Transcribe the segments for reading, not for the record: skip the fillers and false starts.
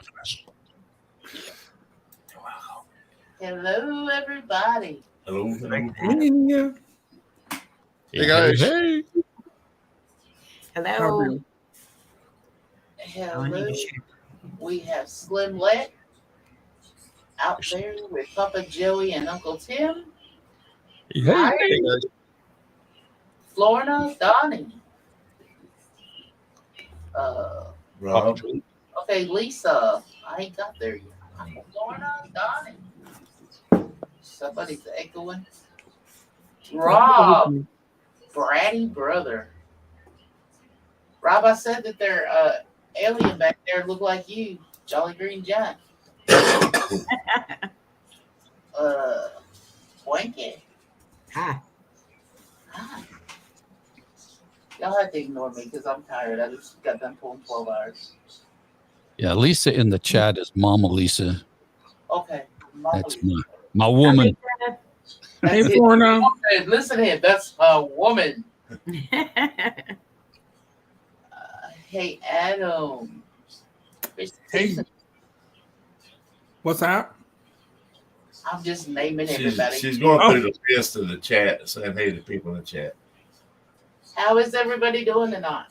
having us. Hello, everybody. Hello. Yeah. Hey guys. Hey. How are Hello. you? Hello. We have Slim Let out there with Papa Joey and Uncle Tim. Hey. Hi, Hey guys. Florida, Donnie. Rob. Okay, Lisa. I ain't got there yet. Florida, Donnie. Somebody's echoing. Rob, bratty brother. Rob, I said that their alien back there looked like you, Jolly Green Giant. Wanky. Hi. Hi. Y'all have to ignore me because I'm tired. I just got done pulling 12 hours. Yeah, Lisa in the chat is Mama Lisa. Okay. That's my woman. Hey, Florna. Listen here, that's a woman. Hey, Adam. Hey. What's that? I'm just naming everybody. She's going through the list of the chat, saying hey to people in the chat. How is everybody doing tonight?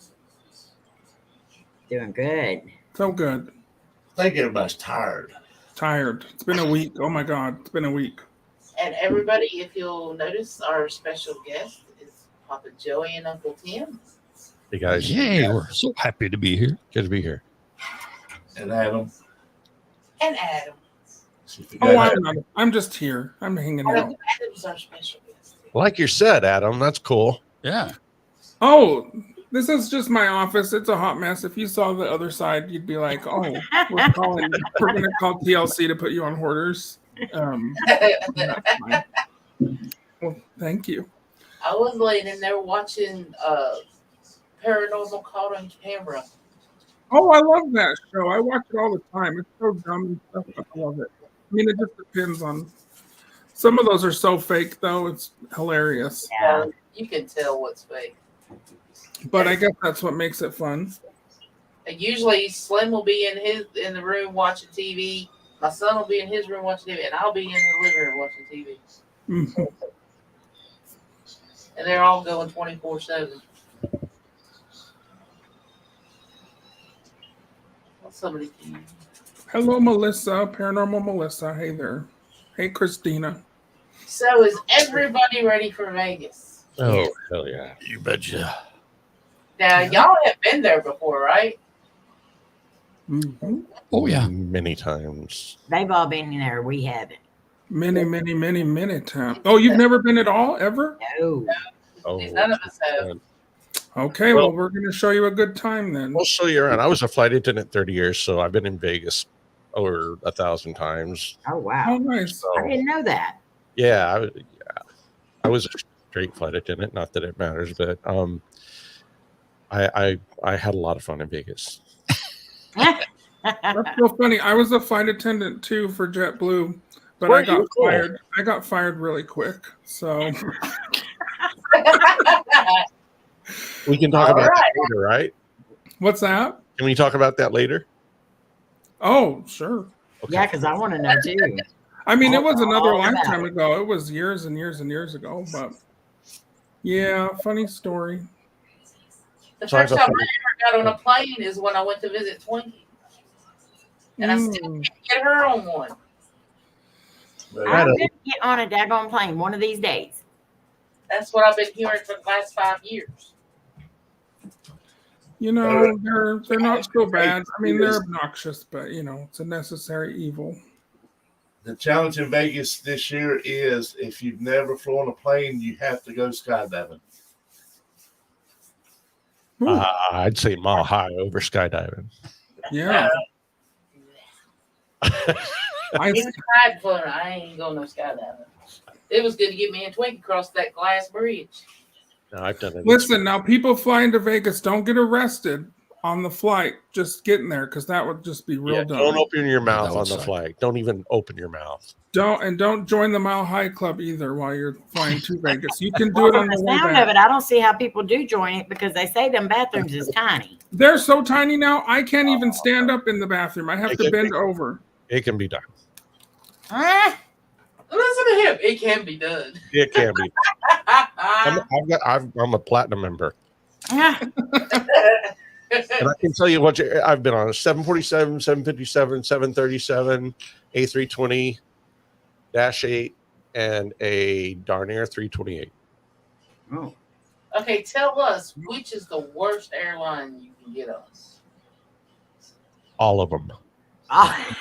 Doing good. So good. I think everybody's tired. Tired. It's been a week. Oh my God. It's been a week. And everybody, if you'll notice, our special guest is Papa Joey and Uncle Tim. Hey guys. Yay, we're so happy to be here. Good to be here. And Adam. And Adam. Oh, I'm just here. I'm hanging out. Adam's our special guest. Like you said, Adam, that's cool. Yeah. Oh, this is just my office. It's a hot mess. If you saw the other side, you'd be like, "Oh, we're going to call TLC to put you on Hoarders." That's fine. Well, thank you. I was laying in there watching Paranormal Caught on Camera. Oh, I love that show. I watch it all the time. It's so dumb and stuff, but I love it. I mean, it just depends on. Some of those are so fake, though. It's hilarious. Yeah. You can tell what's fake. But I guess that's what makes it fun. And usually, Slim will be in the room watching TV. My son will be in his room watching TV, and I'll be in the living room watching TV. Mhm. And they're all going 24/7. Somebody. Hello, Melissa. Paranormal Melissa. Hey there. Hey, Christina. So is everybody ready for Vegas? Oh, Yes. hell yeah. You betcha. Now, y'all have been there before, right? Mm-hmm. Oh, yeah. Many times. They've all been there. We haven't. Many times. Oh, you've never been at all, ever? No. Oh, None of us have. Okay, well, we're going to show you a good time then. We'll show you around. I was a flight attendant 30 years, so I've been in Vegas over 1,000 times. Oh, Oh, wow. nice. So, I didn't know that. yeah, I was a straight flight attendant. Not that it matters, but I had a lot of fun in Vegas. That's so funny. I was a flight attendant too for JetBlue, but Were I got you? Cool. fired. I got fired really quick. So We can talk All about right. that later, right? what's that? Can we talk about that later? Oh, sure. Okay. Yeah, because I want to know too. I mean, it was another All about lifetime it. ago. It was years and years and years ago, but yeah, funny story. The So I first got time I ever got on a plane is when I went to visit Twinkie. And I still Mm. can't get her on one. But I'm Adam. going to get on a daggone plane one of these days. That's what I've been hearing for the last 5 years. You know, they're not so bad. I mean, they're obnoxious, but you know, it's a necessary evil. the challenge in Vegas this year is if you've never flown a plane, you have to go skydiving. Ooh, I'd say mile high over skydiving. yeah. I, Even tried fun. I ain't going no skydiving. It was good to get me and Twinkie across that glass bridge. No, I've done it. listen, now people flying to Vegas don't get arrested. on the flight, just getting there, because that would just be real Yeah, dumb. don't open your mouth that would on the suck. flight. Don't even open your mouth. Don't join the Mile High Club either while you're flying to Vegas. You can do Well, it from on the the way sound back. of it, I don't see how people do join it because they say them bathrooms is tiny. They're so tiny now, I can't even stand up in the bathroom. I have to bend over. It can be done. Ah, Listen to him. It can be done. It can be. I'm a platinum member, ah. and I can tell you what I've been on: a 747, 757, 737, A320-8, and a darn near 328. Oh. Okay, tell us which is the worst airline you can get us. All of them. Ah.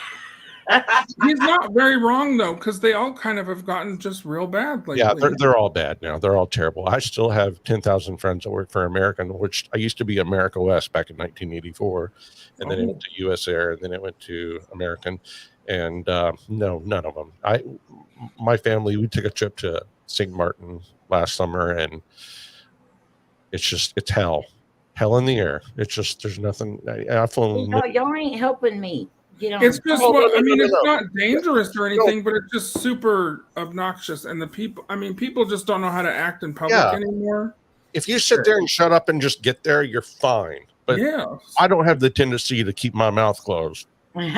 He's not very wrong though, because they all kind of have gotten just real bad lately. Yeah, they're all bad now. They're all terrible. I still have 10,000 friends that work for American, which I used to be America West back in 1984, and then it went to U.S. Air, and then it went to American, and no, none of them. My family, we took a trip to St. Martin last summer, and it's hell in the air. It's just there's nothing. I've flown. Y'all ain't helping me. Get on. It's just Oh, what I mean. no. It's not dangerous or anything, but it's just super obnoxious. And the people, I mean, people just don't know how to act in public Yeah. anymore. If you sit there and shut up and just get there, you're fine. But Yeah. I don't have the tendency to keep my mouth closed. Well,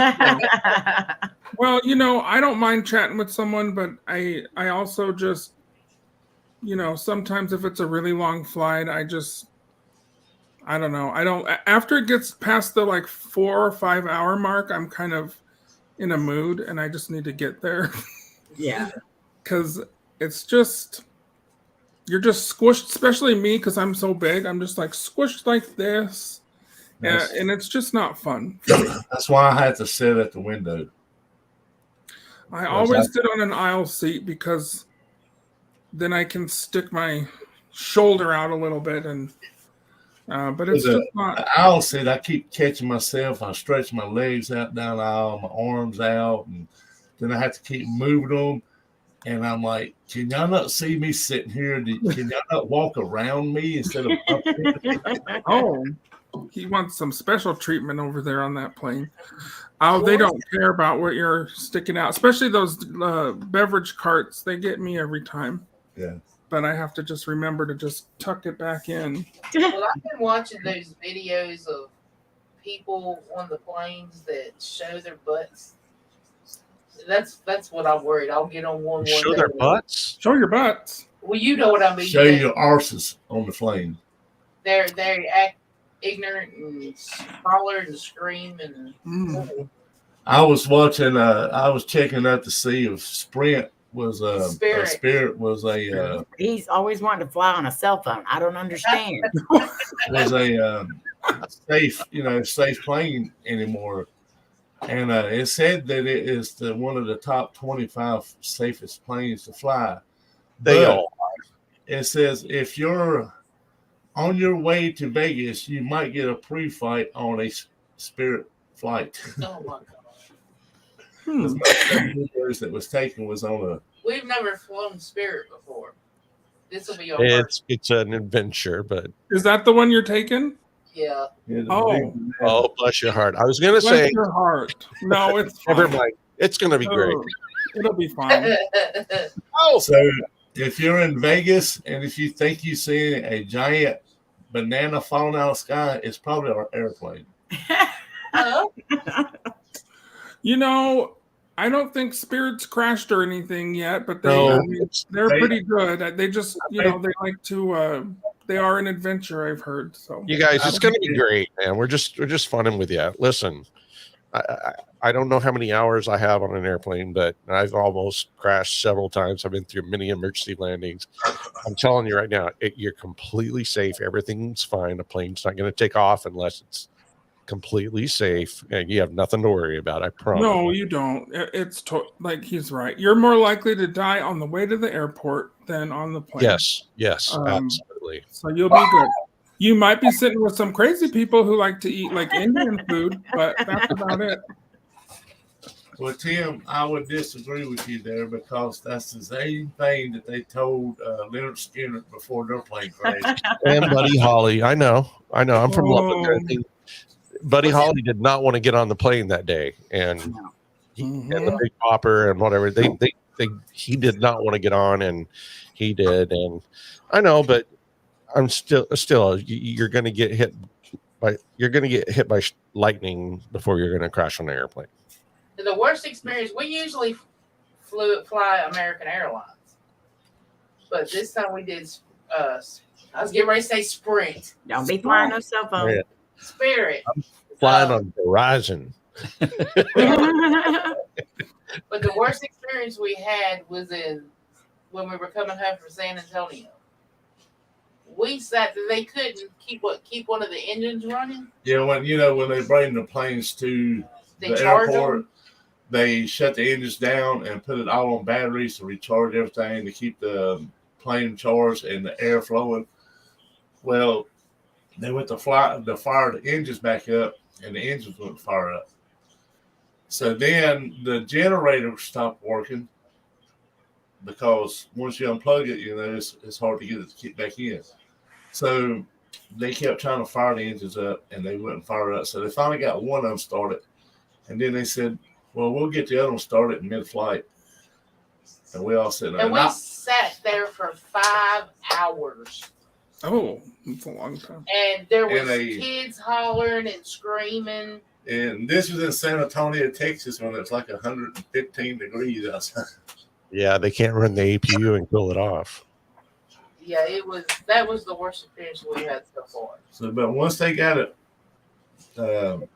I don't mind chatting with someone, but I also just, sometimes if it's a really long flight, I don't know. After it gets past the 4 or 5 hour mark, I'm kind of in a mood and I just need to get there. Yeah. Because it's just, you're just squished, especially me, because I'm so big. I'm just squished like this. And it's just not fun. That's why I had to sit at the window. I always sit on an aisle seat because then I can stick my shoulder out a little bit but it's just not. I'll sit. I keep catching myself. I stretch my legs out down the aisle, my arms out, and then I have to keep moving them. And I'm like, can y'all not see me sitting here? Can y'all not walk around me instead of up here? Oh, he wants some special treatment over there on that plane. Oh, they don't care about what you're sticking out, especially those beverage carts. They get me every time. Yeah. But I have to just remember to just tuck it back in. Well, I've been watching those videos of people on the planes that show their butts. That's what I'm worried. I'll get on one. Show their butts. Show your butts. Well, you know what I mean. Show your arses on the plane. They act ignorant and holler and scream and. Mm. I was watching. I was checking out to see if Sprint was Spirit was a He's always wanting to fly on a cell phone. I don't understand. safe plane anymore. And it said that it is one of the top 25 safest planes to fly. They But all. it says if you're on your way to Vegas, you might get a pre-flight on a Spirit flight. Oh my god. The videos that was taken was on We've never flown Spirit before. This will be our first. It's an adventure, but Is that the one you're taking? Yeah. oh, bless your heart. I was gonna Bless say, your heart. No, it's fine. never mind. It's gonna be great. Oh, it'll be fine. Oh, So if you're in Vegas and if you think you see a giant banana falling out of the sky, it's probably our airplane. I don't think Spirit's crashed or anything yet, but No, they're pretty good. They just, they like to. They are an adventure, I've heard. So you guys, it's gonna be great, man. We're just funning with you. Listen, I don't know how many hours I have on an airplane, but I've almost crashed several times. I've been through many emergency landings. I'm telling you right now, you're completely safe. Everything's fine. The plane's not going to take off unless it's completely safe, and you have nothing to worry about. I promise. no, you don't. It's he's right. You're more likely to die on the way to the airport than on the plane. Yes, absolutely. So you'll be good. You might be sitting with some crazy people who like to eat Indian food, but that's about it. Well, Tim, I would disagree with you there because that's the same thing that they told Leonard Skinner before their plane crashed. And Buddy Holly, I know. I'm from Lubbock. Buddy Was it- Holly did not want to get on the plane that day, and Mhm. and the Big Popper and whatever. He did not want to get on, and he did. And I know, but I'm still you're going to get hit by lightning before you're going to crash on an airplane. The worst experience, we usually fly American Airlines, but this time we did. I was getting ready to say Sprint, Don't be flying no cell phone. Yeah. Spirit. Flying on Verizon. But the worst experience we had was when we were coming home from San Antonio. We sat there, they couldn't keep one of the engines running. Yeah, when they bring the planes to They the charge airport, them. they shut the engines down and put it all on batteries to recharge everything to keep the plane charged and the air flowing. Well, they went to fire the engines back up, and the engines wouldn't fire up. So then the generator stopped working because once you unplug it, it's hard to get it to kick back in. So they kept trying to fire the engines up, and they wouldn't fire up. So they finally got one of them started, and then they said, "Well, we'll get the other one started in mid-flight." And we all sitting there. And we sat there for 5 hours. Oh, that's a long time. And there was And kids hollering and screaming. And this was in San Antonio, Texas, when it's like 115 degrees outside. Yeah, they can't run the APU and cool it off. Yeah, that was the worst experience we had so far. So, but once they got it, the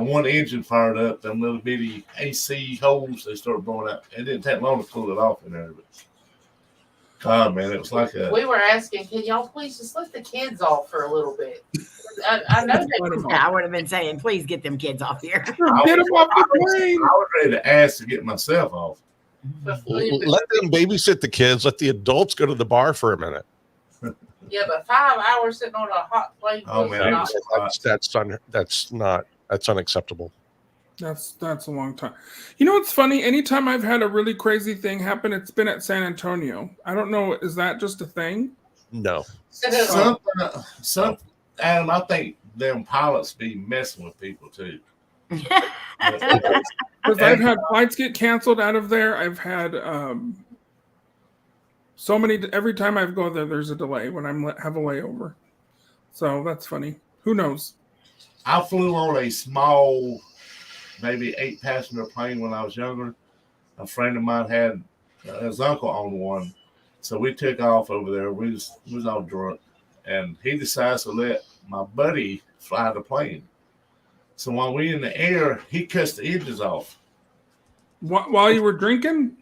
one engine fired up, them little bitty AC holes, they started blowing out. It didn't take long to cool it off in there. But God, man, it was like We were asking, can y'all please just let the kids off for a little bit? I know that. Yeah, I would have been saying, please get them kids off here. Get them off the plane. I was ready to ask to get myself off. Let them babysit the kids. Let the adults go to the bar for a minute. Yeah, but 5 hours sitting on a hot plate. Oh, was man, not- That's unacceptable. That's a long time. You know what's funny? Anytime I've had a really crazy thing happen, it's been at San Antonio. I don't know. Is that just a thing? No. Some, Adam, I think them pilots be messing with people too. Because I've had flights get canceled out of there. I've had so many. Every time I go there, there's a delay when have a layover. So that's funny. Who knows? I flew on a small, maybe 8-passenger plane when I was younger. A friend of mine had his uncle on one, so we took off over there. We was all drunk, and he decides to let my buddy fly the plane. So while we in the air, he cuts the engines off While you were drinking?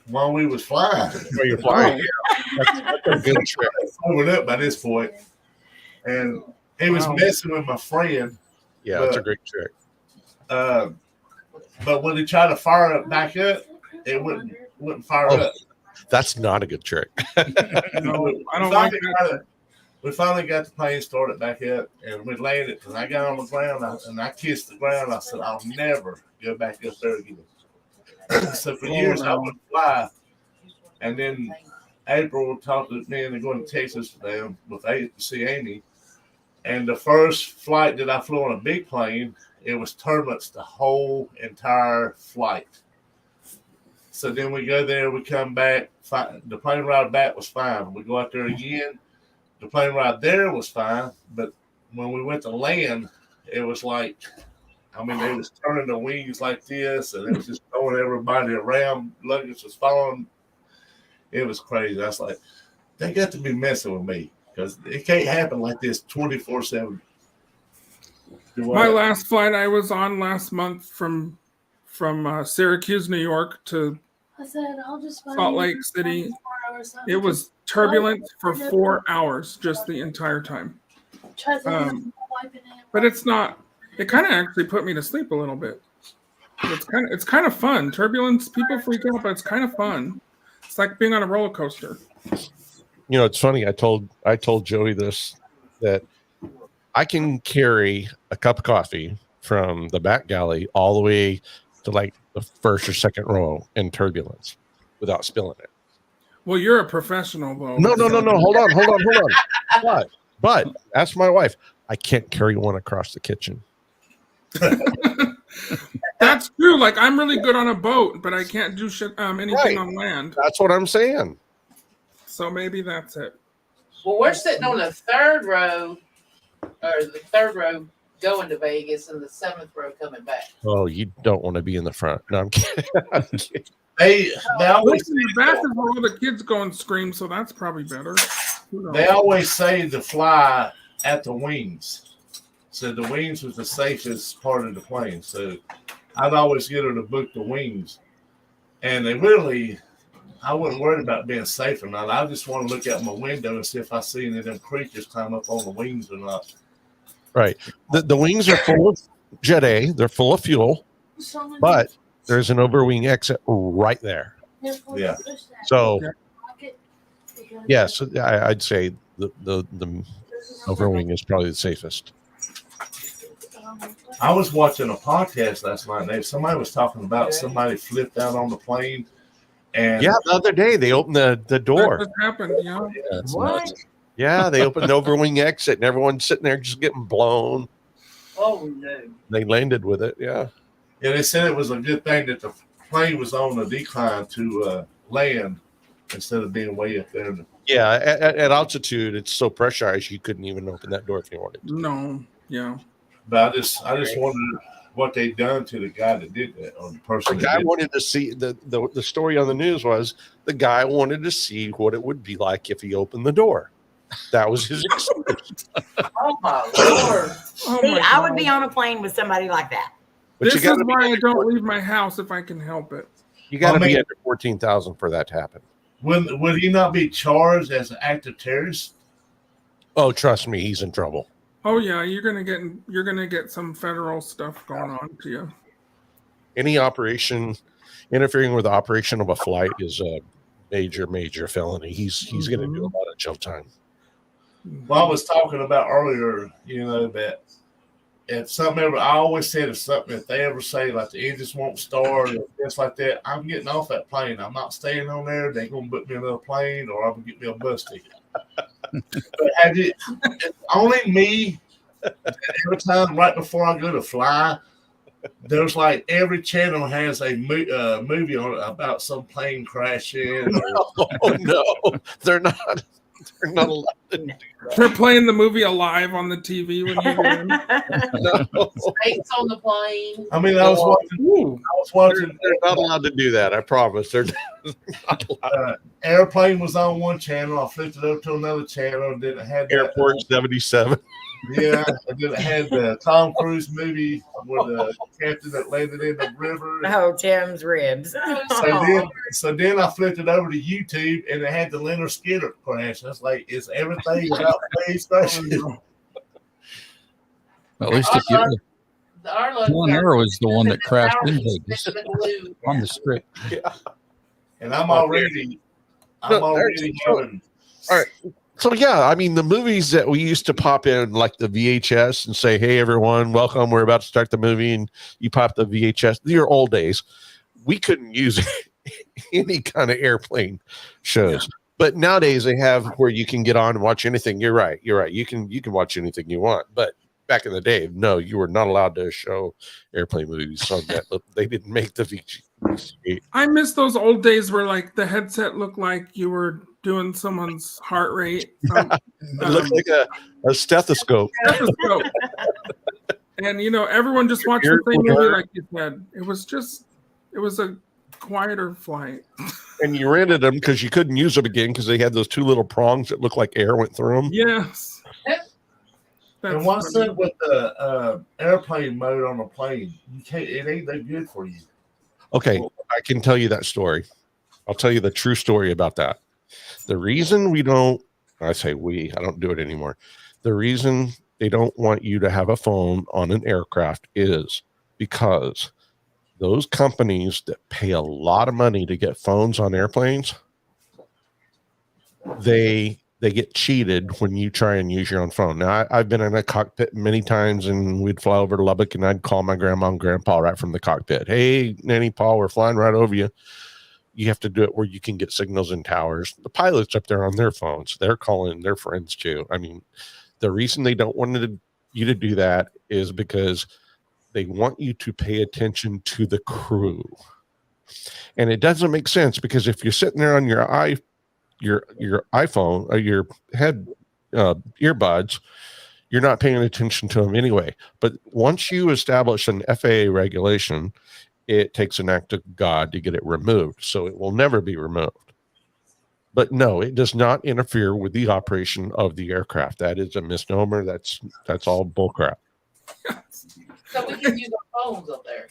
while we was flying. Where you're flying. That's a good trick. Sobered up by this point, and he was Wow. messing with my friend. Yeah, that's a great trick. But when he tried to fire it back up, it wouldn't fire Oh. up. That's not a good trick. No, I don't like that. We finally got the plane started back up, and we landed. And I got on the ground, and I kissed the ground. I said, "I'll never go back up there again." So for years, I would fly. And then April talked to me into going to Texas to see Amy. And the first flight that I flew on a big plane, it was turbulence the whole entire flight. So then we go there, we come back. The plane ride back was fine. We go out there again. The plane ride there was fine. But when we went to land, it was like, they was turning the wings like this, and it was just throwing everybody around. Luggage was falling. It was crazy. I was like, they got to be messing with me because it can't happen like this 24/7. My last flight I was on last month from Syracuse, New York to Salt Lake City. It was turbulent for 4 hours just the entire time. But it's not. It kind of actually put me to sleep a little bit. It's kind of fun. Turbulence, people freak out, but it's kind of fun. It's like being on a roller coaster. You know, it's funny. I told Joey this, that I can carry a cup of coffee from the back galley all the way to like the first or second row in turbulence without spilling it. Well, you're a professional, though. No. Hold on. But ask my wife. I can't carry one across the kitchen. That's true. Like I'm really good on a boat, but I can't do shit anything Right. on land. That's what I'm saying. So maybe that's it. Well, we're sitting on the third row, or the third row going to Vegas, and the seventh row coming back. Oh, you don't want to be in the front. No, I'm kidding. I'm kidding. They always Listen, the back is where all the kids go and scream, so that's probably better. Who knows? they always say to fly at the wings. So the wings was the safest part of the plane. So I'd always get her to book the wings. And they really, I wasn't worried about being safe or not. I just want to look out my window and see if I see any of them creatures climb up on the wings or not. Right. The wings are full of Jet A. They're full of fuel, but there's an overwing exit right there. Yeah. So, yes, I'd say the overwing is probably the safest. I was watching a podcast last night. And somebody was talking about somebody flipped out on the plane. And Yeah, the other day they opened the That door. just happened, yeah. That's What? nuts. Yeah, they opened the overwing exit, and everyone's sitting there just getting blown. Oh no! They landed with it. Yeah. yeah, they said it was a good thing that the plane was on a decline to land instead of being way up there. Yeah. At altitude, it's so pressurized you couldn't even open that door if you wanted to. No, yeah. But I just wondered what they'd done to the guy that did that, or the person. The that guy did wanted to see the story on the news was the guy wanted to see what it would be like if he opened the door. That was his excuse. Oh my lord! Oh See, my I would God. be on a plane with somebody like that. But This you is got to why I be don't leave my house if I can help it. you got to Well, be man- under 14,000 for that to happen. Would he not be charged as an active terrorist? Oh, trust me, he's in trouble. Oh yeah, you're gonna get some federal stuff going on to you. Any operation interfering with the operation of a flight is a major felony. He's going to do a lot of jail time. Well, I was talking about earlier, that if something ever, I always said if they ever say like the engines won't start or things like that, I'm getting off that plane. I'm not staying on there. They're gonna book me another plane, or I'm gonna get me a bus ticket. But it's only me. Every time right before I go to fly, there's like every channel has a movie on it about some plane crashing. Oh no, they're not. They're not allowed to do They're playing the movie Alive on the TV when you get in. that. No. Snakes on the plane. I mean, I was watching. They're not allowed to do that. I promise. They're not allowed. Airplane was on one channel. I flipped it over to another channel, and then it had that, Airport 77. yeah, and then it had the Tom Cruise movie where the captain that landed in the river. Oh, Tim's ribs. So then I flipped it over to YouTube, and it had the Leonard Skinner crash. I was like, is everything about space crashing? At least if you One Arrow is the one that crashed in Vegas on the strip. And I'm already having. All right. So yeah, I mean the movies that we used to pop in like the VHS and say, "Hey everyone, welcome. We're about to start the movie," and you pop the VHS. These are old days. We couldn't use any kind of airplane shows. But nowadays they have where you can get on and watch anything. You're right. You can watch anything you want. But back in the day, no, you were not allowed to show airplane movies on that. They didn't make the VHS. I miss those old days where like the headset looked like you were doing someone's heart rate. It looked like a stethoscope. Stethoscope. And everyone just watched the same movie like you said. It was a quieter flight. And you rented them because you couldn't use them again because they had those two little prongs that looked like air went through them. Yes. And what's up with the airplane mode on a plane? You can't. It ain't that good for you. Okay, I can tell you that story. I'll tell you the true story about that. The reason I don't do it anymore. The reason they don't want you to have a phone on an aircraft is because those companies that pay a lot of money to get phones on airplanes, they get cheated when you try and use your own phone. Now, I've been in a cockpit many times, and we'd fly over to Lubbock, and I'd call my grandma and grandpa right from the cockpit. Hey, Nanny, Paul, we're flying right over you. You have to do it where you can get signals in towers. The pilots up there on their phones, they're calling their friends too. I mean, the reason they don't want you to do that is because they want you to pay attention to the crew. And it doesn't make sense because if you're sitting there on your iPhone or your head earbuds, you're not paying attention to them anyway. But once you establish an FAA regulation, it takes an act of God to get it removed. So it will never be removed. But no, it does not interfere with the operation of the aircraft. That is a misnomer. That's all bullcrap. So we can use our phones up there.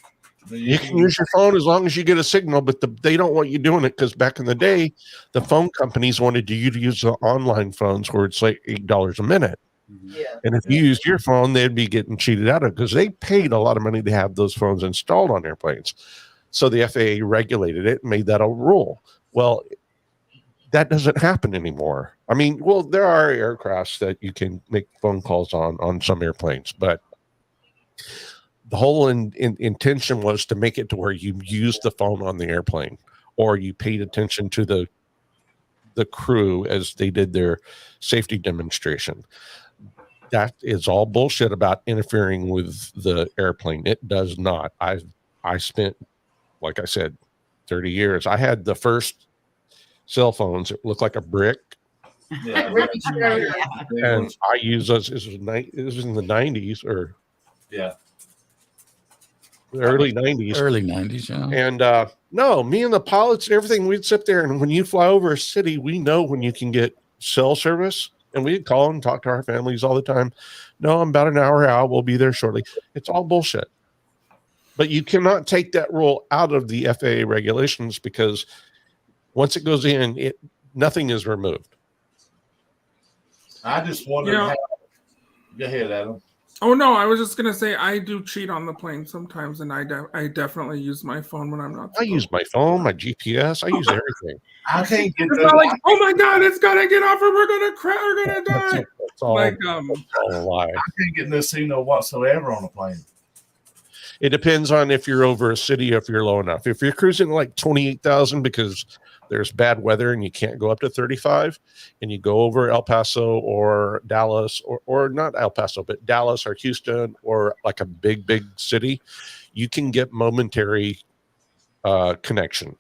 You can use your phone as long as you get a signal, but they don't want you doing it because back in the day, the phone companies wanted you to use the online phones where it's like $8 a minute. Yeah. And if you used your phone, they'd be getting cheated out of because they paid a lot of money to have those phones installed on airplanes. So the FAA regulated it and made that a rule. Well, that doesn't happen anymore. I mean, well, there are aircrafts that you can make phone calls on some airplanes, but the whole intention was to make it to where you use the phone on the airplane or you paid attention to the crew as they did their safety demonstration. That is all bullshit about interfering with the airplane. It does not. I spent, like I said, 30 years. I had the first cell phones. It looked like a brick. Yeah. Really sure. And I used those. This was in the 90s or Yeah. the early 90s. Early 90s, yeah. And no, me and the pilots and everything, we'd sit there. And when you fly over a city, we know when you can get cell service. And we'd call and talk to our families all the time. No, I'm about an hour out. We'll be there shortly. It's all bullshit. But you cannot take that rule out of the FAA regulations because once it goes in, nothing is removed. I just wondered how. Go ahead, Adam. Oh no, I was just gonna say I do cheat on the plane sometimes, and I definitely use my phone when I'm not. I use my phone, my GPS. I use everything. I can't get It's those. not like, oh my god, it's gotta get off, or we're gonna crash, we're gonna die. That's all, Like that's all a lie. I can't get no signal whatsoever on a plane. It depends on if you're over a city, if you're low enough. If you're cruising like 28,000 because there's bad weather and you can't go up to 35, and you go over El Paso or Dallas or not El Paso, but Dallas or Houston or like a big city, you can get momentary connection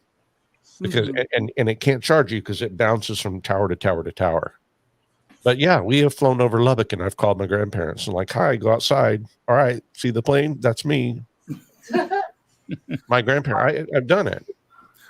because and it can't charge you because it bounces from tower to tower to tower. But yeah, we have flown over Lubbock and I've called my grandparents and like, hi, go outside. All right, see the plane? That's me. My grandparent, I've done it.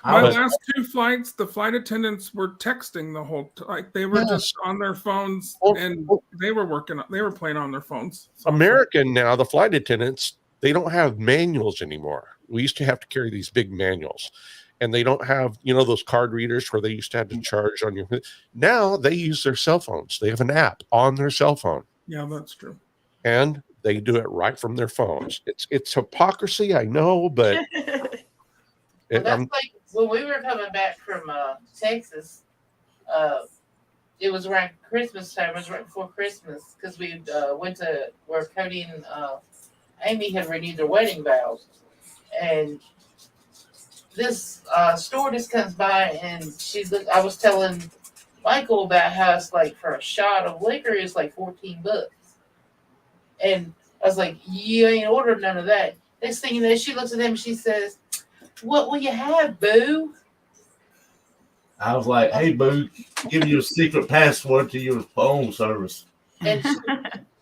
My But- last two flights, the flight attendants were texting the whole like they were Yes. just on their phones Well, and they were playing on their phones. So- American now, the flight attendants, they don't have manuals anymore. We used to have to carry these big manuals, and they don't have, those card readers where they used to have to charge on your. Now they use their cell phones. They have an app on their cell phone, Yeah, that's true. and they do it right from their phones. It's hypocrisy, I know, but Well, that's like when we were coming back from Texas. It was around Christmas time. It was right before Christmas because we went to where Cody and Amy had renewed their wedding vows, and this stewardess comes by and I was telling Michael about how it's like for a shot of liquor is like $14, and I was like, you ain't ordered none of that. Next thing you know, she looks at him and she says, "What will you have, boo?" I was like, hey, boo, give you a secret password to your phone service. And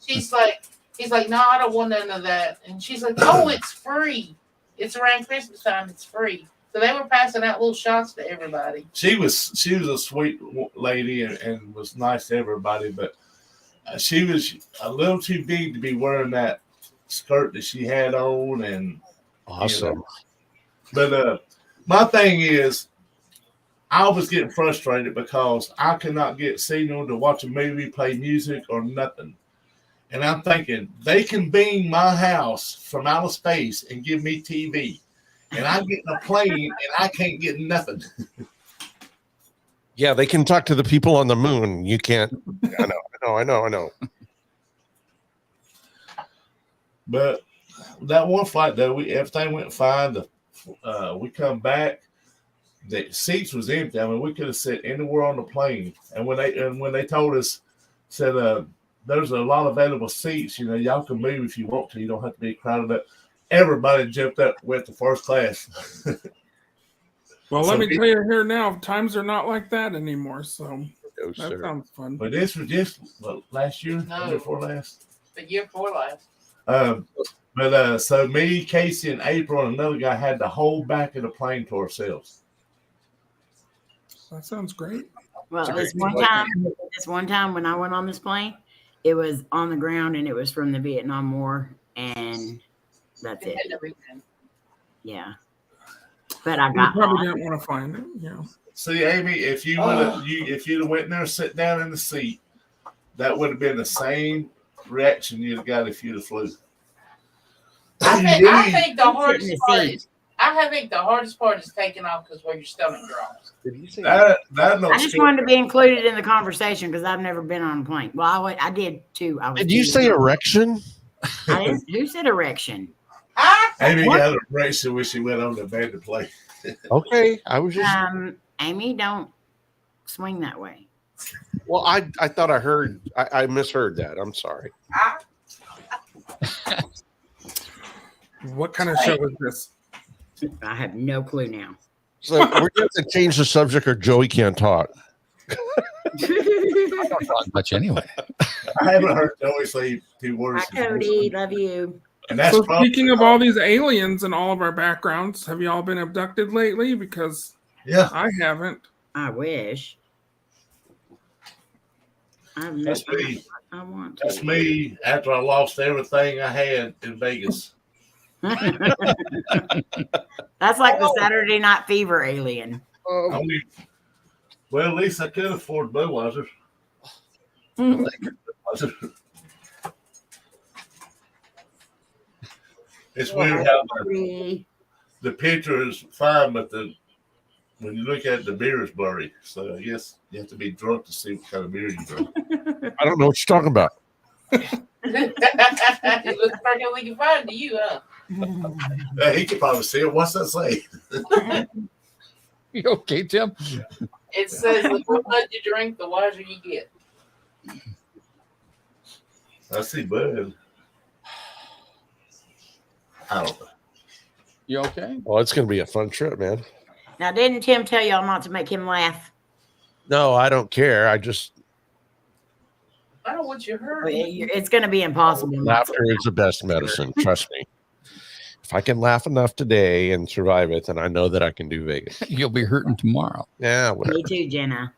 he's like, "No, I don't want none of that." And she's like, "Oh, it's free. It's around Christmas time. It's free." So they were passing out little shots to everybody. She was a sweet lady and was nice to everybody, but she was a little too big to be wearing that skirt that she had on. And awesome. But my thing is, I was getting frustrated because I could not get signal to watch a movie, play music, or nothing. And I'm thinking, they can beam my house from outer space and give me TV. And I get in a plane and I can't get nothing. Yeah, they can talk to the people on the moon. You can't. I know. But that one flight, though, everything went fine. We come back, the seats was empty. I mean, we could have sat anywhere on the plane. And when they told us, said there's a lot of available seats. Y'all can move if you want to. You don't have to be crowded up. everybody jumped up, went to first class. Well, So let me it- tell you here now, times are not like that anymore. So No, that sir. sounds fun. But this was just last year, No. year before last. The year before last. So me, Casey, and April, and another guy had the whole back of the plane to ourselves. That sounds great. Well, That's this great. one time when I went on this plane, it was on the ground and it was from the Vietnam War, and that's It it. had no reason. Yeah. But I You got probably lost. didn't want to find it. Yeah. See, Amy, if you would have if you'd have went there and sit down in the seat, that would have been the same reaction you'd have got if you'd have flew. I think the Sit in hardest the part seat. is I think the hardest part is taking off because where your stomach drops. Did you say That I just wanted to be included in the conversation because I've never been on a plane. Well, I did too. I was Did you too. say erection? I didn't, who said erection? Amy What? got a race when she went on the bed to play. Okay, I was just. Amy, don't swing that way. Well, I thought I heard. I misheard that. I'm sorry. What kind of show is this? I have no clue now. So we're going to have to change the subject, or Joey can't talk. Not much anyway. I haven't heard Joey say 2 words. Hi, Cody. Love you. And that's So probably, speaking of all these aliens and all of our backgrounds, have you all been abducted lately? Because yeah, I haven't. I wish. I've never. that's me. I want That's to. me after I lost everything I had in Vegas. That's like the Saturday Night Fever alien. Only, well, at least I could afford Budweiser. It's weird how the picture is fine, but when you look at it, the beer is blurry. So I guess you have to be drunk to see what kind of beer you drink. I don't know what you're talking about. It looks perfectly fine to you, huh? He could probably see it. What's that say? You okay, Tim? It says the more blood you drink, the wiser you get. I see Bud. I don't know. You okay? Well, it's going to be a fun trip, man. Now, didn't Tim tell y'all not to make him laugh? No, I don't care. I just I don't want you hurt. It's going to be impossible. not to. laughter is the best medicine. Trust me. If I can laugh enough today and survive it, then I know that I can do Vegas. You'll be hurting tomorrow. Yeah, whatever. Me too, Jenna.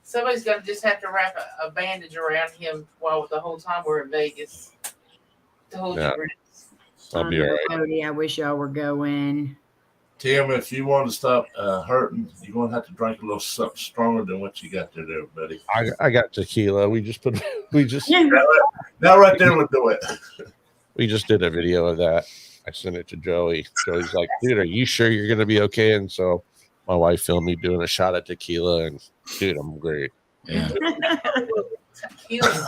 Somebody's gonna just have to wrap a bandage around him while the whole time we're in Vegas to hold Yeah. your breath. I'll be all right. Cody, I wish y'all were going. Tim, if you want to stop hurting, you're going to have to drink a little something stronger than what you got there, buddy. I got tequila. We just That right there would do it. we just did a video of that. I sent it to Joey. Joey's like, dude, are you sure you're gonna be okay? And so my wife filmed me doing a shot of tequila, and dude, I'm great. Yeah.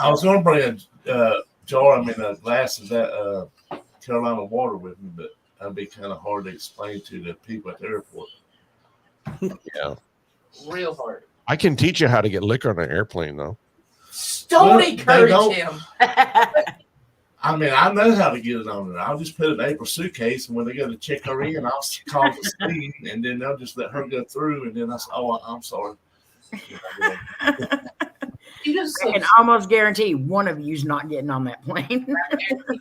I was going to bring a glass of that Carolina water with me, but that'd be kind of hard to explain to the people at the airport. Yeah, Real hard. I can teach you how to get liquor on an airplane, though. Don't Well, they encourage don't. him. I mean, I know how to get it on there. I'll just put it in April's suitcase, and when they go to check her in, I'll call the scene, and then they'll just let her go through, and then I say, "Oh, I'm sorry." You just I can almost guarantee one of you's not getting on that plane.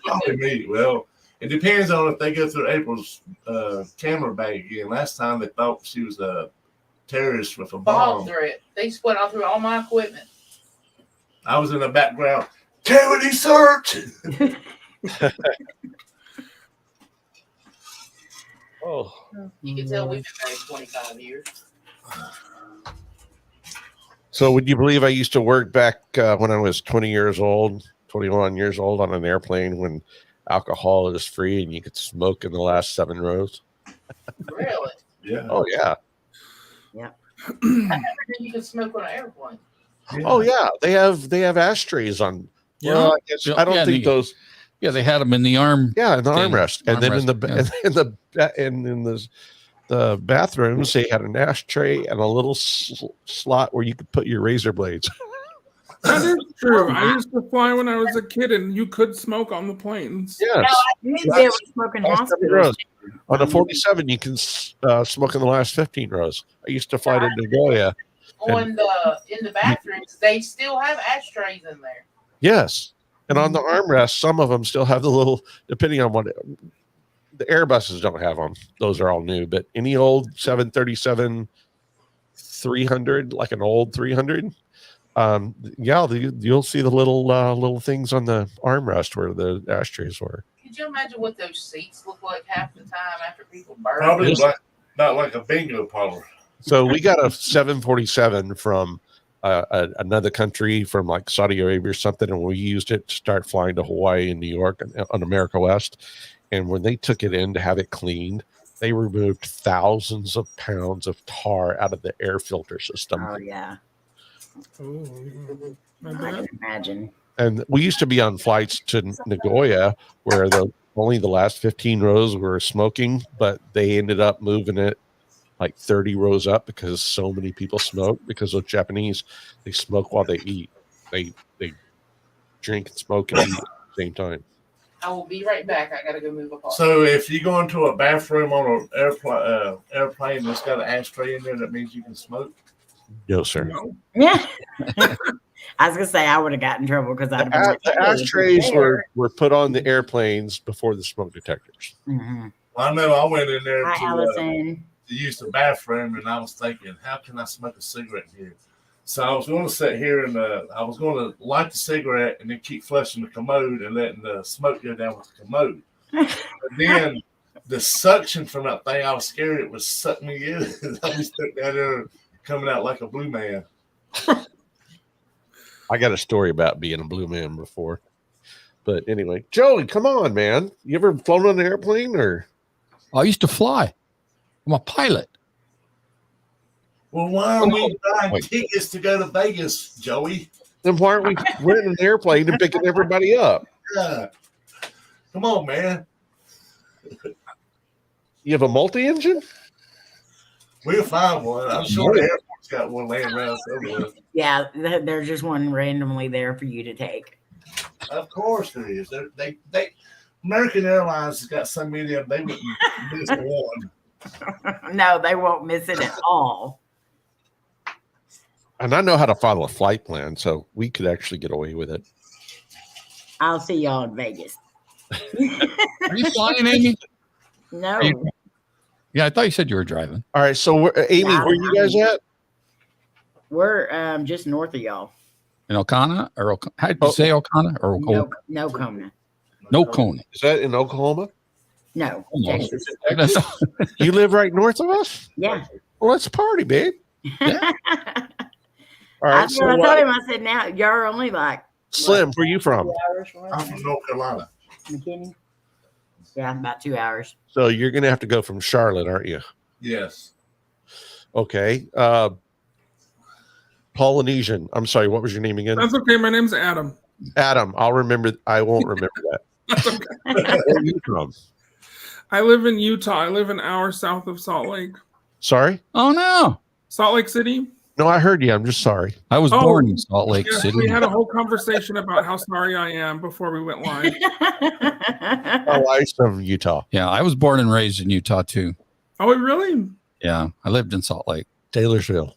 Probably me. Well, it depends on if they go through April's camera bag again. Last time they thought she was a terrorist with a bomb bomb. threat. They split all through all my equipment. I was in the background. Cavity search. Oh, You can tell we've been married 25 years. so would you believe I used to work back when I was 21 years old on an airplane when alcohol is free and you could smoke in the last 7 rows? Really? Yeah. Oh yeah. I never knew you could smoke on an airplane. Oh yeah. They have ashtrays on. Yeah. Well, I guess I don't Yeah, think those. Yeah, they had them in the arm. Yeah, in the thing. armrest, and then in Armrest, the bathrooms, they had an ashtray and a little slot where you could put your razor blades. That is true. I used to fly when I was a kid, and you could smoke on the planes. Yes. You need to be able to smoke in Last 7 hospitals. rows. On the 47, you can smoke in the last 15 rows. I used to fly to Nagoya. In the bathrooms, they still have ashtrays in there. Yes. And on the armrest, some of them still have the little, depending on what the Airbuses don't have them. Those are all new, but any old 737 300, like an old 300, you'll see the little things on the armrest where the ashtrays were. Could you imagine what those seats look like half the time after people burn? Probably Yes. not like a bingo parlor. So we got a 747 from another country, from like Saudi Arabia or something, and we used it to start flying to Hawaii and New York on America West. And when they took it in to have it cleaned, they removed thousands of pounds of tar out of the air filter system. Oh yeah, Ooh. I I bet. can imagine. And we used to be on flights to Nagoya where only the last 15 rows were smoking, but they ended up moving it like 30 rows up because so many people smoke. Because of Japanese, they smoke while they eat. They drink and smoke and eat at the same time. I will be right back. I gotta go move a car. So if you go into a bathroom on an airplane that's got an ashtray in there, that means you can smoke. No, sir. No. Yeah. I was gonna say I would have gotten in trouble because I'd have been like, The "Hey, ashtrays it's were put on the airplanes before the smoke detectors. there." Mhm. Well, I know I went in there Hi, to Allison. use the bathroom, and I was thinking, how can I smoke a cigarette here? So I was going to sit here and I was going to light the cigarette and then keep flushing the commode and letting the smoke go down with the commode. But then the suction from that thing, I was scared it would suck me in. I was stuck down there coming out like a blue man. I got a story about being a blue man before. But anyway, Joey, come on, man. You ever flown on an airplane or? I used to fly. I'm a pilot. Well, why are we buying Wait. tickets to go to Vegas, Joey? Then why aren't we renting an airplane and picking everybody up? Yeah. Come on, man. You have a multi-engine? We'll find one. I'm sure the airport's got one laying around somewhere. Yeah, there's just one randomly there for you to take. Of course there is. They American Airlines has got so many of them, they wouldn't miss one. No, they won't miss it at all. And I know how to follow a flight plan, so we could actually get away with it. I'll see y'all in Vegas. Are you flying, Amy? No, Yeah, I thought you said you were driving. All right, so Amy, Yeah, where you guys at? we're just north of y'all. In Ocana? Or how did you say Ocana? Or No Kona. no Kona? Is that in Oklahoma? No, Almost. Texas. That's- You live right north of us? Yeah. Well, let's party, babe. Yeah. All right, so I told him, I said, now y'all are only like Slim, where you from? 2 hours from I'm from North Carolina. McKinney. Yeah, about 2 hours. So you're going to have to go from Charlotte, aren't you? Yes. Okay. Polynesian. I'm sorry, what was your name again? That's okay. My name's Adam. Adam. I'll remember. I won't remember that. That's okay. Where are you from? I live in Utah. I live an hour south of Salt Lake. Sorry? Oh, no. Salt Lake City. No, I heard you. I'm just sorry. I was Oh, born in Salt Lake Yeah, City. we had a whole conversation about how sorry I am before we went live. My wife's from Utah. Yeah, I was born and raised in Utah, too. Oh, really? Yeah, I lived in Salt Lake. Taylorsville.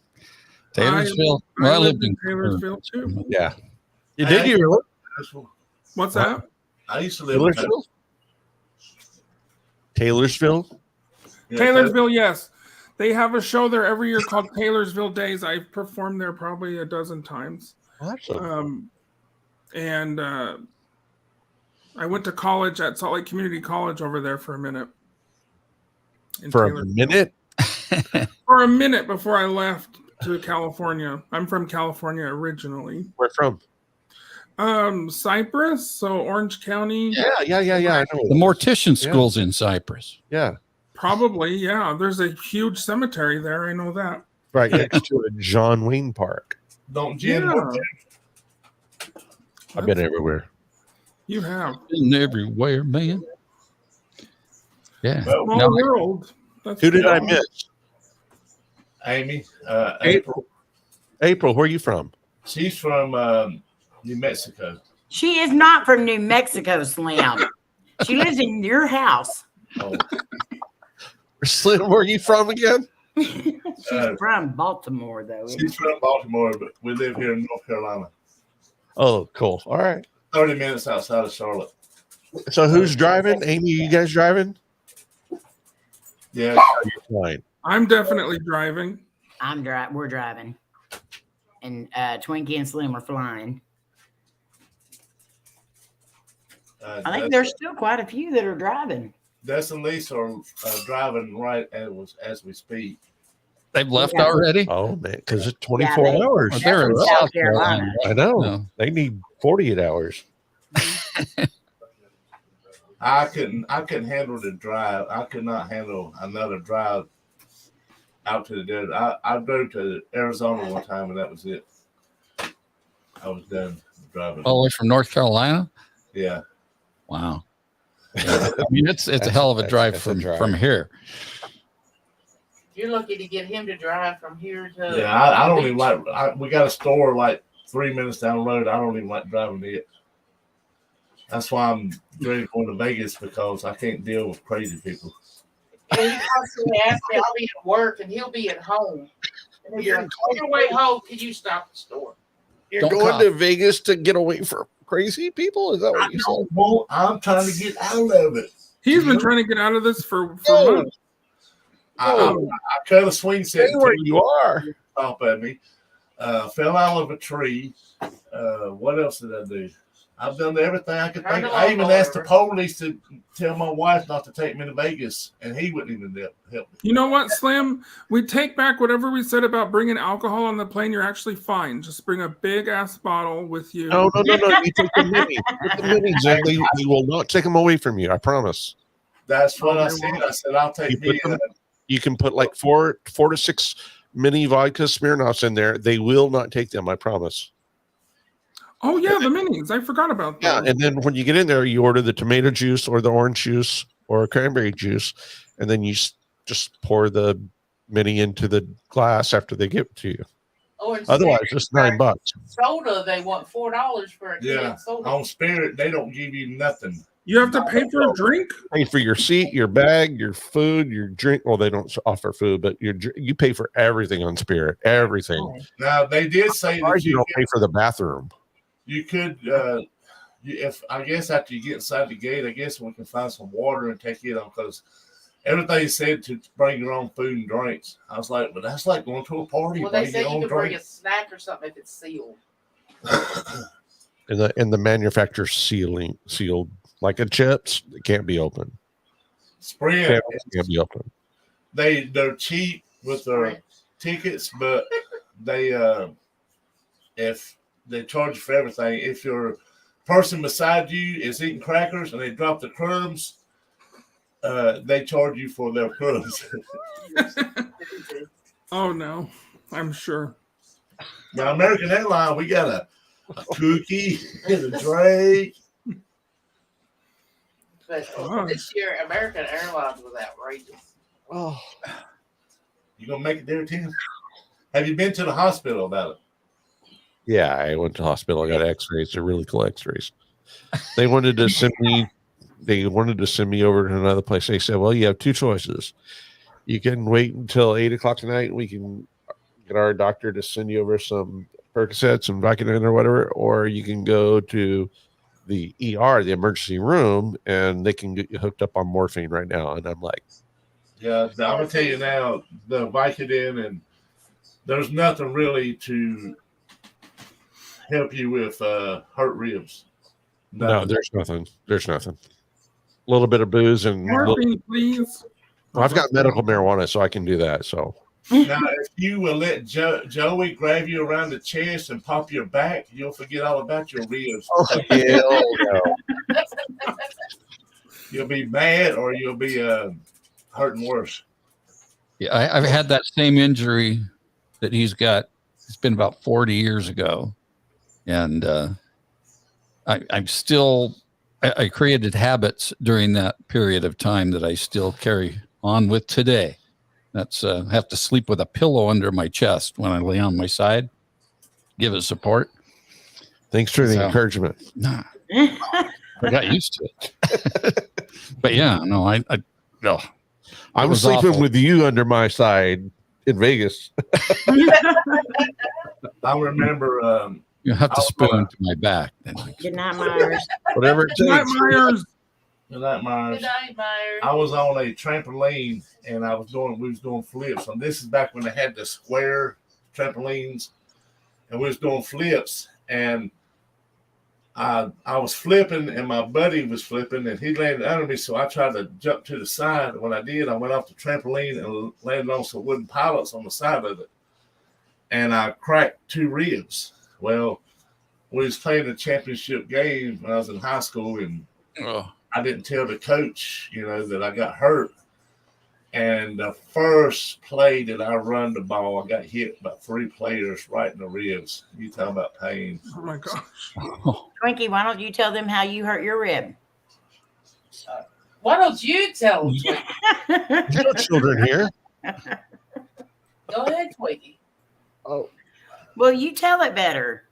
Taylorsville. I lived in Taylorsville too. Yeah. You did you really? What's that? I used to live in Taylorsville? Taylorsville? Taylorsville, yes. They have a show there every year called Taylorsville Days. I've performed there probably a dozen times. Awesome. And I went to college at Salt Lake Community College over there for a minute. In For a Taylorsville. minute? For a minute before I left to California. I'm from California originally. Where from? Cypress, so Orange County. Yeah. I know. The mortician school's in Cyprus. Yeah. Probably, yeah. There's a huge cemetery there. I know that. Right next to a John Wayne Park. Don't Jen Yeah. work there? I've been everywhere. You have. Been everywhere, man. Yeah. Well, Small No, world. That's Who did I Yeah. miss? Amy, April. April, where are you from? She's from New Mexico. She is not from New Mexico, Slim. She lives in your house. Oh, Slim, where are you from again? She's from Baltimore, though. isn't she's from Baltimore, but we live here in North Carolina. Oh, cool. All right. 30 minutes outside of Charlotte. So who's driving? Amy, you guys driving? Yeah. Fine. I'm definitely driving. We're driving, and Twinkie and Slim are flying. I think there's still quite a few that are driving. Des and Lisa are driving right as we speak. They've left Yeah. already. Oh man, because it's 24 Yeah, hours. Oh, they're in from South Carolina. I know. No. They need 48 hours. I couldn't handle the drive. I could not handle another drive out to the desert. I drove to Arizona one time and that was it. I was done driving. All the way from North Carolina. Yeah. Wow. I mean, it's a hell of a drive that's a drive. from here. You're lucky to get him to drive from here to. Yeah, I don't even like. We got a store like 3 minutes down the road. I don't even like driving it. That's why I'm ready going to Vegas because I can't deal with crazy people. And he constantly asks me, I'll be at work and he'll be at home. And he'll be like, on your way home, can you stop at the store? You're Don't going cough. to Vegas to get away from crazy people? Is that I what you said? don't want. I'm trying to get out of it. He's been trying to get out of this for No. months. I cut a swing set. Stay where you are. Top at me. Fell out of a tree. What else did I do? I've done everything I could think. I even asked the police to tell my wife not to take me to Vegas, and he wouldn't even help me. You know what, Slim? We take back whatever we said about bringing alcohol on the plane. You're actually fine. Just bring a big ass bottle with you. No. You take the mini. Put the minis in. We will not take them away from you. I promise. That's what I said. I said I'll take You me. put them- You can put like four to six mini vodka Smirnoffs in there. They will not take them. I promise. Oh yeah, the minis. I forgot about Yeah, that. and then when you get in there, you order the tomato juice or the orange juice or cranberry juice, and then you just pour the mini into the glass after they give it to you. Oh, and Otherwise, just $9. soda, they want $4 for a Yeah, can soda. on Spirit, they don't give you nothing. You have to pay for a drink. Pay for your seat, your bag, your food, your drink. Well, they don't offer food, but you pay for everything on Spirit. Everything. Now they did say As far that as you don't pay for the bathroom. you could. If I guess after you get inside the gate, I guess we can find some water and take it on because everything said to bring your own food and drinks. I was like, but that's like going to a party. Well, they bring say your you own can bring a drink. snack or something if it's sealed. And the manufacturer sealed like a chips. It can't be open. Sprint, Can't be open. they're cheap with their tickets, but they if they charge you for everything. If your person beside you is eating crackers and they drop the crumbs, they charge you for their crumbs. Oh no, I'm sure. Now, American Airlines, we got a cookie and a drink. But Oh. this year, American Airlines was outrageous. Oh, You gonna make it there, Tim? Have you been to the hospital about it? yeah. I went to the hospital. I got X-rays. They're really cool X-rays. They wanted to send me. They wanted to send me over to another place. They said, "Well, you have two choices. You can wait until 8:00 tonight. And we can get our doctor to send you over some Percocet, some Vicodin, or whatever, or you can go to the ER, the emergency room, and they can get you hooked up on morphine right now." And I'm like, Yeah, I'm gonna tell you now, the Vicodin, and there's nothing really to help you with hurt ribs. "No, there's nothing. There's nothing. A little bit of booze and Morphine, please. well, I've got medical marijuana, so I can do that." So Now, if you will let Joey grab you around the chest and pop your back, you'll forget all about your ribs. hell no. You'll be mad or you'll be hurting worse. Yeah, I've had that same injury that he's got. It's been about 40 years ago, and I'm still. I created habits during that period of time that I still carry on with today. That's I have to sleep with a pillow under my chest when I lay on my side. give it support. Thanks for the So- encouragement. Nah, I got used to it. But yeah, no, I no. I was was sleeping awful. with you under my side in Vegas. I remember You have to Oh, spoon to my back. Good night, Myers. Whatever it Good night, takes. Myers. that Myers. Good night, Myers. I was on a trampoline and we was doing flips. And this is back when they had the square trampolines, and we was doing flips. And I was flipping, and my buddy was flipping, and he landed under me. So I tried to jump to the side. When I did, I went off the trampoline and landed on some wooden pallets on the side of it, and I cracked 2 ribs. Well, we was playing a championship game when I was in high school, and Oh, I didn't tell the coach, that I got hurt. And the first play that I run the ball, I got hit by 3 players right in the ribs. You talking about pain. Oh my gosh. Twinkie, why don't you tell them how you hurt your rib? Why don't you tell them? There's no children here. Go ahead, Twiggy. Well, you tell it better.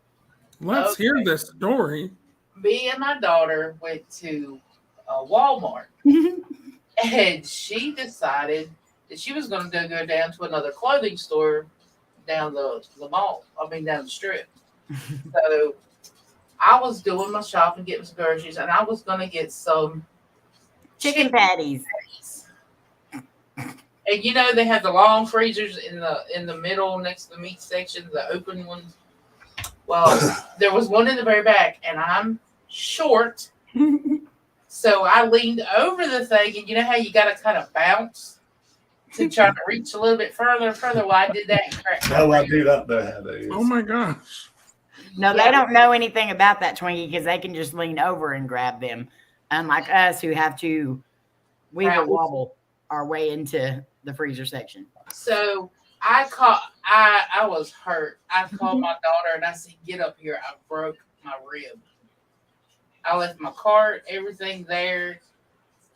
Let's Okay. hear this story. Me and my daughter went to Walmart, and she decided that she was going to go down to another clothing store down the mall. Down the strip. So I was doing my shopping, getting some groceries, and I was going to get some Chicken patties. And they have the long freezers in the middle next to the meat section, the open ones. Well, there was one in the very back, and I'm short, so I leaned over the thing, and you know how you got to kind of bounce to try to reach a little bit further and further. Well, I did that and cracked my No, I rib. do not know how that is. Oh my gosh. No, Yeah. they don't know anything about that, Twinkie, because they can just lean over and grab them. Unlike us who have to weeble wobble our way into the freezer section. So I was hurt. I called my daughter and I said, "Get up here! I broke my rib." I left my cart, everything there.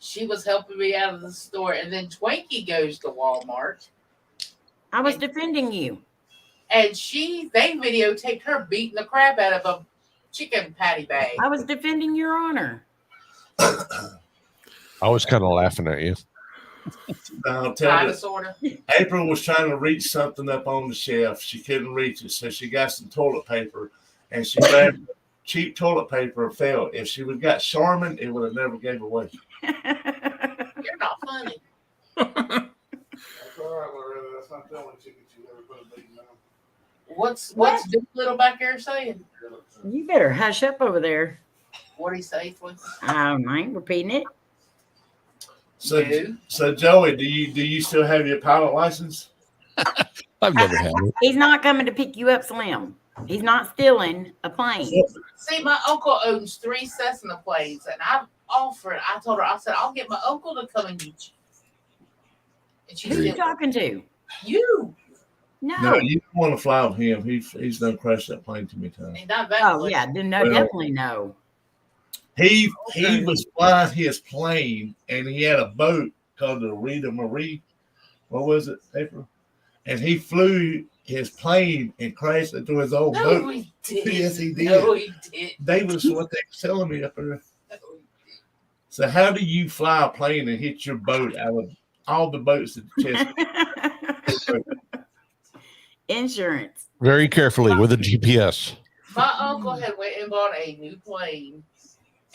She was helping me out of the store, and then Twinkie goes to Walmart, I was defending you. and they videotaped her beating the crap out of a chicken patty bag. I was defending your honor. I was kind of laughing at you. Now, I'll tell Kind you, of, sort of. April was trying to reach something up on the shelf. She couldn't reach it, so she got some toilet paper, and she grabbed cheap toilet paper and fell. If she would have got Charmin, it would have never gave away. You're not funny. That's all right, Loretta. That's not the only ticket you ever put a beating on. What's Little back there saying? You better hush up over there. What do you say, Twinkie? I ain't repeating it. So Joey, do you still have your pilot license? I've never had it. He's not coming to pick you up, Slim. He's not stealing a plane. See, my uncle owns 3 Cessna planes, and I told her, I said, I'll get my uncle to come and meet you. And she Who you said, talking to? you. No. No, you don't want to fly with him. He's done crashed that plane too many times. And not that Oh plane. yeah, no, Well, definitely no. He was flying his plane, and he had a boat called the Rita Marie. What was it, April? And he flew his plane and crashed into his old No, boat. he did. Yes, he did. No, he did. They was what they were telling me up there. No, he So how do you fly a plane and hit your boat out of all the boats in Chesapeake? Insurance. Very carefully with a GPS. did. My uncle had went and bought a new plane,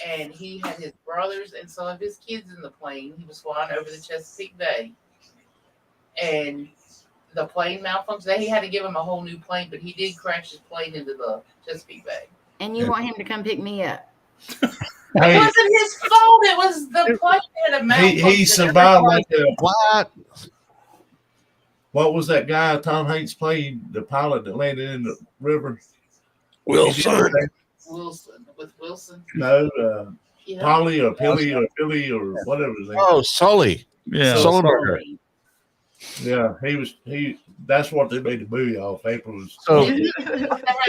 and he had his brothers and some of his kids in the plane. He was flying over the Chesapeake Bay, and the plane malfunctioned. He had to give him a whole new plane, but he did crash his plane into the Chesapeake Bay. And you want him to come pick me up. It Hey, wasn't his fault. It was the plane had a malfunction. he survived like a What? what was that guy Tom Hanks played, the pilot that landed in the river? Wilson. Wilson with Wilson. No, Yeah. Polly or Pilly or Philly or whatever his name. Oh, Sully. Yeah. Sullenberger. Yeah, he. That's what they made the movie off. April was. So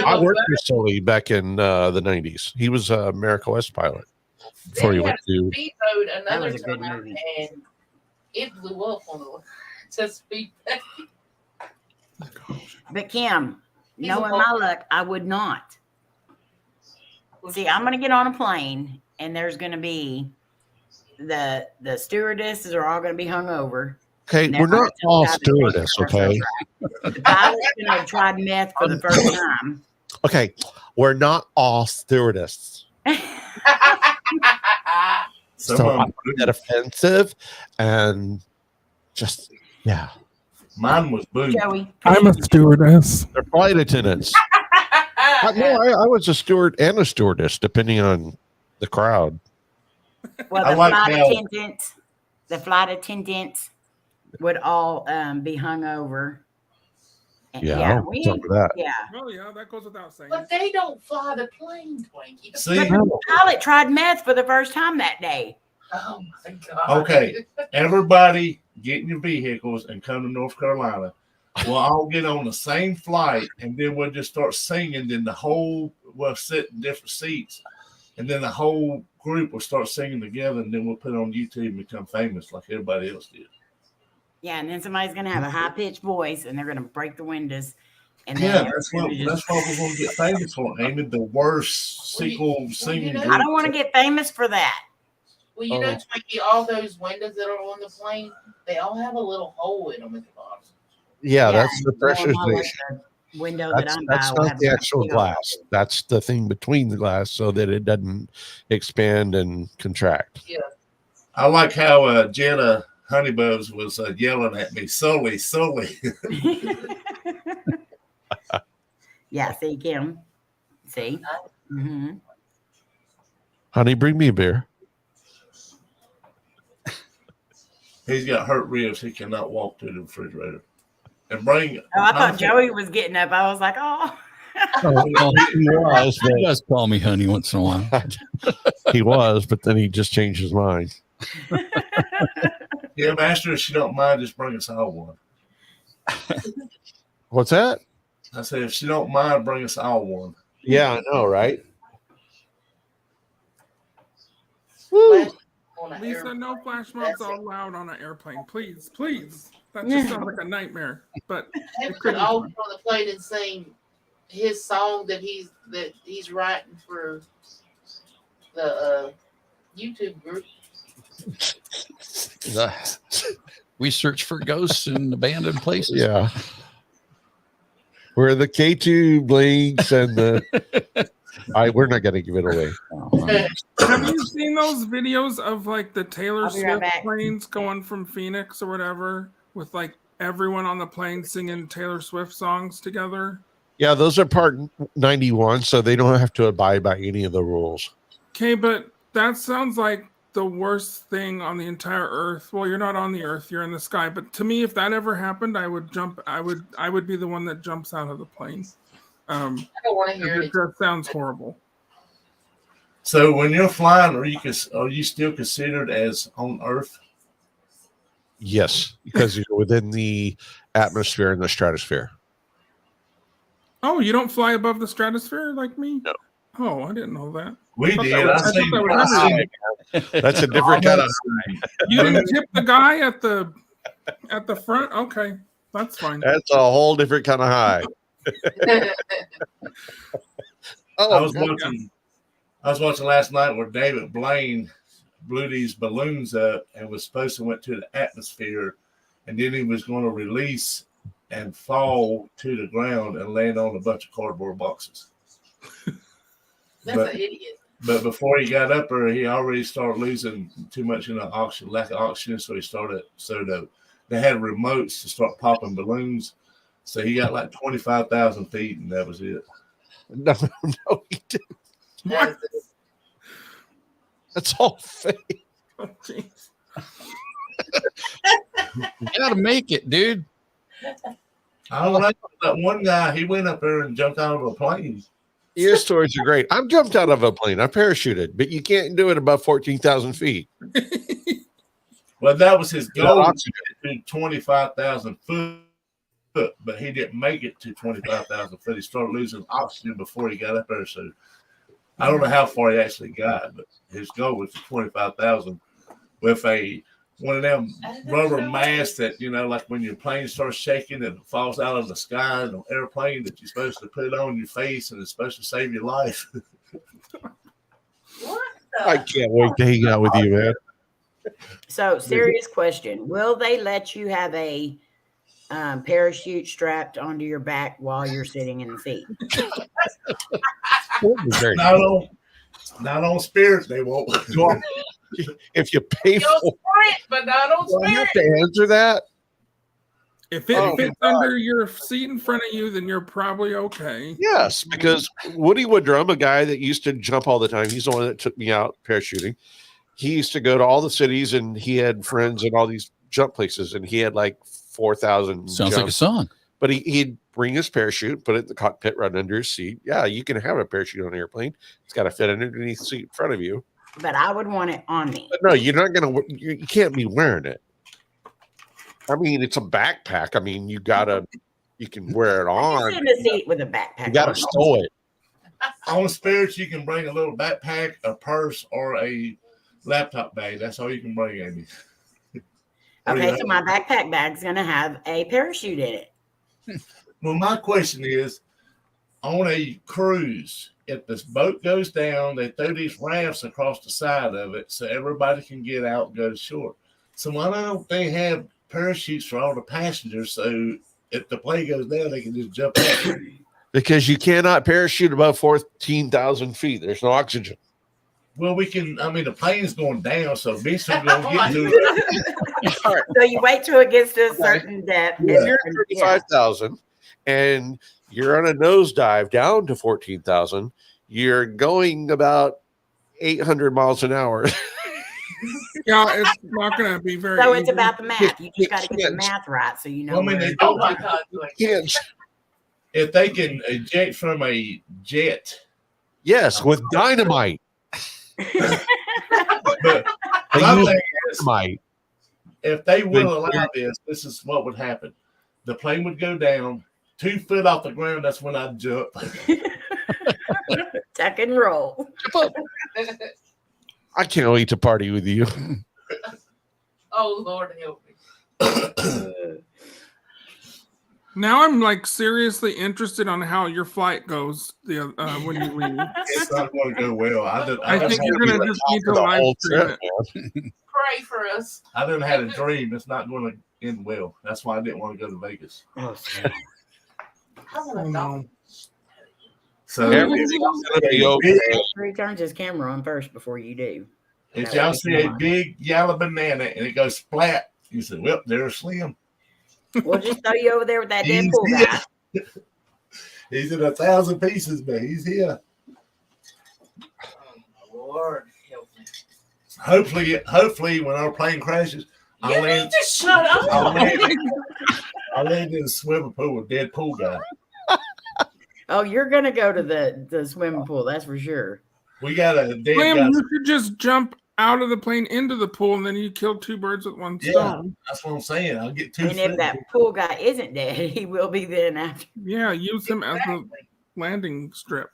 I worked with Sully back in the 90s. He was a America West pilot before he went to. Speedboat That another was a good time, movie. and it blew up on the Chesapeake Bay. But Kim, Knowing my luck, I would not. See, I'm going to get on a plane, and there's going to be the stewardesses are all going to be hung over. Okay, And we're they're not gonna all tell the driver stewardess, to take okay? The pilot's going to have tried meth for the first time. Okay, we're not all stewardess. Some So of I them find that offensive, and just mine was booed. Joey, I'm a stewardess. they're flight attendants. I was a steward and a stewardess, depending on the crowd. well, I like how- the flight attendants would all be hung over. And Yeah, I don't we talk about that. yeah. Oh yeah, that goes without saying. But they don't fly the plane, Twinkie. See, But the pilot tried meth for the first time that day. Oh my God. Okay. everybody get in your vehicles and come to North Carolina. We'll all get on the same flight, and then we'll just start singing. Then we'll sit in different seats, and then the whole group will start singing together, and then we'll put it on YouTube and become famous like everybody else did. Yeah, and then somebody's gonna have a high pitched voice, and they're gonna break the windows. And Yeah, then that's what we're going to get famous for, Amy. The worst sequel singing know- group. I don't want to get famous for that. Well, you know, Twinkie, all those windows that are on the plane, they all have a little hole in them at the bottom. Yeah, that's the and going pressure all station. over the window that That's, I'm that's by will not have the a actual seal. glass. That's the thing between the glass so that it doesn't expand and contract. I like how Jenna Honeybubs was yelling at me, Sully. Yeah, see, Kim. See? Mm-hmm. Honey, bring me a beer. He's got hurt ribs. He cannot walk to the refrigerator. And bring. Oh, I thought Joey was getting up. I was like, oh. He does call me honey once in a while. He was, but then he just changed his mind. Yeah, Master, if she don't mind, just bring us all one. What's that? I said, if she don't mind, bring us all one. Yeah, I know, right? Flash on an Lisa, airplane. no flash mobs allowed on an airplane, please, please. That just sounds like a nightmare. But Have could to be all fun. on the plane and sing his song that he's writing for the YouTube group. We search for ghosts in abandoned places. Yeah. Where the K2 blinks and the. We're not going to give it away. Have you seen those videos of like the Taylor I'll be right Swift back. planes going from Phoenix or whatever with like everyone on the plane singing Taylor Swift songs together? Yeah, those are part 91, so they don't have to abide by any of the rules. Okay, but that sounds like the worst thing on the entire earth. Well, you're not on the earth, you're in the sky. But to me, if that ever happened, I would be the one that jumps out of the plane. I don't want to hear It it. just sounds horrible. So when you're flying, are you still considered as on Earth? Yes, because you're within the atmosphere and the stratosphere. Oh, you don't fly above the stratosphere like me? No. Oh, I didn't know that. We thought did. that was- I I seen thought that was you. That's a different kind of. You didn't tip the guy at the front? Okay, that's fine. That's a whole different kind of high. Oh, I was watching last night where David Blaine blew these balloons up and was supposed to went to the atmosphere, and then he was going to release and fall to the ground and land on a bunch of cardboard boxes. That's But- an idiot. But before he got up there, he already started losing too much in the oxygen, lack of oxygen. So they had remotes to start popping balloons. So he got like 25,000 feet, and that was it. no, he didn't. That is- That's all fake. Oh, jeez. You gotta make it, dude. I don't know. That one guy, he went up there and jumped out of a plane. Your stories are great. I've jumped out of a plane. I parachuted, but you can't do it above 14,000 feet. Well, that was his Without goal, oxygen. to 25,000 foot, but he didn't make it to 25,000 foot. He started losing oxygen before he got up there. So I don't know how far he actually got, but his goal was to 25,000 with a one of them I didn't rubber know masks that. that, like when your plane starts shaking and it falls out of the sky in an airplane that you're supposed to put on your face and it's supposed to save your life. What I the? can't wait to hang out with you, man. So, serious question: will they let you have a parachute strapped onto your back while you're sitting in the seat? Very Not on Spirit, they won't. Well, if you pay You'll for sprint, but not on do I have Spirit. to answer that. If it Oh, fits under your seat in front of you, then you're probably okay. Yes, because Woody Woodrum, a guy that used to jump all the time, he's the one that took me out parachuting. He used to go to all the cities and he had friends in all these jump places and he had like 4,000 Sounds like a song. But he'd bring his parachute, put it in the cockpit right under his seat. Yeah, you can have a parachute on an airplane. It's got to fit underneath the seat in front of you. But I would want it on me. But no, you're not going to, you can't be wearing it. I mean, it's a backpack. I mean, you can wear it on. Sit in the seat with a backpack. You got to on. stow it. On Spirit, you can bring a little backpack, a purse, or a laptop bag. That's all you can bring, Amy. Okay, so my backpack bag's gonna have a parachute in it. Well, my question is, on a cruise, if this boat goes down, they throw these rafts across the side of it so everybody can get out and go to shore. So why don't they have parachutes for all the passengers so if the plane goes down, they can just jump out? Because you cannot parachute above 14,000 feet. There's no oxygen. Well, the plane's going down, so eventually we're going to get to it. So you wait till it gets to a certain depth. Yeah. If you're at 35,000 and you're on a nosedive down to 14,000, you're going about 800 miles an hour. Yeah, it's not going to be very. So it's easy. about the math. You just got to get the math right, so you know. Well, I mean, where- they Oh my God. Like, Can't- if they can eject from a jet, yes, with dynamite. but They my use thing is, dynamite. if they will allow this is what would happen. The plane would go down 2 foot off the ground. That's when I'd jump. tuck and roll. I can't wait to party with you. oh Lord help me. Now I'm like seriously interested on how your flight goes when you leave. It's not going to go well. I think you're going to just need to The live whole stream trip, it. man. Pray for us. I didn't had a dream. It's not going to end well. That's why I didn't want to go to Vegas. Oh, How would I Oh, know? no. So Everything's gonna be okay. he turns his camera on first before you do. if y'all see a big yellow banana and it goes splat, you say, "Well, there's Slim. We'll just throw you over there with that He's Deadpool here. guy. He's in 1,000 pieces, but he's here." Oh, Lord help me. Hopefully, when our plane crashes, You I'll need land. to shut I'll up. land in a swimming pool with Deadpool guy. Oh, you're gonna go to the swimming pool, that's for sure. We got a dead Liam, guy. you could just jump out of the plane into the pool, and then you kill two birds with one Yeah. stone. That's what I'm saying. I'll get 2 And if that pool guy isn't dead, he will be then after. Yeah, use him as a Exactly. landing strip.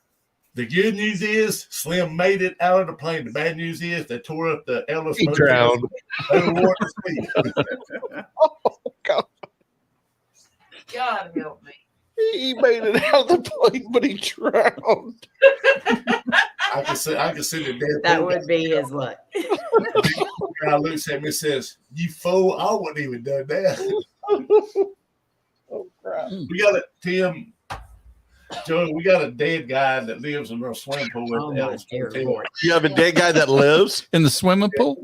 The good news is Slim made it out of the plane. The bad news is they tore up the Ellis He Motel. drowned. Underwater suite. God help me. He made it out of the plane, but he drowned. I can see the Deadpool That would be his luck. guy looks at me and says, "You fool! I wouldn't even done that." Oh crap! We got Tim. Joe, we got a dead guy that lives in our swimming pool Oh at my Ellis dear Motel. Lord. You have a dead guy that lives. In the swimming pool?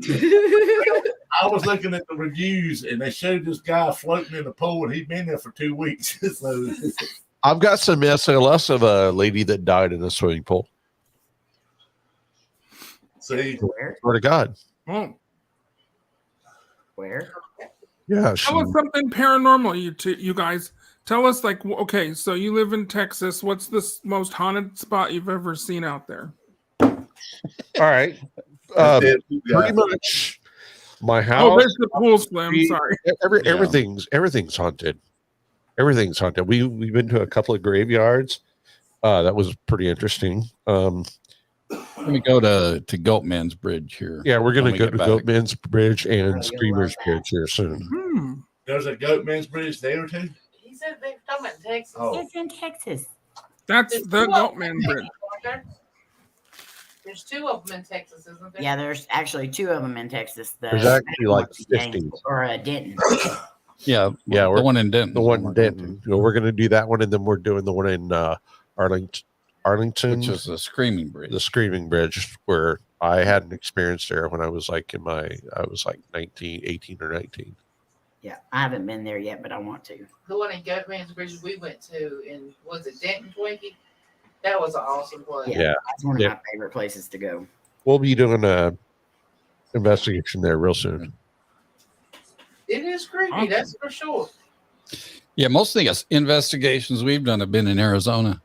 I was looking at the reviews and they showed this guy floating in the pool and he'd been there for 2 weeks. So I've got some SLS of a lady that died in a swimming pool. see, Where? Swear to God. Oh, Where? Yeah, she, tell us something paranormal, you guys. Tell us, like, okay, so you live in Texas. What's the most haunted spot you've ever seen out there? all right. that Deadpool guy. Pretty much my Oh, house. there's the pool, Slim. Sorry. Everything's haunted. Everything's haunted. We've been to a couple of graveyards. That was pretty interesting. Let me go to Goatman's Bridge here. Yeah, we're when going to we go get to back. Goatman's Bridge Oh, and you'll Streamer's love that. Bridge here soon. Hmm. There's a Goatman's Bridge there too. He said they're talking about Texas. Oh. It's in Texas. That's There's the two of them Goatman in Bridge. Texas, aren't there? There's two of them in Texas, isn't there? Yeah, there's actually two of them in Texas. The There's actually like James 50. or Denton. Yeah, Yeah, the we're- one in Denton. The one we're in going to, Denton. You know, we're going to do that one, and then we're doing the one in Arlington, which is the Screaming Bridge. the Screaming Bridge, where I had an experience there when I was like I was like 18 or 19. Yeah, I haven't been there yet, but I want to. The one in Goatman's Bridge we went to in, was it Denton, Twinkie? That was an awesome place. Yeah. That's one of Yeah. my favorite places to go. We'll be doing a investigation there real soon. It is creepy, Awesome. that's for sure. Yeah, most of the investigations we've done have been in Arizona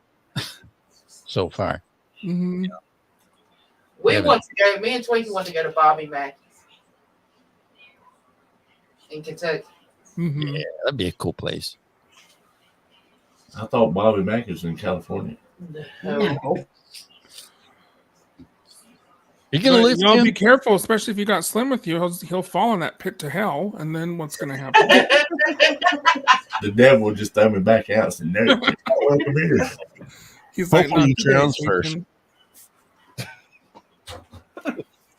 so far. Hmm. We Yeah, want to go, me and Twinkie want to go to Bobby Mackey's in Kentucky. Hmm. Yeah, that'd be a cool place. I thought Bobby Mack was in California. No. No. You gonna live Y'all in? be careful, especially if you got Slim with you. He'll fall in that pit to hell, and then what's going to happen? The devil will just throw me back out and there. Welcome here. He's Hopefully "Not he today, drowns Satan."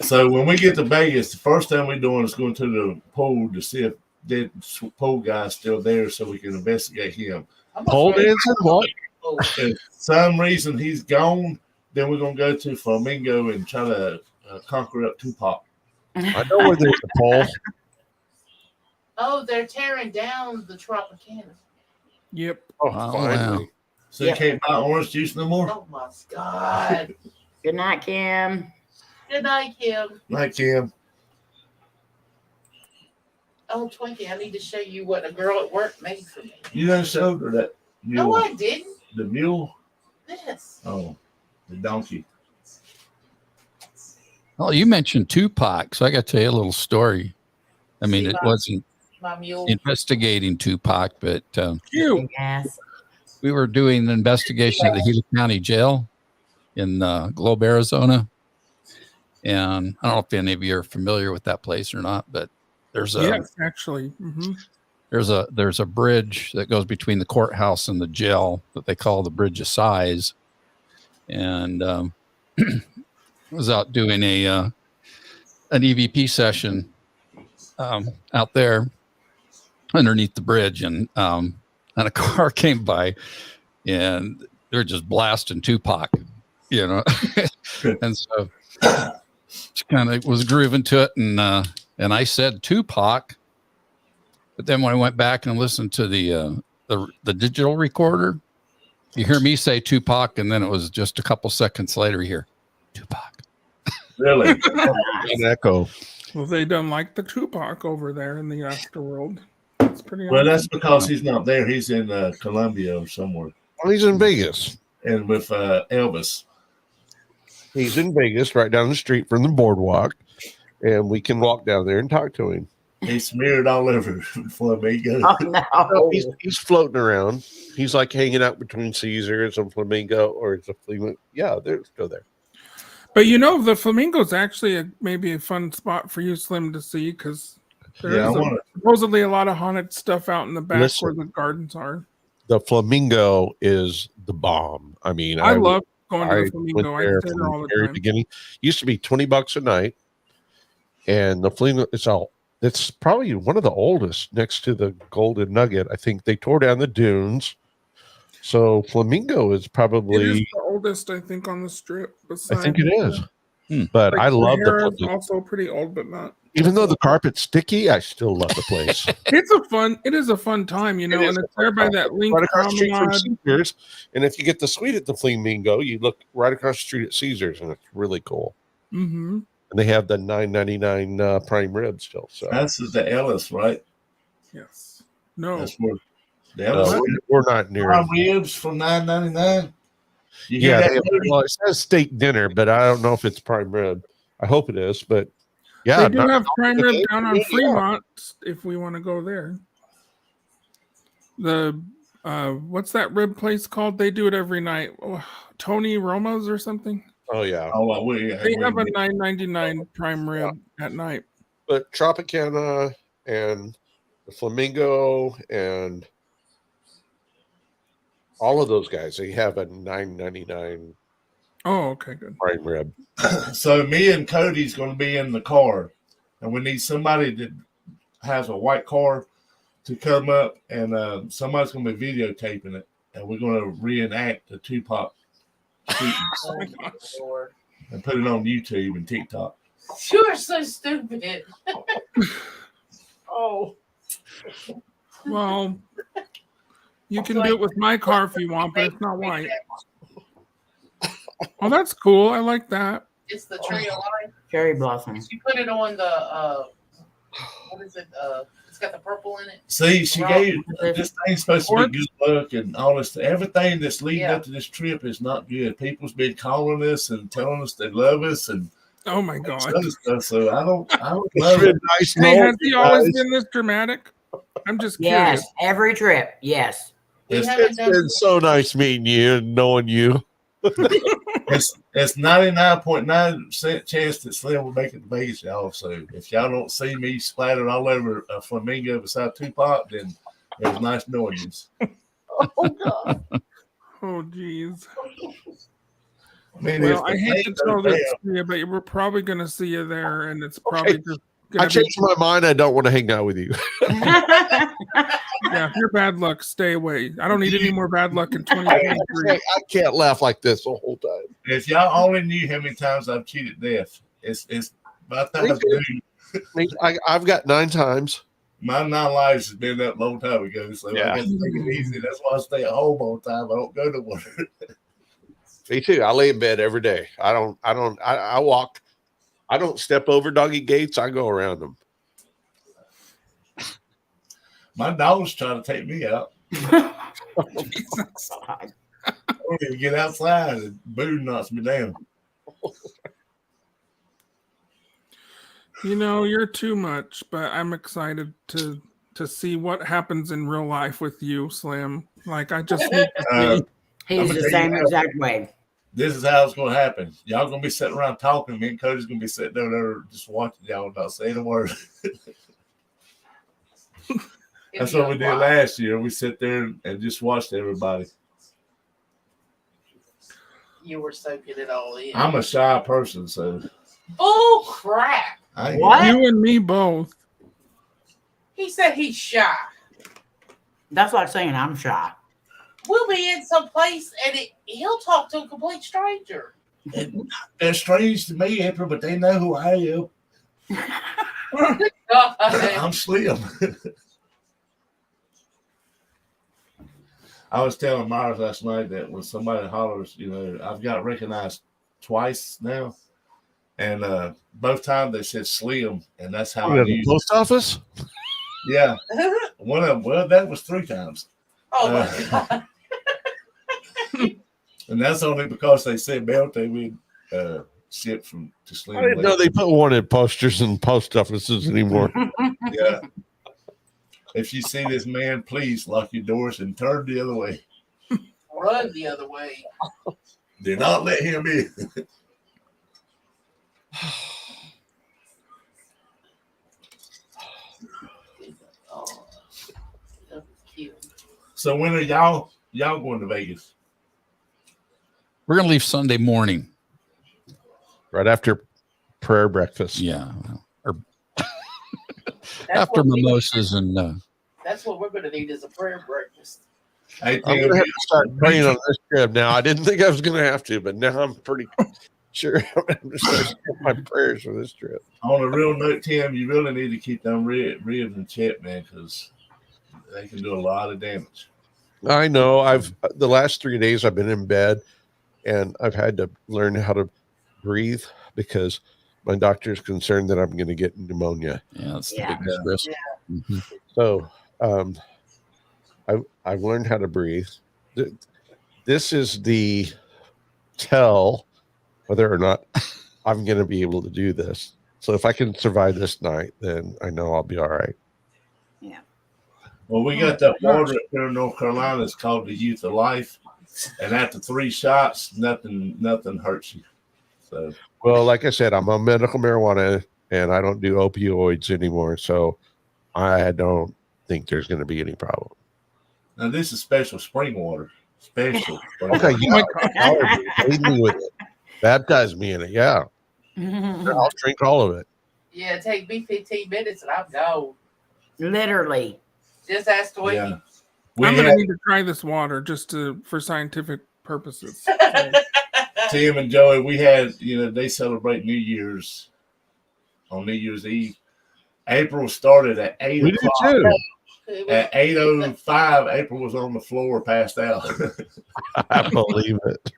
So when we get to Vegas, the first thing we're doing is going to the pool to see if the pool guy's still there, so we can investigate him. I'm Pole afraid- dancing? What? If some reason he's gone, then we're gonna go to Flamingo and try to conquer up Tupac. I know where there's a pole. Oh, they're tearing down the Tropicana. Yep. Oh, Oh, finally. wow. So Yeah. you can't buy orange juice no more. Oh my God. Good night, Kim. Good night, Kim. Like him. Oh, Twinkie, I need to show you what a girl at work made for me. You done showed her that No, mule. I didn't. The mule. This. Oh, the donkey. Oh, you mentioned Tupac, so I got to tell you a little story. I mean, it Tupac. wasn't My mule. investigating Tupac, but You. Yes. we were doing an investigation at the Gila County Jail in Globe, Arizona. And I don't know if any of you are familiar with that place or not, but there's a Yes, actually. Hmm. there's a bridge that goes between the courthouse and the jail that they call the Bridge of Sighs. And I was out doing an EVP session out there underneath the bridge, and a car came by, and they're just blasting Tupac, you know. And so she kind of was grooving to it, and I said Tupac, but then when I went back and listened to the digital recorder, you hear me say Tupac, and then it was just a couple seconds later, you hear Tupac. Really? An echo. Well, they don't like the Tupac over there in the afterworld. It's pretty. Well, awesome. that's because he's not there. He's in Colombia or somewhere, Well, he's in Vegas. and with Elvis. He's in Vegas, right down the street from the boardwalk, and we can walk down there and talk to him. He's smeared all over Flamingo. Oh no. He's floating around. He's like hanging out between Caesars and Flamingo, or it's a Flamingo. Yeah, there's go there. But you know, the Flamingo's actually maybe a fun spot for you, Slim, to see because Yeah, I there's want supposedly a lot of haunted stuff out in the back Listen. where the gardens are. The Flamingo is the bomb. I mean, I love going to I the Flamingo. I went there stay from there all the the very time. beginning. Used to be $20 a night, and the Flamingo. It's probably one of the oldest, next to the Golden Nugget. I think they tore down the dunes, so Flamingo is It is probably. the oldest, I think, on the strip. I think it is. Hmm. But Like, I love the Sahara's Flamingo. also pretty old, but not. Even though the carpet's sticky, I still love the place. It is a fun time, you know, is and a it's there by fun time. that link Right across the street from promenade. Caesars, and if you get the suite at the Flamingo, you look right across the street at Caesars, and it's really cool. Mm-hmm. And they have the $9.99 prime rib still. So that's the Ellis, right? Yes. No. That's where the Ellis. we're not near. Prime ribs for $9.99. You hear Yeah, that? they, Cody? well, it says steak dinner, but I don't know if it's prime rib. I hope it is, but yeah, They do have prime rib down on Yeah. Fremont if we want to go there. The what's that rib place called? They do it every night. Oh, Tony Roma's or something. Oh yeah. Oh, well, we They have a $9.99 prime rib at night. But Tropicana and the Flamingo and all of those guys, they have a $9.99 Oh, okay, good. prime rib. So me and Cody's going to be in the car, and we need somebody that has a white car to come up, and somebody's going to be videotaping it, and we're going to reenact the Tupac shootings Oh my Lord. and put it on YouTube and TikTok. You are so stupid. Oh. Well, you can do it with my car if you want, but it's not white. Oh, that's cool. I like that. It's the tree of life. Cherry blossom. You put it on the what is it? It's got the purple in it. See, she gave this thing's supposed to be good luck and all this. Everything that's leading Yeah. up to this trip is not good. People's been calling us and telling us they love us and Oh my god. other stuff. So I don't It's love been it. nice Hey, knowing has he you always guys. been this dramatic? I'm just curious. Yes, every trip. Yes. We It's- haven't It's done been so nice meeting you and knowing you. It's 99.9% chance that Slim will make it to Vegas, y'all. So if y'all don't see me splattered all over a flamingo beside Tupac, then it was nice knowing you. Oh God. Oh jeez. Man, Well, if I the hate to thing tell goes this down- to you, but we're probably going to see you there, and it's probably just I going to changed my mind. I don't want to hang out with you. yeah. If you're bad luck, stay away. I don't need any more bad luck in I 2023. can't laugh like this the whole time. if y'all only knew how many times I've cheated death, it's by the time Me I too. do, I've got 9 times. my 9 lives has been that long time ago. So Yeah. I got to take it easy. That's why I stay at home all the time. I don't go to work. Me too. I lay in bed every day. I walk. I don't step over doggy gates. I go around them. My dog's trying to take me out. I don't even get outside and Boo knocks me down. You know, you're too much, but I'm excited to see what happens in real life with you, Slim. Like I just need to Uh, see. He's I'm the gonna tell same you exact way. This is how it's going to happen. Y'all going to be sitting around talking. Me and Cody's going to be sitting there just watching y'all not saying a word. That's what we did last year. We sit there and just watched everybody. You were soaking it all in. I'm a shy person, so Oh crap. I What? You and me both. He said he's shy. That's like saying I'm shy. We'll be in some place and he'll talk to a complete stranger. They're strange to me, April, but they know who I am. I'm Slim. I was telling Myers last night that when somebody hollers, I've got recognized twice now. And both times they said Slim, and that's how I At the knew. post office. Yeah. One of them, well, that was 3 times. Oh my God. And that's only because they said Belte would ship to Slim. I didn't know they put wanted posters in post offices anymore. Yeah. If you see this man, please lock your doors and turn the other way. Run the other way. Do not let him in. Oh, that's cute. So when are y'all going to Vegas? We're going to leave Sunday morning. Right after prayer breakfast. Yeah. Or That's after what we- mimosas and That's what we're going to need is a prayer breakfast. Hey, I'm gonna have to start praying on this trip now. I didn't think I was gonna have to, but now I'm pretty sure I'm gonna start my prayers for this trip. on a real note, Tim, you really need to keep them ribs in check, man, because they can do a lot of damage. I know. The last 3 days I've been in bed, and I've had to learn how to breathe because my doctor is concerned that I'm going to get pneumonia. yeah, that's the Yeah. biggest risk. Yeah. Mhm. So I've learned how to breathe. This is the tell whether or not I'm going to be able to do this. So if I can survive this night, then I know I'll be all right. Well, we got that water up here in North Carolina. It's called the Youth of Life, and after 3 shots, nothing hurts you. So Well, like I said, I'm on medical marijuana and I don't do opioids anymore. So I don't think there's going to be any problem. now this is special spring water. Special. spring Okay, water. yeah. Lead me with it. Baptize me in it. Yeah. I'll drink all of it. Yeah, take me 15 minutes and I'm gone. Literally. Just ask Twiggy. Yeah. We I'm gonna had need to try this water just for scientific purposes. Tim and Joey. We had they celebrate New Year's on New Year's Eve. April started at 8 We do o'clock. too. At 8:05, April was on the floor, passed out. I believe it.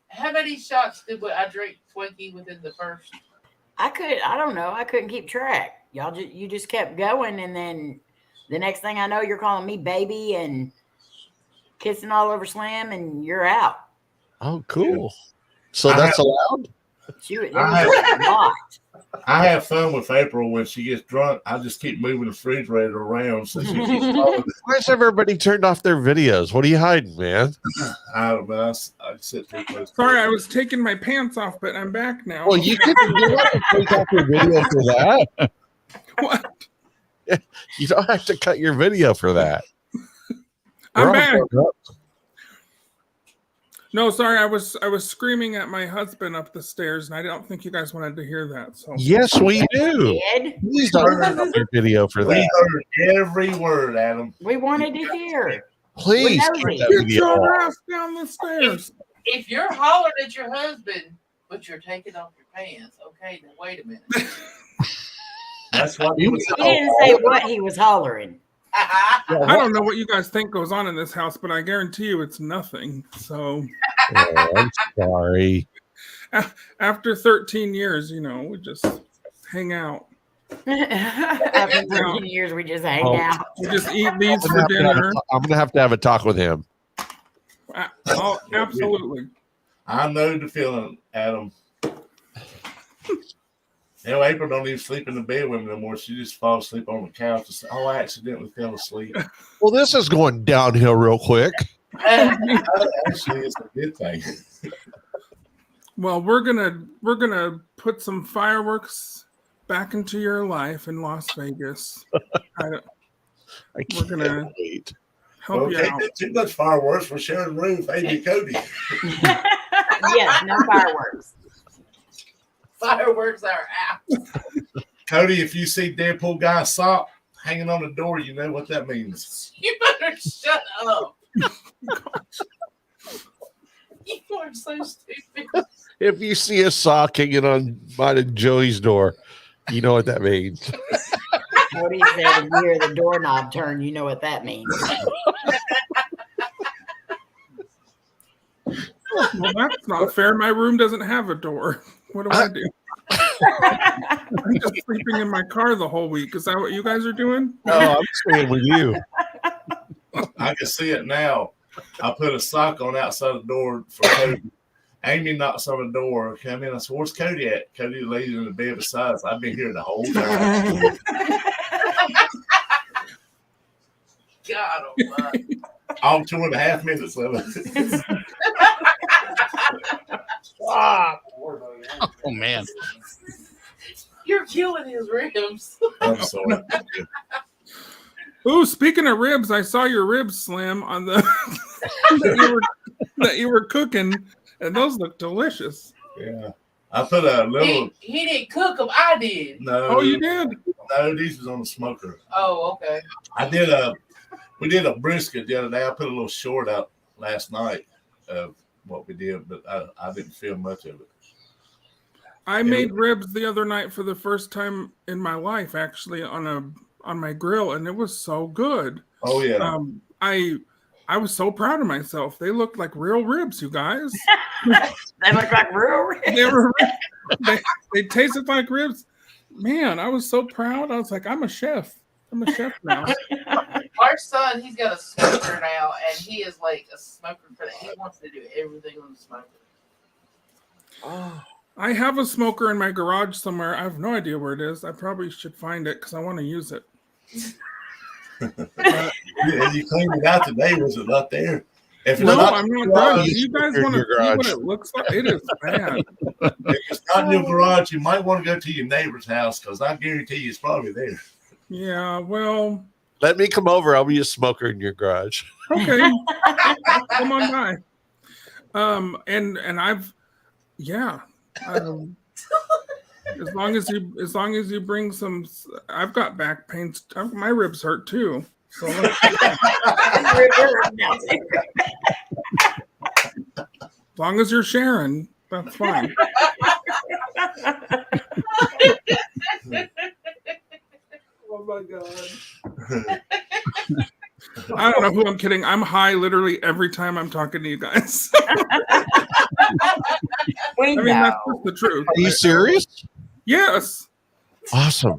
How many shots did I drink, Twinkie, within the first? I don't know. I couldn't keep track. You just kept going, and then the next thing I know, you're calling me baby and kissing all over Slam, and you're out. Oh, cool. So I that's have- allowed? There was a lot. I have fun with April when she gets drunk. I just keep moving the refrigerator around so she keeps following. Why's everybody turned off their videos? What are you hiding, man? I don't know. I sit too close. Sorry, I was taking my pants off, but I'm back now. Well, you can take off your video for that. What? You don't have to cut your video for that. I'm We're all back. grown up. No, sorry, I was screaming at my husband up the stairs, and I don't think you guys wanted to hear that. So Yes, we do. Ed, Please don't cut off your video for We that. heard every word, Adam. we wanted to hear. Please We know cut you. that get video your off. ass down the stairs. If you're hollering at your husband, but you're taking off your pants, okay, then wait a minute. That's what he was. He didn't say what he was hollering. I don't know what you guys think goes on in this house, but I guarantee you it's nothing. So Oh, I'm sorry. after 13 years, we just hang out. After 13 years, we just hang Oh. out. We just eat these for dinner. I'm gonna have to have a talk with him. Oh, absolutely. I know the feeling, Adam. April don't even sleep in the bed with me no more. She just falls asleep on the couch. And say, "Oh, I accidentally fell asleep." Well, this is going downhill real quick. Actually, it's a good thing. Well, we're gonna put some fireworks back into your life in Las Vegas. I We're can't gonna- wait. Help you Okay, out. too much fireworks for sharing the roof. Hey, Cody. Yes, no fireworks. Fireworks are out. Cody, if you see Deadpool guy's sock hanging on the door, you know what that means. You better shut up. You are so stupid. If you see a sock hanging on mine and Joey's door, you know what that means. What he said, if you hear the doorknob turn, you know what that means. Well, that's not fair. My room doesn't have a door. What do I do? I'm just sleeping in my car the whole week. Is that what you guys are doing? No, I'm staying with you. I can see it now. I put a sock on outside the door for Cody. Amy knocks on the door. Come in. I said, "Where's Cody at?" Cody lays in the bed beside us. I've been here the whole time. God almighty. All 2.5 minutes of it. Oh man. You're killing his ribs. I'm sorry. Ooh, speaking of ribs, I saw your ribs, Slim, on the that you were cooking, and those look delicious. Yeah. I put a little. He didn't cook them. I did. No. Oh, you did? No, these was on the smoker. Oh, okay. We did a brisket the other day. I put a little short up last night of what we did, but I didn't feel much of it. I made ribs the other night for the first time in my life, actually, on my grill, and it was so good. Oh yeah. I was so proud of myself. They looked like real ribs, you guys. They look like real ribs. They were they tasted like ribs. Man, I was so proud. I was like, I'm a chef. I'm a chef now. Our son, he's got a smoker now, and he is like a smoker for that. He wants to do everything on the smoker. I have a smoker in my garage somewhere. I have no idea where it is. I probably should find it because I want to use it. And you cleaned it out today. Was it up there? If it's No, not I'm in your not done. garage, You guys in want to your see what garage. it looks like? It is bad. if it's not in your garage, you might want to go to your neighbor's house because I guarantee you it's probably there. Yeah, well, Let me come over. I'll be a smoker in your garage. okay. Come on by. And I've, yeah. As long as you bring some, I've got back pain. My ribs hurt too. So as long as you're sharing, that's fine. Oh my god. I don't know who I'm kidding. I'm high literally every time I'm talking to you guys. We I mean, that's just the truth. Are you serious? Yes. Awesome.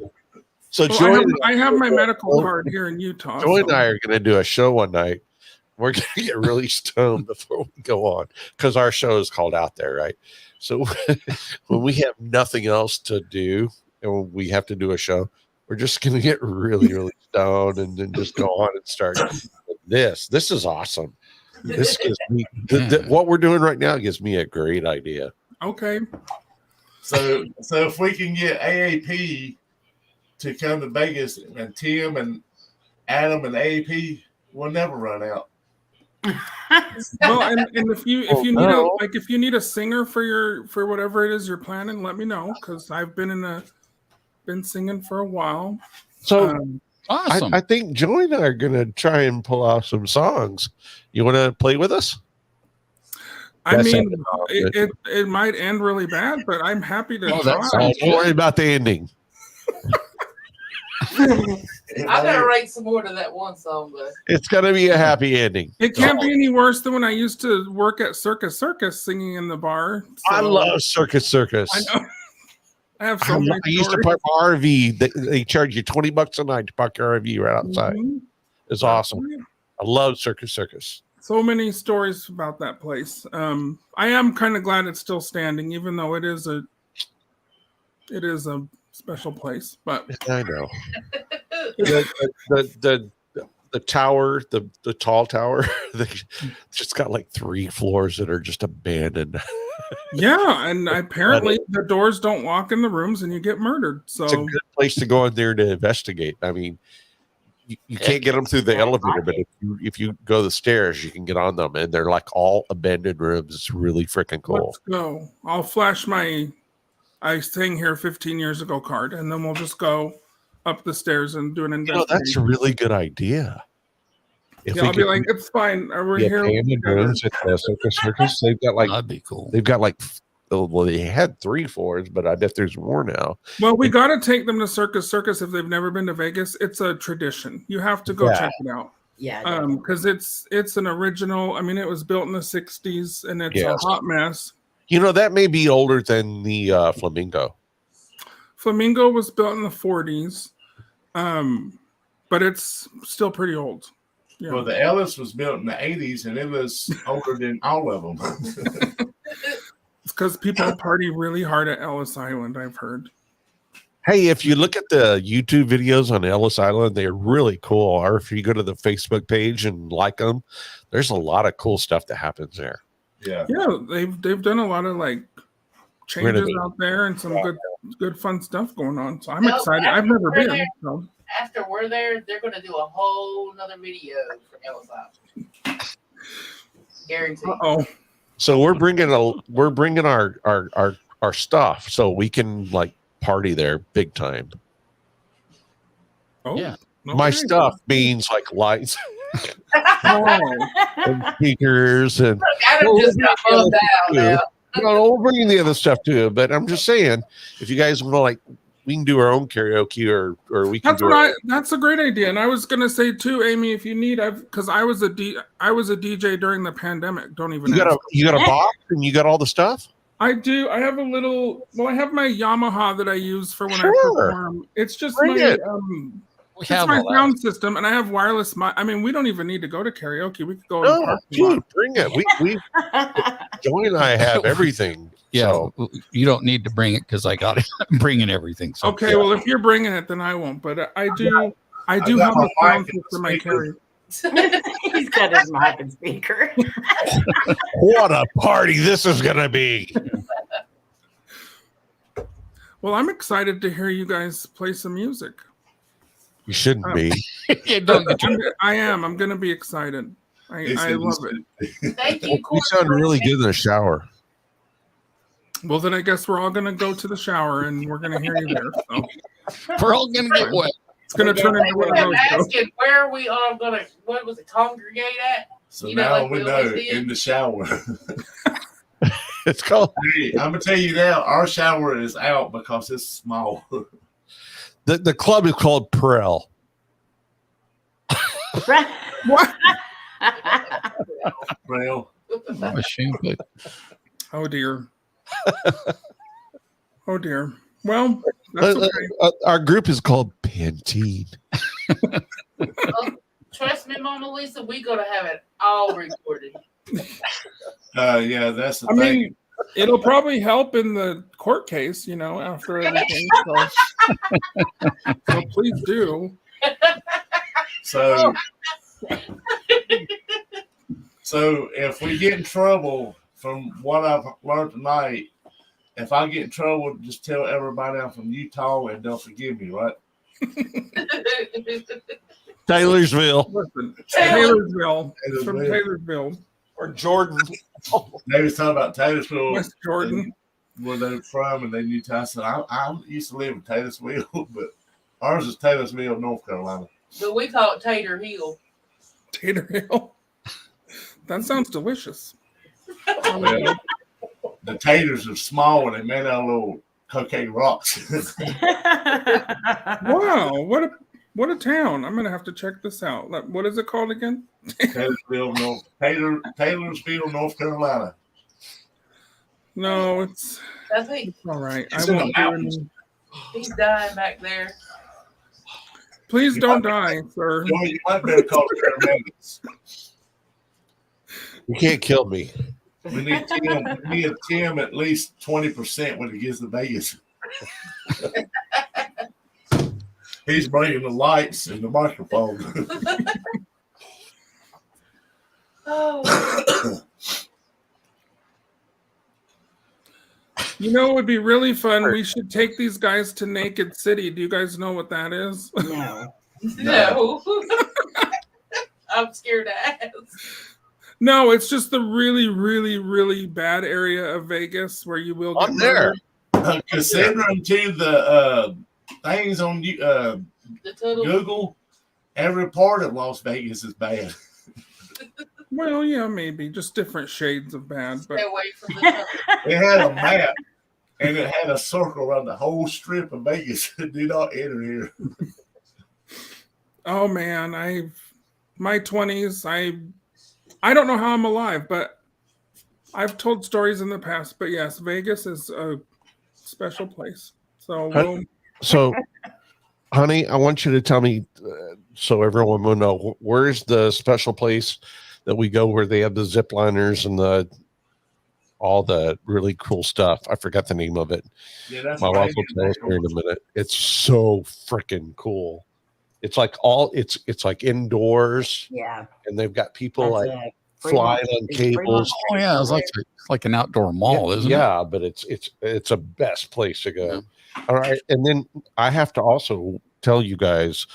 So Well, Joy, I have my medical card here in Utah. Joy so- and I are going to do a show one night. We're going to get really stoned before we go on because our show is called Out There, right? So when we have nothing else to do and when we have to do a show, we're just going to get really, really stoned and then just go on and start this. This is awesome. This gives me what we're doing right now gives me a great idea. Okay. So if we can get AAP to come to Vegas and Tim and Adam and AAP, we'll never run out. Well, and if you Oh, need no. if you need a singer for whatever it is you're planning, let me know because I've been singing for a while. So Awesome. I think Joy and I are going to try and pull out some songs. You want to play with us? I That's mean, it. it might end really bad, but I'm happy to Oh, try. that sounds Don't worry about the ending. I gotta write some more to that one song, but It's going to be a happy ending. It can't be any worse than when I used to work at Circus singing in the bar. I so- love Circus. I know. I have so many I used to stories. park my RV. They charge you $20 a night to park your RV right outside. Mhm. It's awesome. I love Circus. So many stories about that place. I am kind of glad it's still standing, even though it is a special place. But I know. The tower, the tall tower, just got like 3 floors that are just abandoned. yeah, and apparently the doors don't walk in the rooms, and you get murdered. So It's a good place to go in there to investigate. I mean, you can't get them through the elevator, but if you go the stairs, you can get on them, and they're like all abandoned rooms. It's really freaking cool. let's go. I'll flash my "I sang here 15 years ago" card, and then we'll just go up the stairs and do an investigation. That's a really good idea. If Yeah, we I'll be could like, it's fine. We're get here. abandoned rooms at the Circus, they've got like That'd be cool. well, they had 3 floors, but I bet there's more now. Well, we got to take them to Circus if they've never been to Vegas. It's a tradition. You have to go Yeah. check it out. Yeah. Because it's an original. I mean, it was built in the 60s, and it's Yes. a hot mess. You know, that may be older than the Flamingo. Flamingo was built in the 40s, but it's still pretty old. Yeah. Well, the Ellis was built in the 80s, and it was older than all of them. It's because people party really hard at Ellis Island, I've heard. Hey, if you look at the YouTube videos on Ellis Island, they're really cool. Or if you go to the Facebook page and like them, there's a lot of cool stuff that happens there. Yeah. Yeah, they've done a lot of like changes Renovate. out there and some good fun stuff going on. So I'm No, excited. after I've never we're been. there- So. after we're there, they're gonna do a whole nother video for Ellis Island. Guaranteed. Oh, So we're bringing our stuff so we can like party there big time. oh, Yeah. My okay. stuff means like lights Oh, and speakers and Adam just got bummed out now. we'll bring the other stuff too. But I'm just saying, if you guys want to like, we can do our own karaoke or we can that's do right. That's a great idea. And I was gonna say too, Amy, if you need, because I was a DJ during the pandemic. Don't even. You got ask. a box and you got all the stuff. I do. I have a little. Well, I have my Yamaha that I use for when I Sure. perform. It's just Bring my it. We it's have my all that. sound system, and I have wireless. I mean, we don't even need to go to karaoke. We could go. In the No, parking lot. dude, bring it. We Joey and I have everything. Yeah, So, you don't need to bring it because I got it. I'm bringing everything. So Okay, well, if you're bringing it, then I won't. But I do I have got a my sound mic and system I speaker. carry. He's got his mic and speaker. What a party this is going to be. Well, I'm excited to hear you guys play some music. You shouldn't be. I am. I'm going to be excited. I love it. Thank you, You Court. sound really good in the shower. Well, then I guess we're all going to go to the shower and we're going to hear you there. So We're all going to get wet. it's going to turn into one of I'm those. shows. asking where are we all gonna, what was it, congregate at? So You know, now like we we know always did. in the shower. It's called Hey, I'm gonna tell you now, our shower is out because it's small. the club is called Prel. What? Well, Oh, shameful. Oh, dear. Oh, dear. Well, that's okay. Our group is called Pantene. Trust me, Mona Lisa, we gonna have it all recorded. yeah, that's the I thing. mean, it'll probably help in the court case, after everything. So please do. So, so if we get in trouble, from what I've learned tonight, if I get in trouble, just tell everybody I'm from Utah and they'll forgive me, right? Taylorsville Listen, Taylorsville. It's from Taylorsville. Taylorsville, or Jordan. They was talking about Taylorsville, West Jordan. where they're from, and they knew. I said, I used to live in Taylorsville, but ours is Taylorsville, North Carolina. But we call it Tater Hill. Tater Hill. That sounds delicious. Well, the taters are small and they made out of little cocaine rocks. Wow, what a town! I'm gonna have to check this out. What is it called again? Taylorsville, Taylorsville, North Carolina. No, it's I think all right. It's I in the won't do mountains. any. he's dying back there. Please don't die, sir. Well, you might better call the paramedics. You can't kill me. We need Tim at least 20% when he gets to Vegas. He's bringing the lights and the microphone. Oh, It would be really fun. We should take these guys to Naked City. Do you guys know what that is? No. no. I'm scared to ask. No, it's just the really, really, really bad area of Vegas where you will get I'm there. murdered. Considering to the things on The total. Google, every part of Las Vegas is bad. Well, yeah, maybe just different shades of bad. But Stay away from the It had a map and it had a circle around the whole strip of Vegas. Do not enter here. oh man, my 20s. I don't know how I'm alive, but I've told stories in the past. But yes, Vegas is a special place. So So, honey, I want you to tell me so everyone will know, where's the special place that we go where they have the zip liners and all the really cool stuff. I forgot the name of it. Yeah, that's My wife will right. tell us here in a minute. It's so freaking cool. It's like it's like indoors, Yeah. and they've got people That's like it. flying on cables. Oh yeah, it's like an outdoor mall, isn't it? Yeah, but it's a best place to go. All right, and then I have to also tell you guys,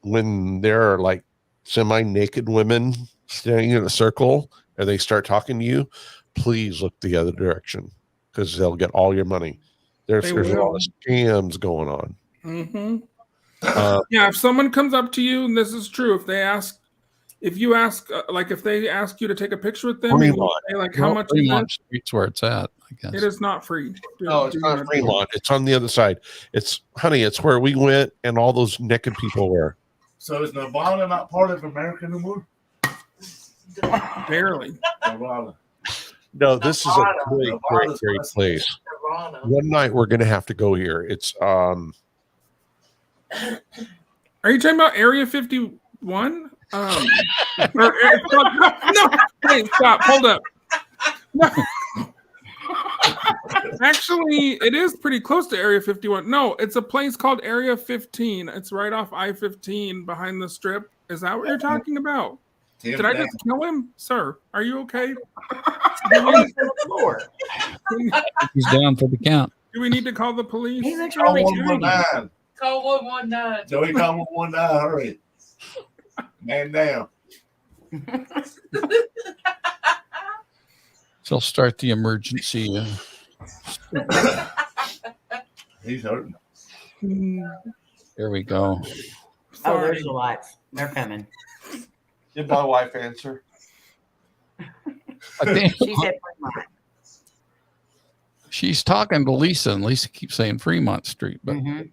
when there are like semi-naked women standing in a circle and they start talking to you, please look the other direction because they'll get all your money. There's a lot of scams going on. Mm-hmm. Yeah, if someone comes up to you, and this is true, if they ask if they ask you to take a picture with them, and you say, like, how much is Fremont it? Street's where it's at, I guess. It is not free. No, it's not Fremont. It's on the other side. It's where we went and all those naked people were. So is Nevada not part of America no more? Barely. Nevada. No, this is a great, Nevada's great nice. place. Toronto. One night we're gonna have to go here. It's Are you talking about Area 51? No, hey, stop. Hold up. No. Actually, it is pretty close to Area 51. No, it's a place called Area 15. It's right off I-15 behind the strip. Is that what you're talking about? Tim Did I down. just kill him? Sir, are you okay? On the floor. He's down for the count. Do we need to call the He police? looks Call really tiny. 119. Call 119. Joey, call 119. Hurry. Man down. So start the emergency. He's hurting. There we go. Oh, Sorry. there's the lights. They're coming. Did my wife answer? I think She said Fremont. she's talking to Lisa, and Lisa keeps saying Fremont Street, but Mhm.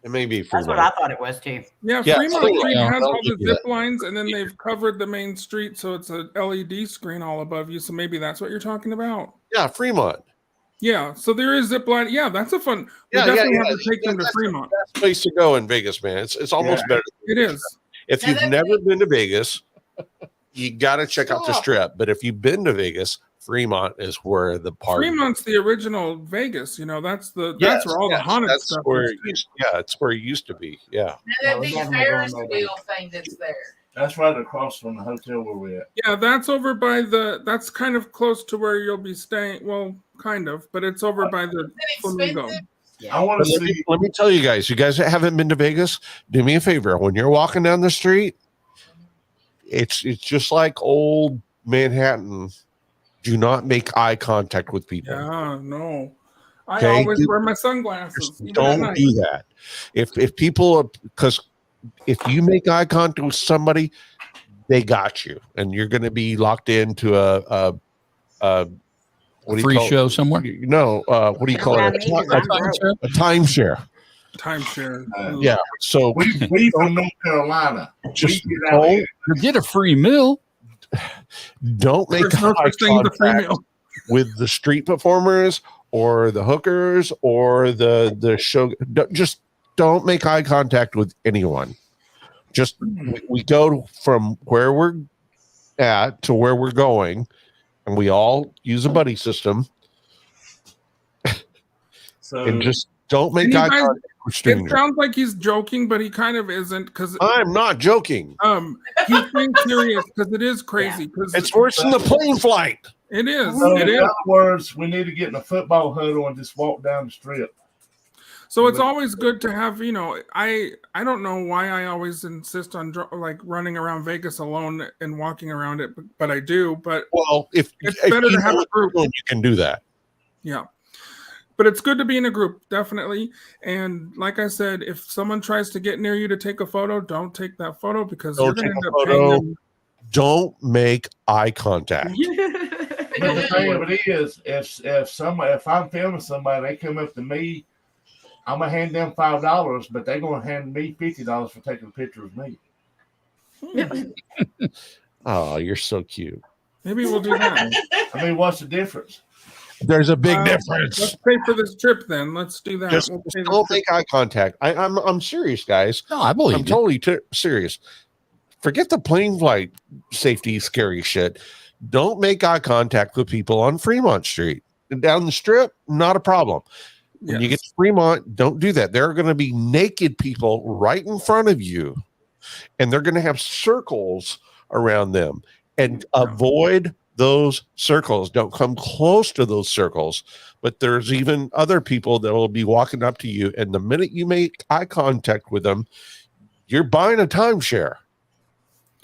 It may be That's what I thought it was too. Yeah, Yeah, Fremont so, Street yeah, has I'll all the give you zip that. lines, and then they've covered the main street, so it's a LED screen all above you. So maybe that's what you're talking about. Yeah, Fremont. Yeah, so there is zip line. Yeah, that's a fun. We Yeah, definitely yeah, have to take them to that's the Fremont. best place to go in Vegas, man. It's almost better. It is. If Yeah, you've that's never it. been to Vegas, you got to check out the Stop. Strip. But if you've been to Vegas, Fremont is where the party. Fremont's the original Vegas. You know, that's the Yes, that's where all the yes, haunted that's stuff where is. it used, yeah, it's where it used to be. Yeah. And Yeah, that we big definitely Ferris going wheel thing that's there. That's right across from the hotel where we're at. Yeah, that's over by the. That's kind of close to where you'll be staying. Well, kind of, but it's over by the Is it Flamingo. expensive? I want But to see. let me tell you guys, you guys that haven't been to Vegas, do me a favor. When you're walking down the street, it's just like old Manhattan. Do not make eye contact with people. Yeah, no. I Okay, always you- wear my sunglasses. Just even at don't night. do that. If people, because if you make eye contact with somebody, they got you, and you're going to be locked into a what do you free call show somewhere. it? No, what do you call Yeah, it? me too. I'm broke. A timeshare. Timeshare. Yeah. So We from North Carolina. just we get out don't, here. You get a free meal. don't make There's no eye such thing as a free contact meal. with the street performers or the hookers or the show. Just don't make eye contact with anyone. Just we go from where we're at to where we're going, and we all use a buddy system, So and just don't make And you eye guys- contact with It strangers. sounds like he's joking, but he kind of isn't because I'm not joking. he's being serious because it is crazy because It's worse than the plane flight. it is. so It in is. other words, we need to get in a football huddle and just walk down the strip. So it's always good to have, you know, I don't know why I always insist on like running around Vegas alone and walking around it, but I do. But Well, if it's if better you to have know a group. what you can do that. Yeah. But it's good to be in a group, definitely. And like I said, if someone tries to get near you to take a photo, don't take that photo because you're Don't going to take end a up paying photo. them. Don't make eye contact. But the thing of it is, if I'm filming somebody, they come up to me, I'm gonna hand them $5, but they're gonna hand me $50 for taking a picture of me. Oh, you're so cute. Maybe we'll do that. I mean, what's the difference? There's a big Let's difference. pay for this trip then. Let's do that. Just We'll pay the don't trip. make eye contact. I'm serious, guys. No, I believe I'm you. totally serious. Forget the plane flight safety scary shit. Don't make eye contact with people on Fremont Street. Down the strip, not a problem. When you get to Fremont, don't do that. There are going to be naked people right in front of you, and they're going to have circles around them. And avoid those circles. Don't come close to those circles. But there's even other people that will be walking up to you, and the minute you make eye contact with them, you're buying a timeshare,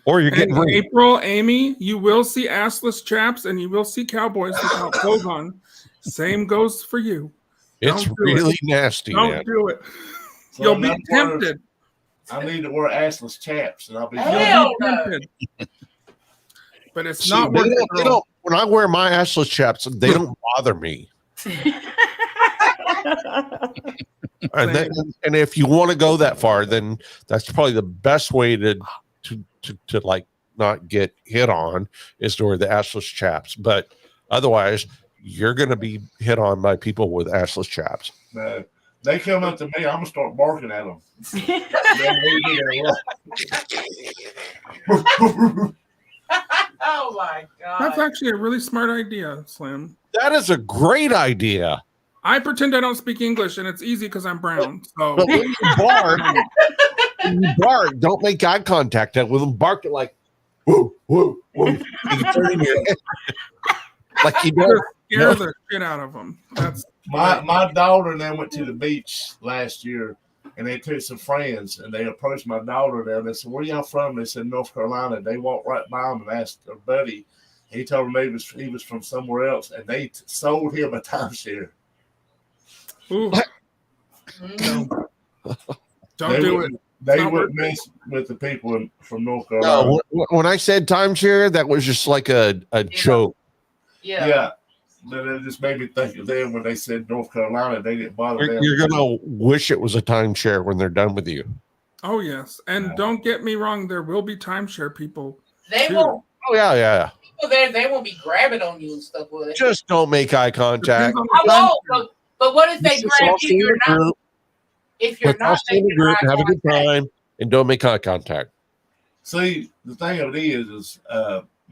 or you're getting And raped. April, Amy, you will see assless chaps and you will see cowboys without clothes on. Same goes for you. It's don't do it. really nasty, Don't man. do it. So You'll in be other words, tempted. I need to wear assless chaps, and I'll be. Hell You'll be no. tempted. But it's See, not they worth don't- they it. don't- when I wear my assless chaps, they don't bother me. And if you want to go that far, then that's probably the best way to like not get hit on is to wear the assless chaps. But otherwise, you're going to be hit on by people with assless chaps. No, they come up to me, I'm gonna start barking at them. Oh my god. That's actually a really smart idea, Slim. That is a great idea. I pretend I don't speak English, and it's easy because I'm brown. So But when you bark, when you bark, don't make eye contact with them. Bark it like, whoa, whoa, whoa. You're turning your head. Like you Just don't. scare the shit out of them. That's My daughter and I went to the beach last year, and they took some friends, and they approached my daughter there. And they said, "Where y'all from?" They said, "North Carolina." They walked right by him and asked their buddy. He told them he was from somewhere else, and they sold him a timeshare. ooh, Mhm. don't They do wouldn't- it. They not wouldn't worth mess with the people from North Carolina. No, when I said timeshare, that was just like a joke. Yeah. Yeah. But it just made me think of them when they said North Carolina. They didn't bother them. You're gonna wish it was a timeshare when they're done with you. Oh yes, and don't get me wrong, there will be timeshare people. They Sure. won't. Oh yeah. People there, they won't be grabbing on you and stuff with it. Just don't make eye contact. Depends on I the won't. But what if they Let's grab all you? stay in You're a not. group. If you're Let's all not stay in a making group, eye have a good contact, time, and don't make eye contact. See, the thing of it is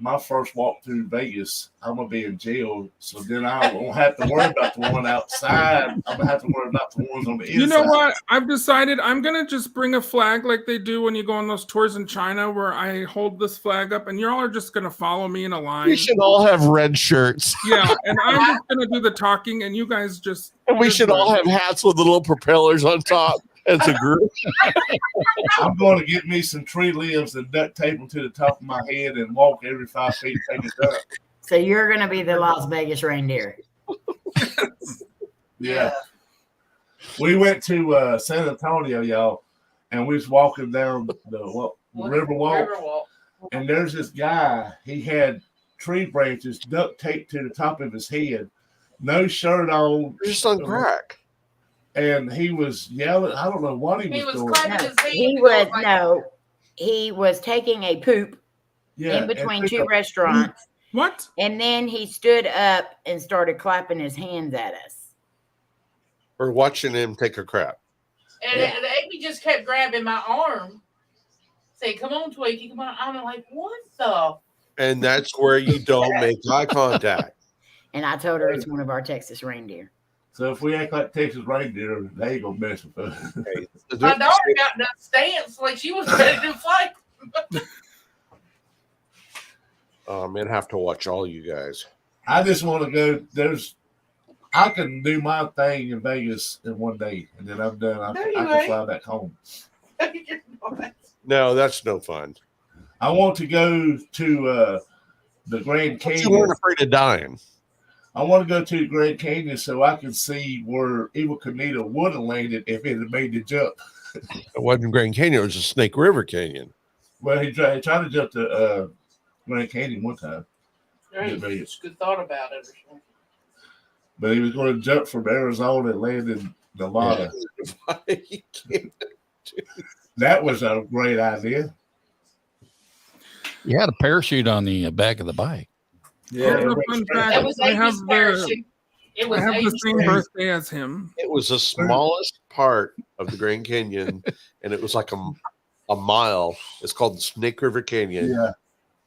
my first walk through Vegas, I'm gonna be in jail, so then I won't have to worry about the one outside. I'm gonna have to worry about the ones on the inside. You know what? I've decided I'm gonna just bring a flag like they do when you go on those tours in China, where I hold this flag up, and y'all are just gonna follow me in a line. We should all have red shirts. Yeah, and I'm just gonna do the talking, and you guys just. And we you're should good. all have hats with the little propellers on top as a group. I'm going to get me some tree limbs and duct tape them to the top of my head and walk every 5 feet, take it up. So you're gonna be the Las Vegas reindeer. Yeah. We went to San Antonio, y'all, and we was walking down the Riverwalk, Riverwalk. and there's this guy. He had tree branches duct taped to the top of his head, no shirt on, We're just on crack. and he was yelling. I don't know what he was, He was doing. clapping No, his hands. he and was going like, no, he was taking a poop Yeah, in and between took two a- restaurants, What? and then he stood up and started clapping his hands at us. We're watching him take a crap. And Amy just kept grabbing my arm, say, "Come on, Twiggy, come on." I'm like, "What the?" And that's where you don't make eye contact. And I told her it's one of our Texas reindeer. So if we act like Texas reindeer, they ain't gonna mess with us. My daughter got in a stance like she was ready to fight. Man, have to watch all you guys. I just want to go. I can do my thing in Vegas in one day, and then I'm done. I No, you can ain't. fly back home. No, that's no fun. I want to go to the Grand But you Canyon. weren't afraid of dying. I want to go to the Grand Canyon so I can see where Evel Knievel would have landed if it had made the jump. It wasn't Grand Canyon, it was a Snake River Canyon. Well, he tried to jump to Grand Canyon one time, Right. Vegas, Good thought about it. Or something. but he was going to jump from Arizona and land in Nevada. You can't- That was a great idea. You had a parachute on the back of the bike. Yeah, Here's a fun fact. It was I have Amy's the parachute. It was I have the Amy's same parachute. birthday as him. It was the smallest part of the Grand Canyon, and it was like a mile. It's called the Snake River Canyon. yeah.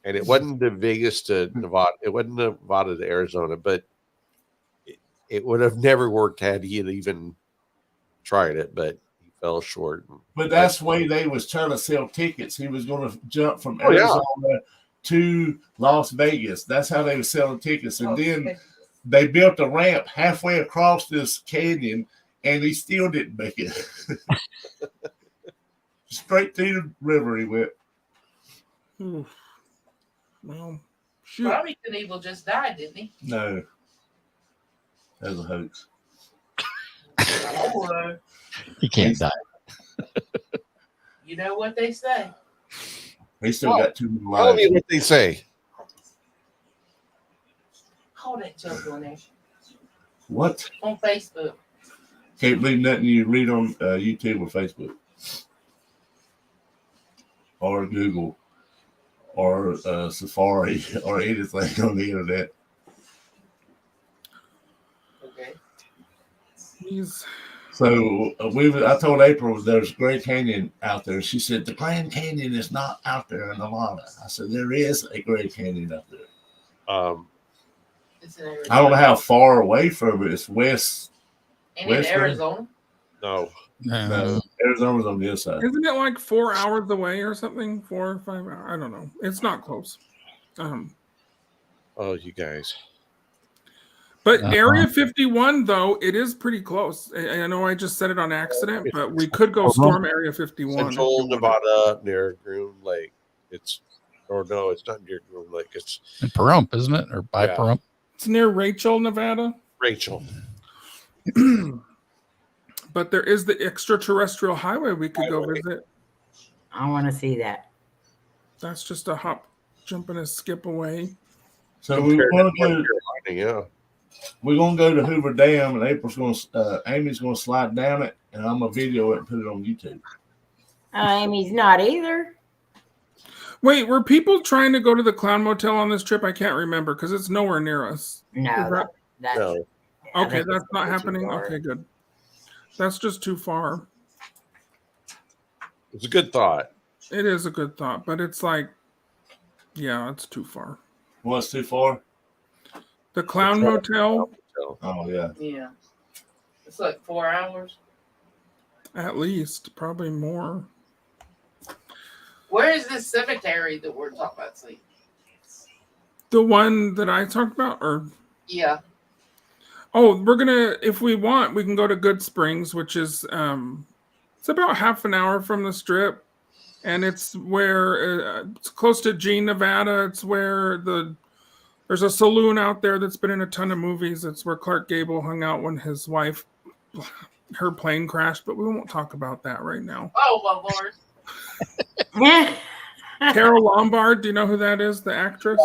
And it wasn't the Vegas to Nevada. It wasn't Nevada to Arizona, but it would have never worked had he had even tried it, but he fell short. But that's the way they was trying to sell tickets. He was going to jump from Oh, yeah. Arizona to Las Vegas. That's how they were selling tickets. Oh, And then they built a ramp halfway across this canyon, and he still didn't make it. Straight through the river he went. Oof. Well, shoot. Probably Knievel just died, didn't he? No. That was a hoax. Oh, He can't die. you know what they say. He still Oh, got 2 more Tell me lives. what they say. Hold that joke on there What? on Facebook. Can't believe nothing you read on YouTube or Facebook or Google or Safari or anything on the internet. Okay. He's So I told April there's Grand Canyon out there. She said the Grand Canyon is not out there in Nevada. I said there is a Grand Canyon out there. It's in Arizona. I don't know how far away from it. It's west. And in Western. Arizona. No, No, Arizona's on the other side. Isn't it like 4 hours away or something? 4 or 5 hours? I don't know. It's not close. Oh, you guys. But Uh-huh. Area 51, though, it is pretty close. I know I just said it on accident, but we could go storm Area 51. Central Nevada near Groom Lake. It's not near Groom Lake. It's In Pahrump, isn't it? Or by Yeah. Pahrump? It's near Rachel, Nevada. Rachel. But there is the extraterrestrial highway we could go visit. I want to see that. That's just a hop, jump, and a skip away. So we Compared to want to go. North Carolina, yeah. We're gonna go to Hoover Dam, and Amy's gonna slide down it, and I'm gonna video it and put it on YouTube. Amy's not either. Wait, were people trying to go to the Clown Motel on this trip? I can't remember because it's nowhere near us. No, Is that- that's No. I Okay, think that's it's not way too happening. far. Okay, good. That's just too far. It's a good thought. It is a good thought, but it's like, yeah, it's too far. What's too far? The Clown Motel, So, Oh yeah. Yeah. It's like 4 hours. at least, probably more. Where is this cemetery that we're talking about, see? The one that I talked about, or Yeah. oh, we're gonna, if we want, we can go to Good Springs, which is it's about half an hour from the Strip, and it's where it's close to Jean, Nevada. It's where there's a saloon out there that's been in a ton of movies. It's where Clark Gable hung out when his wife, her plane crashed. But we won't talk about that right now. Oh, my Lord. Carol Lombard, do you know who that is? The actress.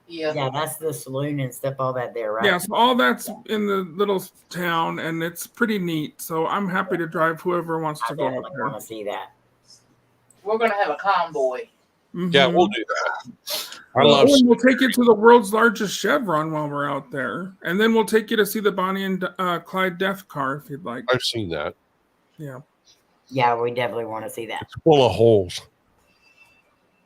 Yeah. Yeah, that's the saloon and stuff, all that there, right? Yeah, so all that's in the little town, and it's pretty neat. So I'm happy to drive whoever wants I to go out definitely there. want to see that. We're going to have a convoy. yeah, Mhm. we'll do that. I Oh, love and we'll take you to the world's largest Chevron while we're out there, and then we'll take you to see the Bonnie and Clyde death car if you'd like. I've seen that. Yeah, Yeah, we definitely want to see that. It's full of holes.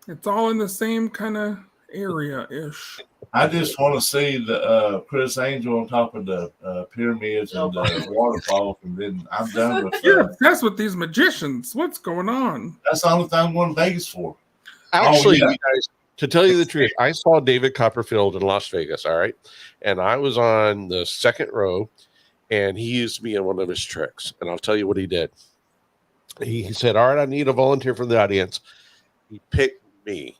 it's all in the same kind of area ish. I just want to see the Chris Angel on top of the pyramids and the waterfalls, and then I'm done with You're that. obsessed with these magicians. What's going on? That's the only thing I'm going to Vegas for. Actually, yeah. you guys, to tell you the truth, I saw David Copperfield in Las Vegas. All right. And I was on the second row, and he used me in one of his tricks. And I'll tell you what he did. He said, all right, I need a volunteer from the audience. He picked me.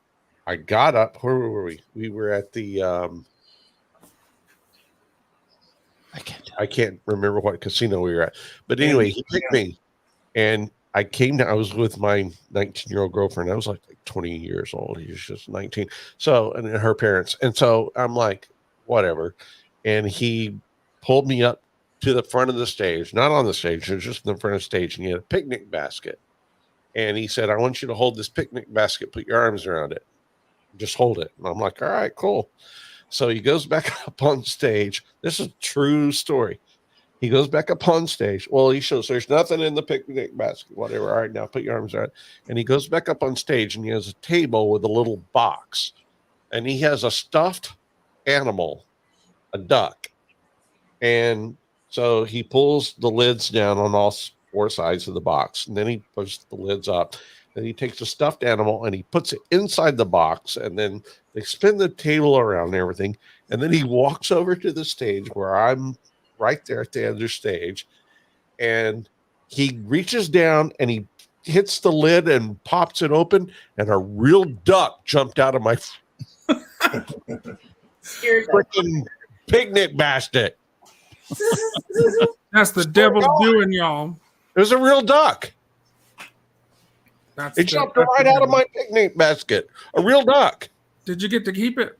I got up. Where were we? We were at the I can't remember what casino we were at. But anyway, he picked me. And I came down. I was with my 19-year-old girlfriend. I was like 20 years old. He was just 19. So, and her parents. And so I'm like, whatever. And he pulled me up to the front of the stage, not on the stage, it was just in the front of the stage. And he had a picnic basket. And he said, I want you to hold this picnic basket, put your arms around it. Just hold it. And I'm like, all right, cool. So he goes back up on stage. This is a true story. He goes back up on stage. Well, he shows there's nothing in the picnic basket, whatever. All right, now put your arms around it. And he goes back up on stage, and he has a table with a little box. And he has a stuffed animal, a duck. And so he pulls the lids down on all four sides of the box. And then he pushes the lids up. Then he takes a stuffed animal and he puts it inside the box. And then they spin the table around and everything. And then he walks over to the stage where I'm right there at the end of the stage. And he reaches down and he hits the lid and pops it open. And a real duck jumped out of my Scared them. freaking picnic basket. That's the devil's doing, y'all. It was a real duck. That's It jumped right out of my picnic basket. A real duck. Did you get to keep it?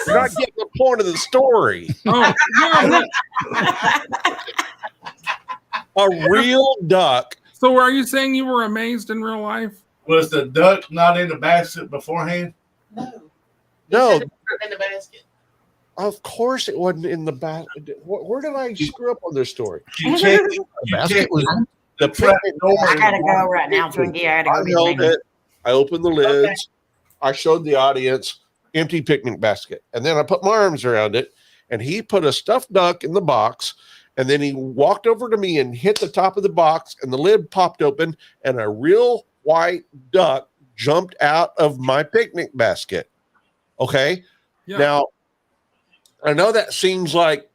You're not getting the point of the story. Oh, yeah. A real duck. So are you saying you were amazed in real life? Was the duck not in the basket beforehand? No. No, In the basket. of course it wasn't in the basket. Where did I screw up on this story? You checked The basket was the trap door. I gotta go right now, Twinkie. I I gotta go held get my it. I opened the lids. I showed the audience empty picnic basket. And then I put my arms around it. And he put a stuffed duck in the box. And then he walked over to me and hit the top of the box, and the lid popped open, and a real white duck jumped out of my picnic basket. Okay. Yeah. Now, I know that seems like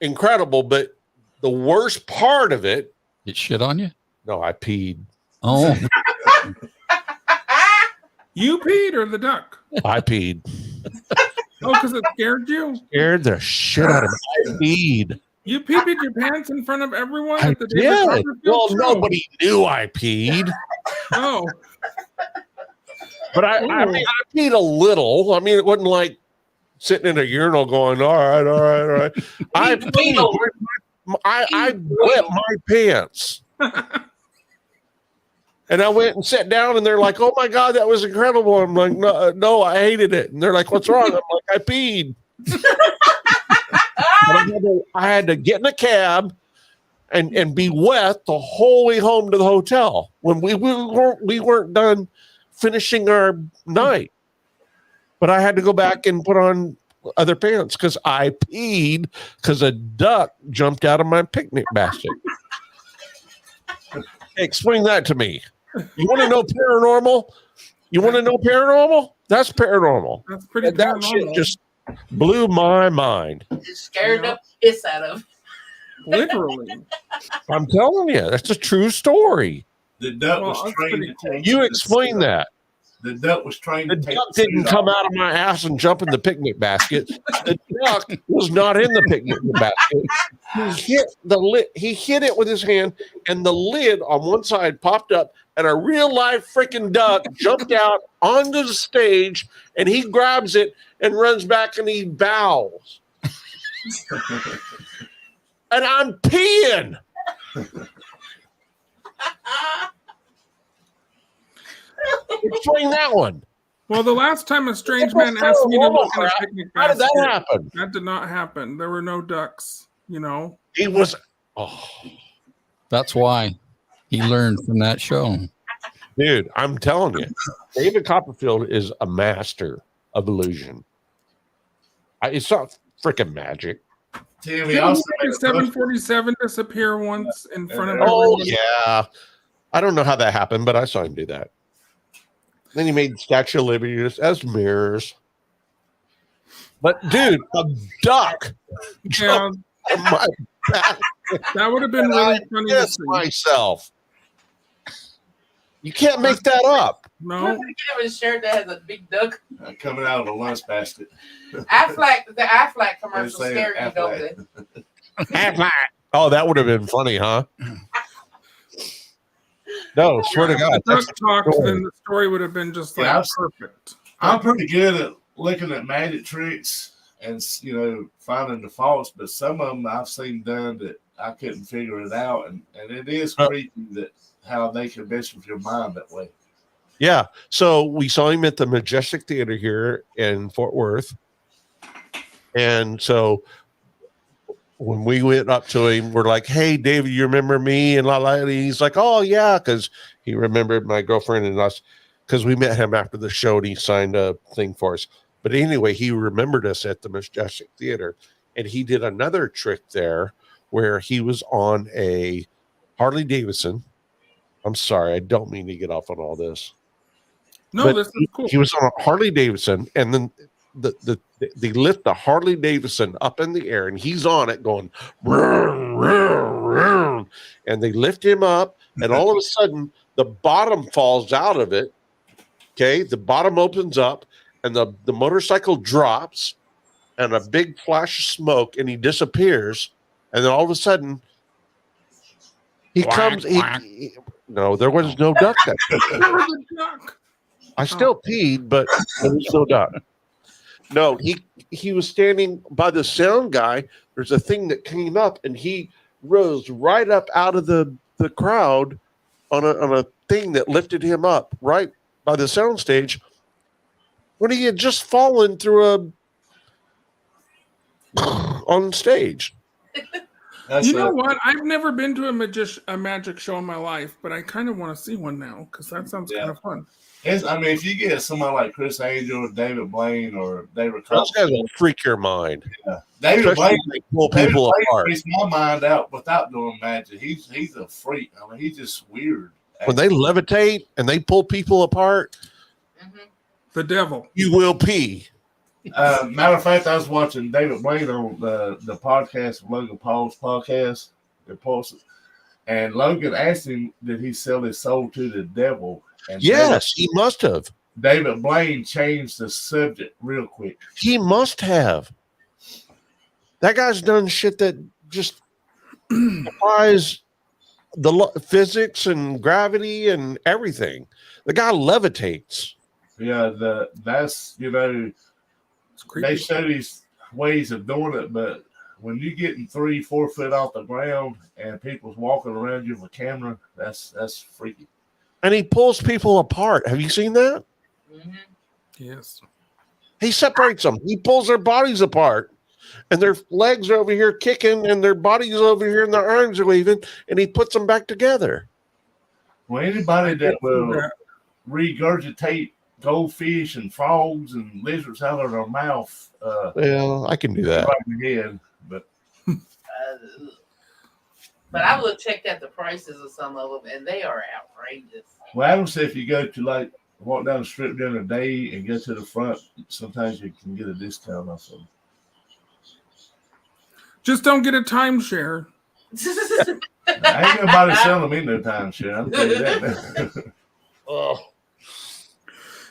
incredible, but the worst part of it, It shit on you? no, I peed. Oh, You peed or the duck? I peed. Oh, because it scared you? Scared the shit out of me. I peed. You peed your pants in front of everyone I at the David did. Copperfield Well, show? nobody knew I peed, Oh, but I mean, I peed a little. I mean, it wasn't like sitting in a urinal going, all right, all right, all right. I peed. I wet my pants. And I went and sat down, and they're like, "Oh my God, that was incredible!" I'm like, "No, I hated it." And they're like, "What's wrong?" I'm like, "I peed." But I had to get in a cab and be wet the whole way home to the hotel when we weren't done finishing our night. But I had to go back and put on other pants because I peed because a duck jumped out of my picnic basket. Explain that to me. You want to know paranormal? You want to know paranormal? That's paranormal. that's pretty And that shit paranormal. just blew my mind. It scared the piss out of him. Literally. I'm telling you, that's a true story. The duck Well, was that's trained pretty to cool. take You the explain suit that. off. The duck was trained The to take duck the didn't suit come off. out of my ass and jump in the picnic basket. The duck was not in the picnic basket. He hit the lid. He hit it with his hand, and the lid on one side popped up, and a real life freaking duck jumped out onto the stage, and he grabs it and runs back, and he bows. And I'm peeing. Explain that one. Well, the last time a strange man asked me to look in a picnic How did basket, that happen? that did not happen. There were no ducks, you know. He was. Oh, that's why he learned from that show. dude, I'm telling you, David Copperfield is a master of illusion. It's not freaking magic. Tim, he Didn't also he made make a bunch- 747 disappear once in front of Oh everyone? yeah, I don't know how that happened, but I saw him do that. Then he made Statue of Liberty as mirrors. But dude, a duck Yeah, jumped on my back. that would have been really funny to Yes, see. myself. You can't make that up. I'm No, gonna get him a shirt that has a big duck. coming out of a lunch basket. The Aflac commercial They're saying scared you, don't Aflac. they? Oh, that would have been funny, huh? No, swear to God. if the duck That's talked, story. then the story would have been just like Yeah, perfect. I'm pretty good at looking at magic tricks and finding the faults, but some of them I've seen done that I couldn't figure it out, and it is creepy that how they can mess with your mind that way. Yeah. So we saw him at the Majestic Theater here in Fort Worth. And so when we went up to him, we're like, "Hey, David, you remember me?" And and he's like, "Oh, yeah," because he remembered my girlfriend and us because we met him after the show and he signed a thing for us. But anyway, he remembered us at the Majestic Theater. And he did another trick there where he was on a Harley Davidson. I'm sorry, I don't mean to get off on all this. No, But this is cool. He was on a Harley Davidson, and then they lift the Harley Davidson up in the air, and he's on it going, "Vroom, vroom, vroom," and they lift him up, and all of a sudden the bottom falls out of it. Okay, the bottom opens up, and the motorcycle drops, and a big flash of smoke, and he disappears, and then all of a sudden he Quack, comes. quack. No, there was no duck there. There was a duck. I still peed, but there was no duck. No, he was standing by the sound guy. There's a thing that came up, and he rose right up out of the crowd on a thing that lifted him up right by the sound stage when he had just fallen through on stage. That's You know what? I've never been to a magic show in my life, but I kind of want to see one now because that sounds Yeah. kind of fun. I mean, if you get somebody like Chris Angel or David Blaine or David Those guys Cole, will freak your mind. David Especially Blaine, when they pull David people Blaine apart. freaks my mind out without doing magic. He's a freak. I mean, he's just weird. When they levitate and they pull people apart, The devil. you will pee. Matter of fact, I was watching David Blaine on the podcast of Logan Paul's podcast, Impulsive, and Logan asked him, did he sell his soul to the devil? And Yes, he must have. David Blaine changed the subject real quick. He must have. That guy's done shit that just defies physics and gravity and everything. The guy levitates. Yeah, that's It's creepy. they show these ways of doing it, but when you're getting 3-4 foot off the ground and people's walking around you with a camera, that's freaky. And he pulls people apart. Have you seen that? Yes. He separates them. He pulls their bodies apart. And their legs are over here kicking, and their bodies over here, and their arms are waving, and he puts them back together. Well, anybody that will regurgitate goldfish and frogs and lizards out of their mouth, Well, I can do that. right in the head. But But I would check out the prices of some of them, and they are outrageous. well, I don't say if you go to like walk down the strip during the day and go to the front, sometimes you can get a discount off them. Just don't get a timeshare. Ain't nobody selling me no timeshare. I'll tell you that. Oh,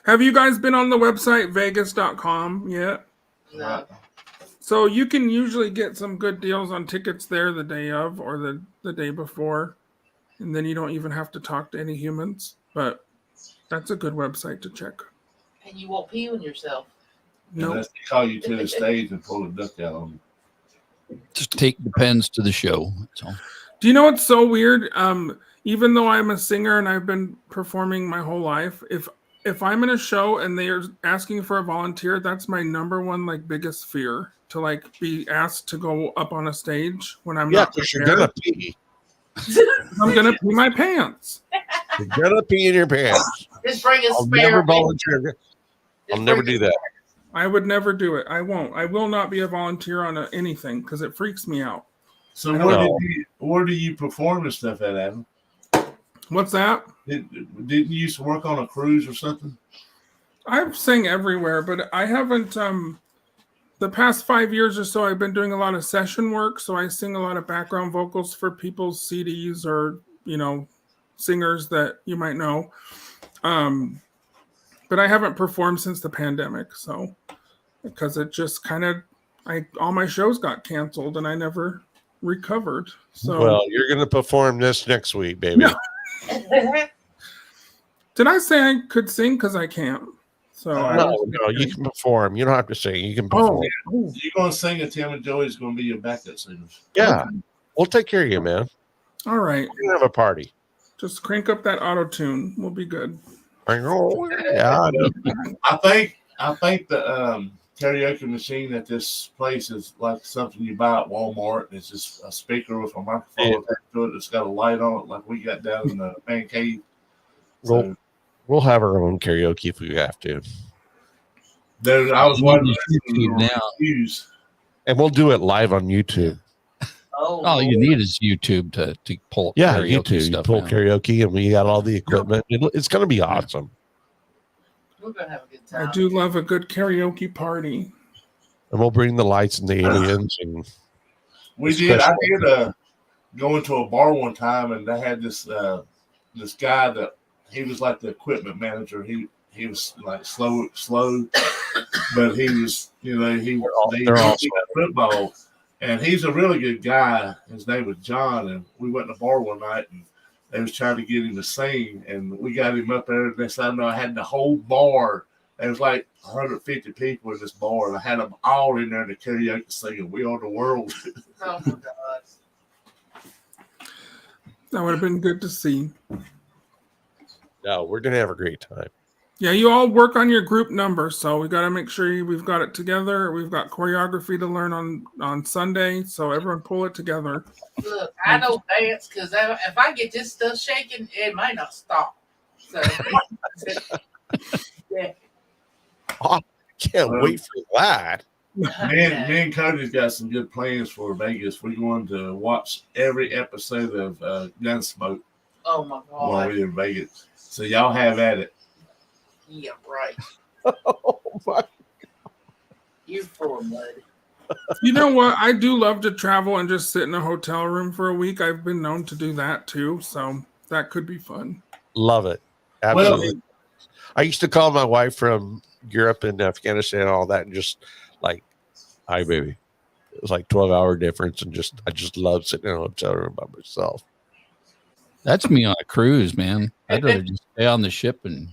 Have you guys been on the website vegas.com yet? No. So you can usually get some good deals on tickets there the day of or the day before. And then you don't even have to talk to any humans. But that's a good website to check. And you won't pee on yourself. No. Unless they call you to the stage and pull a duck out on you. Just take the pens to the show. That's all. Do you know what's so weird? Even though I'm a singer and I've been performing my whole life, if I'm in a show and they are asking for a volunteer, that's my number one biggest fear, to be asked to go up on a stage when I'm yeah, not because you're prepared. gonna pee. I'm gonna pee my pants. You're gonna pee in your pants. Just bring a I'll spare. never one. volunteer. Just I'll never bring do a that. I would never do it. I won't. I will not be a volunteer on anything because it freaks me out. So No. where do you perform and stuff at, Adam? What's that? Didn't you used to work on a cruise or something? I've sang everywhere, but I haven't. The past 5 years or so, I've been doing a lot of session work. So I sing a lot of background vocals for people's CDs or singers that you might know. But I haven't performed since the pandemic, so because it just all my shows got canceled and I never recovered. So Well, you're gonna perform this next week, baby. No. Did I say I could sing? Because I can't. So No, you can perform. You don't have to sing. You can perform. Oh, You're going to sing and Tim and Joey's going to be your backup singers. Yeah, we'll take care of you, man. all right. We're gonna have a party. Just crank up that auto tune. We'll be good. Yeah, I know. I think the karaoke machine at this place is like something you buy at Walmart. It's just a speaker with a microphone attached to it that's got a light on it, like we got down in the man cave. So, We'll have our own karaoke if we have to, dude, I was wondering YouTube now. Use. and we'll do it live on YouTube. All you need is YouTube to pull Yeah, karaoke YouTube. You stuff pull out. karaoke, and we got all the equipment. It's gonna be awesome. We're gonna have a good time. I do love a good karaoke party. And we'll bring the lights and the aliens, and I did go into a bar one time, and they had this guy that he was like the equipment manager. He was like slow, but he was they're all football, and he's a really good guy. His name was John, and we went to the bar one night, and they was trying to get him to sing, and we got him up there. And next thing I know, I had the whole bar. There was like 150 people in this bar, and I had them all in there in the karaoke singing "We Are the World." Oh my God. That would have been good to see. no, we're gonna have a great time. Yeah, you all work on your group number, so we got to make sure we've got it together. We've got choreography to learn on Sunday, so everyone pull it together. Look, I don't dance because if I get this stuff shaking, it might not stop. So Yeah. I can't wait for that. Me and Cody's got some good plans for Vegas. We're going to watch every episode of Gunsmoke Oh my while god. we're in Vegas. So y'all have at it. Yeah, right. Oh my. You're full of mud. You know what? I do love to travel and just sit in a hotel room for a week. I've been known to do that too, so that could be fun. Love it. Absolutely. I used to call my wife from Europe and Afghanistan and all that, and just like, hi, baby. It was like 12-hour difference, and I just love sitting in a hotel room by myself. That's me on a cruise, man. I'd rather just stay on the ship and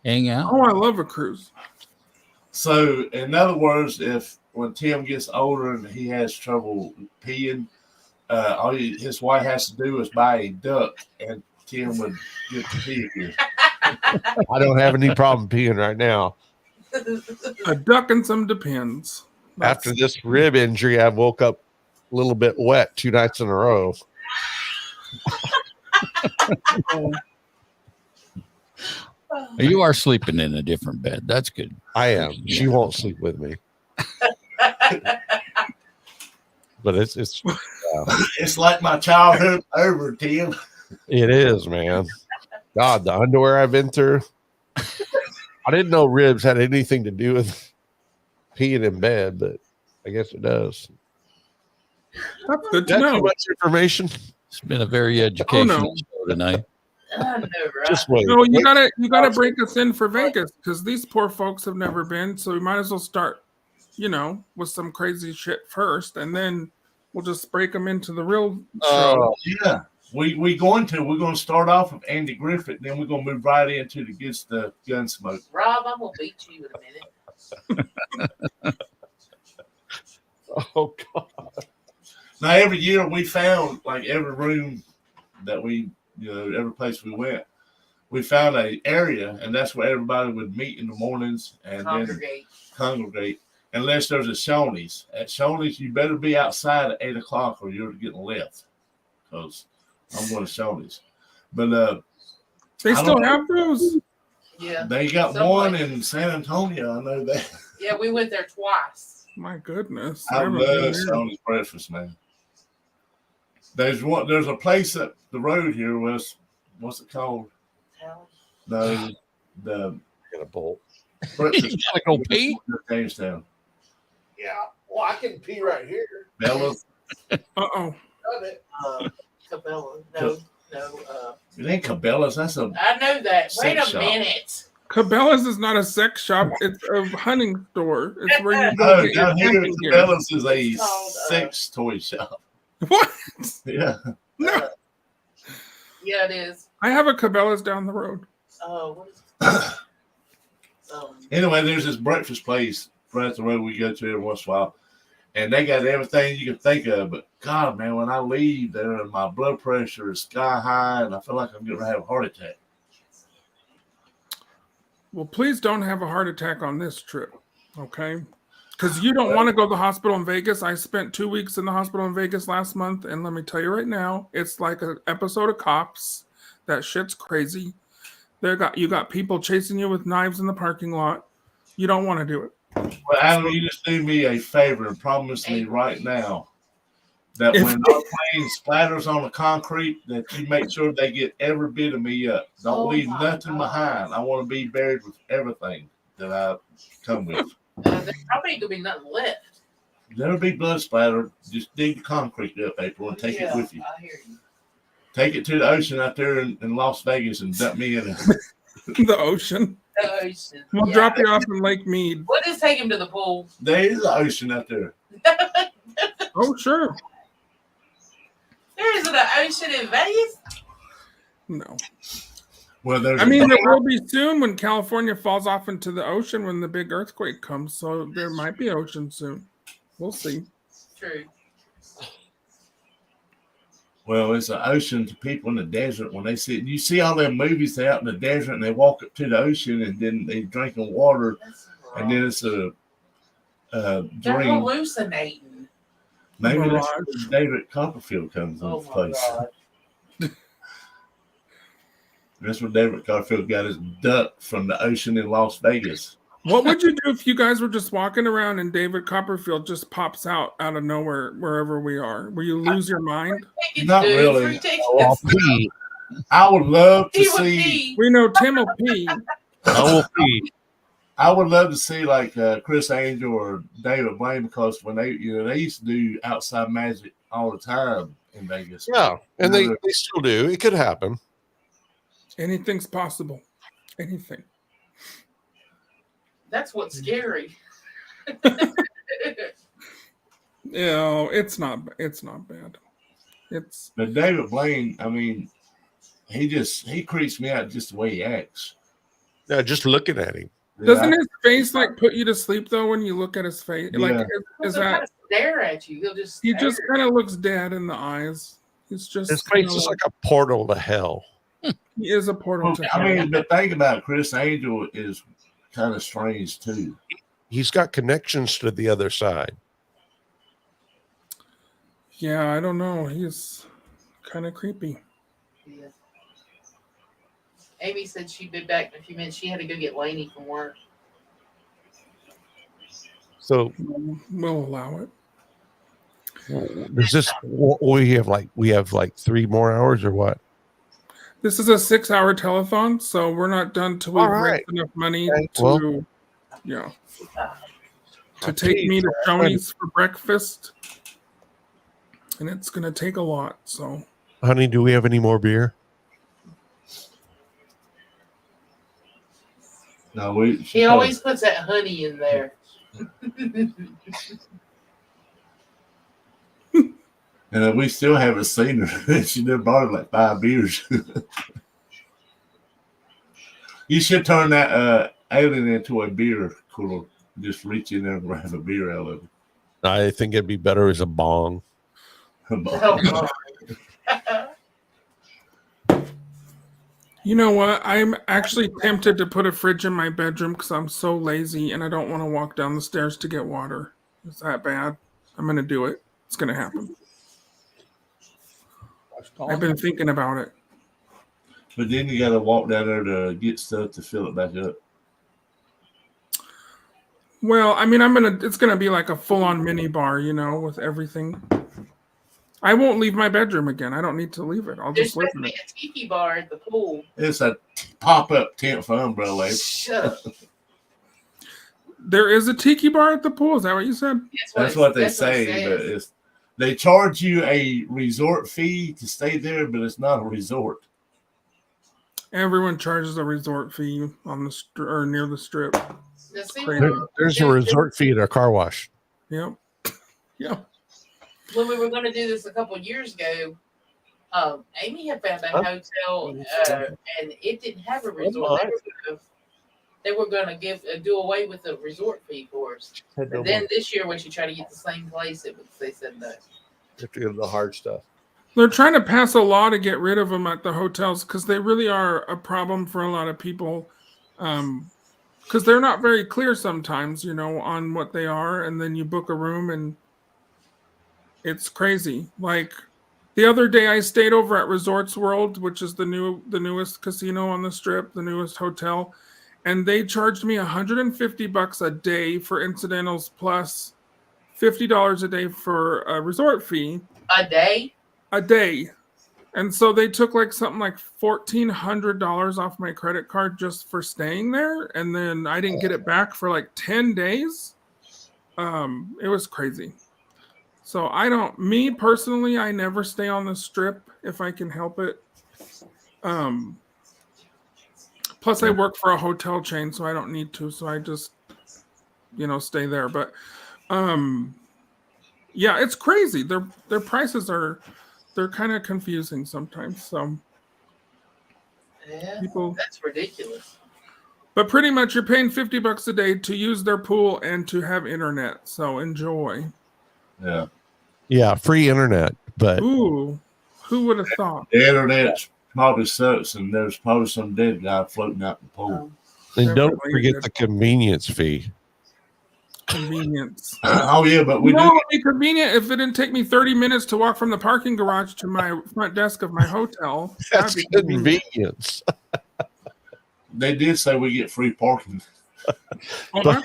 hang out. Oh, I love a cruise. So, in other words, when Tim gets older and he has trouble peeing, his wife has to do is buy a duck, and Tim would get to pee again. I don't have any problem peeing right now. A duck and some Depends. After this rib injury, I woke up a little bit wet 2 nights in a row. You are sleeping in a different bed. That's good. I am. She won't sleep with me. But it's It's like my childhood over, Tim. it is, man. God, the underwear I've been through. I didn't know ribs had anything to do with peeing in bed, but I guess it does. That's good to That's know. too much information. It's been a very educational no. show tonight. I know, right? Just wait. No, you gotta break us in for Vegas because these poor folks have never been. So we might as well start, with some crazy shit first, and then we'll just break them into the real show. Yeah. We're going to start off with Andy Griffith, then we're going to move right into the good stuff, Gunsmoke. Rob, I'm gonna beat you in a minute. Oh God. Now, every year we found, like every room that every place we went, we found an area, and that's where everybody would meet in the mornings and then congregate. Unless there's a Shoney's. At Shoney's, you better be outside at 8 o'clock or you're getting left. Because I'm going to Shoney's. But They still have those? Yeah. they got Some one place. in San Antonio. I know that. Yeah, we went there twice. My goodness. I haven't love been there. Shoney's breakfast, man. There's a place up the road here was, what's it called? No, the Get a bolt. breakfast You gotta go pee? Jamestown. Yeah. Well, I can pee right here. Bella's. Uh-oh. Cabela. No. It ain't Cabela's. That's a I know that. Wait Sex a shop. minute. Cabela's is not a sex shop. It's a hunting store. It's where you go oh, get your down here. camping gear. Cabela's is a It's called, sex toy shop. What? Yeah. No. Yeah, it is. I have a Cabela's down the road. Oh, what is it? Anyway, there's this breakfast place right at the road we go to every once in a while, and they got everything you can think of. But God, man, when I leave there, and my blood pressure is sky high, and I feel like I'm going to have a heart attack. Well, please don't have a heart attack on this trip, okay? Because you don't want to go to the hospital in Vegas. I spent 2 weeks in the hospital in Vegas last month, and let me tell you right now, it's like an episode of Cops. That shit's crazy. You got people chasing you with knives in the parking lot. You don't want to do it. Well, Adam, you just do me a favor and promise me right now that when our plane splatters on the concrete, that you make sure they get every bit of me up. Don't leave nothing behind. I want to be buried with everything that I come with. There's probably going to be nothing left. There'll be blood splatter. Just dig the concrete up, April, and take it with you. I hear you. Take it to the ocean out there in Las Vegas and dump me in it. The ocean. The ocean. We'll Yeah. drop you off in Lake Mead. We'll just take him to the pool. There is an ocean out there. Oh, sure. There isn't an ocean in Vegas. No. Well, there's I mean, there will be soon when California falls off into the ocean when the big earthquake comes. So there might be ocean soon. We'll see. True. Well, it's an ocean to people in the desert when they see. You see all them movies they out in the desert and they walk up to the ocean and then they drinking water and then it's a They're dream. hallucinating. Maybe that's where David Copperfield comes Oh into my place. God. That's when David Copperfield got his duck from the ocean in Las Vegas. What would you do if you guys were just walking around and David Copperfield just pops out of nowhere wherever we are? Will you lose your mind? Not really. I'll pee. I would love to He would see. pee. We know Tim will pee. I will pee. I would love to see like Chris Angel or David Blaine, because when they used to do outside magic all the time in Vegas. Yeah, and they still do. It could happen. Anything's possible. Anything. That's what's scary. Yeah, it's not bad. It's But David Blaine, I mean, he creeps me out just the way he acts. Yeah, just looking at him. doesn't his face like put you to sleep though when you look at his face? Like Yeah. is He'll that kind of stare at you. He'll just he stare. just kind of looks dead in the eyes. He's just His kinda face is like a portal to hell. he is a portal to I hell. mean, the thing about Chris Angel is kind of strange too. He's got connections to the other side. Yeah, I don't know. He's kind of creepy. Yeah. Amy said she'd be back in a few minutes. She had to go get Lainey from work. So We'll allow it. does this? We have like 3 more hours or what? This is a 6-hour telethon, so we're not done till we've All right. raised enough money Okay, to, well. to take me to Shoney's for breakfast. And it's gonna take a lot. So Honey, do we have any more beer? No, He always puts that honey in there. and we still haven't seen her. She done bought like 5 beers. You should turn that alien into a beer cooler. Just reach in there and grab a beer out of it. I think it'd be better as a bong. Oh, God. you know what? I'm actually tempted to put a fridge in my bedroom because I'm so lazy and I don't want to walk down the stairs to get water. Is that bad? I'm gonna do it. It's gonna happen. I've been thinking about it. But then you got to walk down there to get stuff to fill it back up. Well, I mean, it's gonna be like a full-on mini bar, with everything. I won't leave my bedroom again. I don't need to leave it. I'll There's just live supposed to in be it. a tiki bar at the pool. It's a pop-up tent for umbrella. Shut up. There is a tiki bar at the pool. Is that what you said? That's what they it say, but says. they charge you a resort fee to stay there, but it's not a resort. Everyone charges a resort fee on the or near the strip. Now, see, Crazy. when There's a resort fee at a car wash. Yep. Yep. when we were going to do this a couple of years ago, Amy had found a hotel, and it didn't have a resort. They were going to do away with the resort fee for us. And then this year, when she tried to get the same place, they said no. You have to get the hard stuff. They're trying to pass a law to get rid of them at the hotels because they really are a problem for a lot of people. Because they're not very clear sometimes, on what they are. And then you book a room and it's crazy. Like the other day I stayed over at Resorts World, which is the newest casino on the strip, the newest hotel. And they charged me $150 a day for incidentals plus $50 a day for a resort fee. A day. And so they took something like $1,400 off my credit card just for staying there. And then I didn't get it back for 10 days. It was crazy. So me personally, I never stay on the strip if I can help it. Plus I work for a hotel chain, so I don't need to. So I just, stay there. But yeah, it's crazy. Their prices they're kind of confusing sometimes. So Yeah, people, that's ridiculous. but pretty much you're paying $50 a day to use their pool and to have internet. So enjoy. Yeah. Yeah, free internet. But Ooh, who would have thought? The internet probably sucks, and there's probably some dead guy floating out in the pool. and don't Definitely. forget the convenience fee. Convenience. Oh yeah, but we No, do. it would be convenient if it didn't take me 30 minutes to walk from the parking garage to my front desk of my hotel. That's That'd be convenient. convenience. They did say we get free parking. Oh, that's-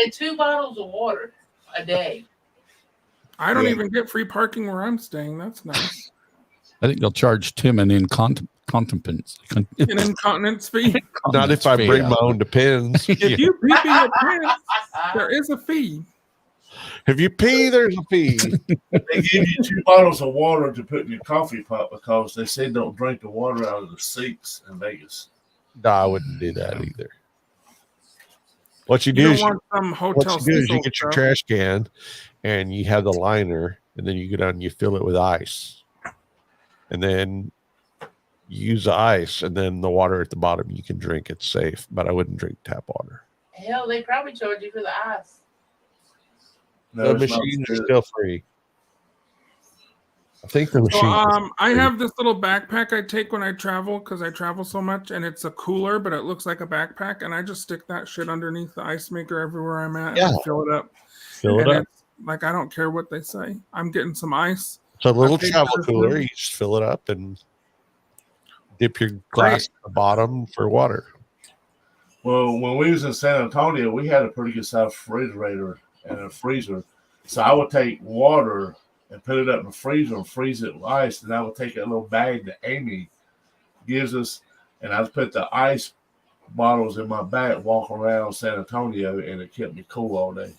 And 2 bottles of water a day. I don't Yeah. even get free parking where I'm staying. That's nice. I think they'll charge Tim an incontinence An incontinence fee. Not if I bring my own Depends. If you pee in your pants, there is a fee. If you pee, there's a fee. They give you 2 bottles of water to put in your coffee pot because they say don't drink the water out of the sinks in Vegas. No, I wouldn't do that either. What you You do don't is want some hotel what you do is you Cecil get your stuff. trash can and you have the liner, and then you go down and you fill it with ice. And then you use the ice, and then the water at the bottom you can drink. It's safe, but I wouldn't drink tap water. Hell, they probably charge you for the ice. No, The it's not machines are good. still free. I think the So, machine. I have this little backpack I take when I travel because I travel so much, and it's a cooler, but it looks like a backpack, and I just stick that shit underneath the ice maker everywhere I'm at Yeah. and fill it up. Fill it And up. it's like I don't care what they say. I'm getting some ice. It's a little I paid travel for this cooler. one. You just fill it up and dip your glass at the bottom for water. Well, when we was in San Antonio, we had a pretty good sized refrigerator and a freezer. So I would take water and put it up in the freezer and freeze it with ice. And I would take that little bag that Amy gives us, and I'd put the ice bottles in my bag, walk around San Antonio, and it kept me cool all day.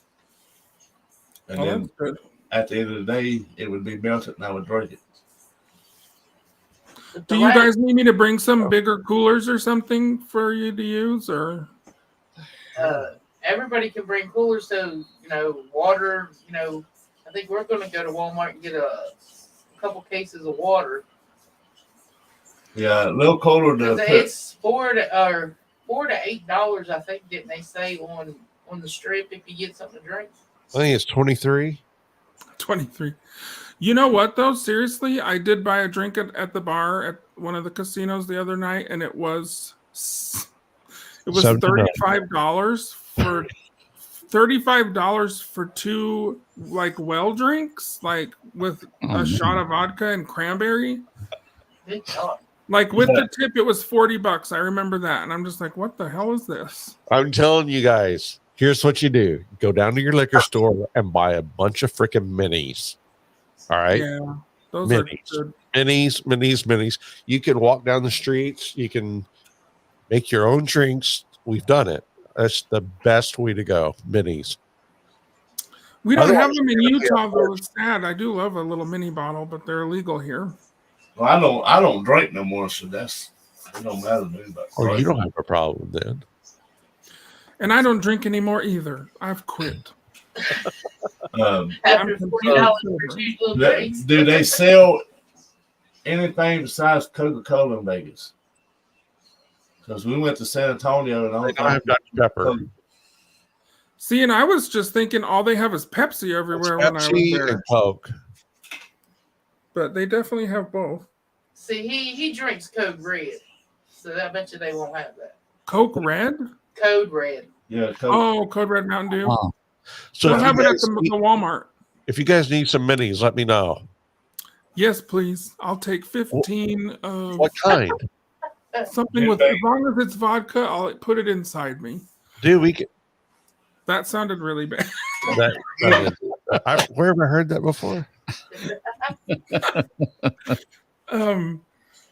And Oh, then that's good. at the end of the day, it would be melted, and I would drink it. But Do the you last- guys need me to bring some bigger coolers or something for you to use, or? everybody can bring coolers, so water. I think we're going to go to Walmart and get a couple cases of water. Yeah, a little colder to put. It's $4 to $8. I think didn't they say on the strip if you get something to drink? I think it's 23. 23. You know what though? Seriously, I did buy a drink at the bar at one of the casinos the other night, and it was $79. $35 for 2 like well drinks, like with Oh, a shot man. of vodka and cranberry. Good God. Like with the tip, it was $40. I remember that, and I'm just like, what the hell is this? I'm telling you guys, here's what you do. Go down to your liquor store and buy a bunch of freaking minis. All right? Yeah, those Minis. are good. Minis. You can walk down the streets. You can make your own drinks. We've done it. That's the best way to go. Minis. We don't have Otherwise, them in you're gonna be Utah up though. It's sad. I do love a little mini bottle, but they're illegal here. Well, I don't drink no more, so it don't matter to me. But Or you don't have a problem then. And I don't drink anymore either. I've quit. After I'm $40 for 2 little drinks. Do they sell anything besides Coca-Cola in Vegas? Because we went to San Antonio and all They don't have Dr. Pepper. See, and I was just thinking all they have is Pepsi everywhere when I was Pepsi there. and Coke. But they definitely have both. See, he drinks Code Red, so I bet you they won't have that. Coke Red? Code Red. Yeah, Coke. Oh, Code Red Mountain Dew. Wow. So They'll if have you, it at guys the need, Walmart. if you guys need some minis, let me know. Yes, please. I'll take 15 of What kind? something with, as long as it's vodka, I'll put it inside me. Dude, we can. That sounded really bad. Where have I heard that before?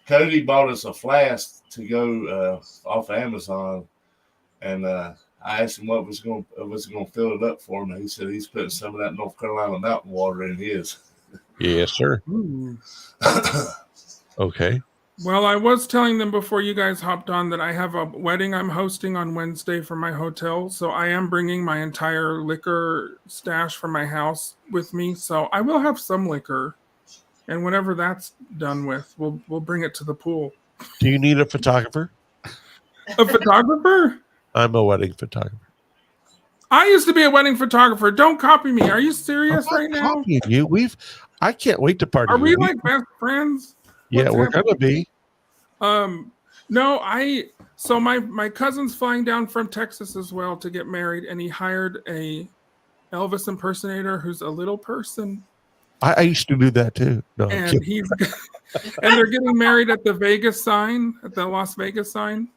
Cody bought us a flask to go off Amazon, and I asked him what was going to fill it up for him. And he said he's putting some of that North Carolina mountain water in his. Yes, sir. Ooh. Okay. Well, I was telling them before you guys hopped on that I have a wedding I'm hosting on Wednesday for my hotel. So I am bringing my entire liquor stash from my house with me. So I will have some liquor. And whenever that's done with, we'll bring it to the pool. Do you need a photographer? A photographer? I'm a wedding photographer. I used to be a wedding photographer. Don't copy me. Are you serious right now? Copying you. I can't wait to party. Are we with you. like best friends? Yeah, What's we're happening? gonna be. No, so my cousin's flying down from Texas as well to get married, and he hired Elvis impersonator who's a little person, I used to do that too. No, I'm and kidding. he's and they're getting married at the Vegas sign, at the Las Vegas sign,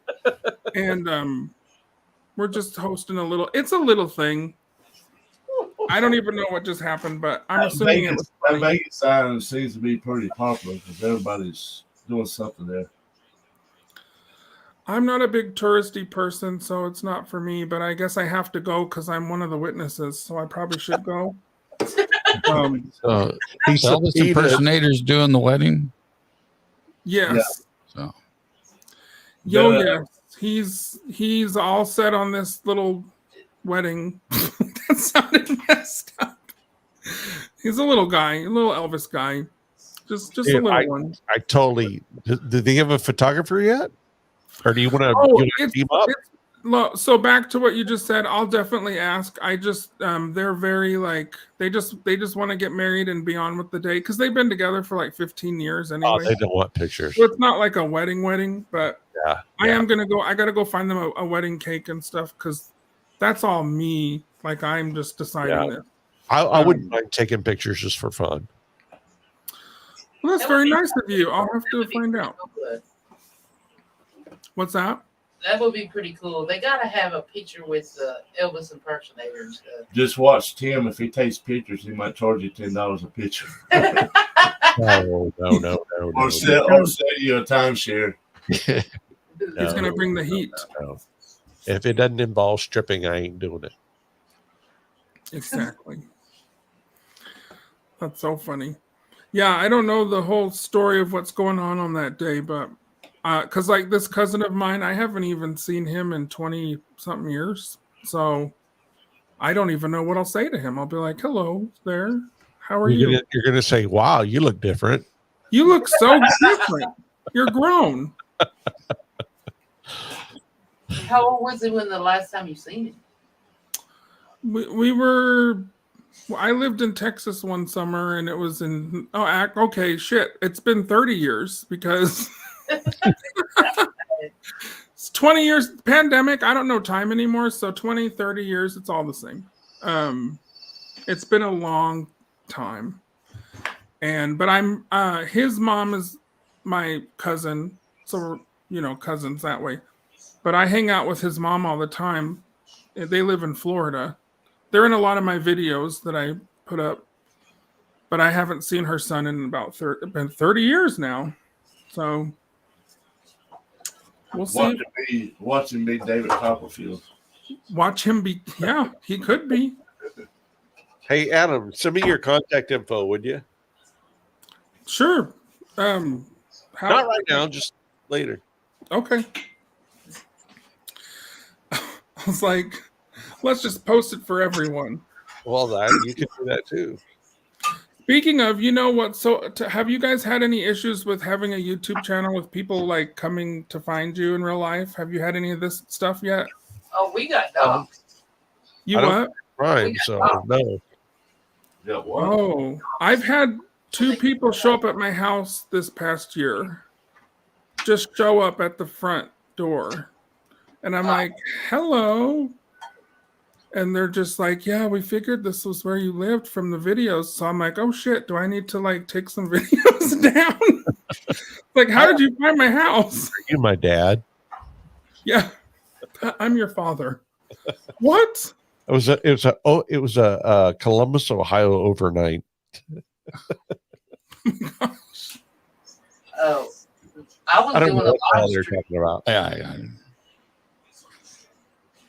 and we're just hosting a little. It's a little thing. I don't even know what just happened, but I'm assuming it was that funny. Vegas sign seems to be pretty popular because everybody's doing something there. I'm not a big touristy person, so it's not for me, but I guess I have to go because I'm one of the witnesses, so I probably should go. He's Elvis impersonator's doing the wedding. Yes. So Yo, The- yes. He's all set on this little wedding. That sounded messed up. He's a little guy, a little Elvis guy. Just a Dude, little one. I totally. Did they have a photographer yet? Or do you want to Oh, team up? So back to what you just said, I'll definitely ask. I just they're very like they just want to get married and be on with the day because they've been together for like 15 years anyway. Oh, they don't want pictures. So it's not like a wedding, but Yeah, I am gonna go. I gotta go find them a wedding cake and stuff because that's all me. Like I'm just deciding this. I wouldn't mind taking pictures just for fun. Well, that's That would very be- nice of you. I'll have That to would be find pretty out. cool. What's that? That would be pretty cool. They gotta have a picture with Elvis impersonator and stuff. Just watch Tim. If he takes pictures, he might charge you $10 a picture, No. or sell you a timeshare. He's gonna bring the heat. No. If it doesn't involve stripping, I ain't doing it. Exactly. That's so funny. Yeah, I don't know the whole story of what's going on that day, but because like this cousin of mine, I haven't even seen him in 20 something years, so I don't even know what I'll say to him. I'll be like, "Hello there, how are you? You're gonna say, "Wow, you look different." You look so different. You're grown." How old was he when the last time you seen him? We were. I lived in Texas one summer, and it was in. Oh, okay, shit. It's been 30 years because it's 20 years pandemic. I don't know time anymore. So 20, 30 years, it's all the same. It's been a long time, but I'm. His mom is my cousin, so we're, cousins that way. But I hang out with his mom all the time. They live in Florida. They're in a lot of my videos that I put up, but I haven't seen her son in about 30 years now. So we'll see. Watch him be David Copperfield. Watch him be. Yeah, he could be. Hey, Adam, send me your contact info, would you? Sure. Not right now, just later. Okay. I was like, let's just post it for everyone. Well, you can do that too. Speaking of, you know what? So, have you guys had any issues with having a YouTube channel with people like coming to find you in real life? Have you had any of this stuff yet? Oh, we got dogs. You I don't- what? Right. So no. Yeah, what? Oh, I've had 2 people show up at my house this past year. Just show up at the front door. And I'm like, hello. And they're just like, yeah, we figured this was where you lived from the videos. So I'm like, oh shit, do I need to like take some videos down? Like, how did you find my house? Are you my dad? Yeah, I'm your father. What? It was a Columbus, Ohio overnight. Oh, I was I don't doing know a what the hell live they're stream. talking about. yeah,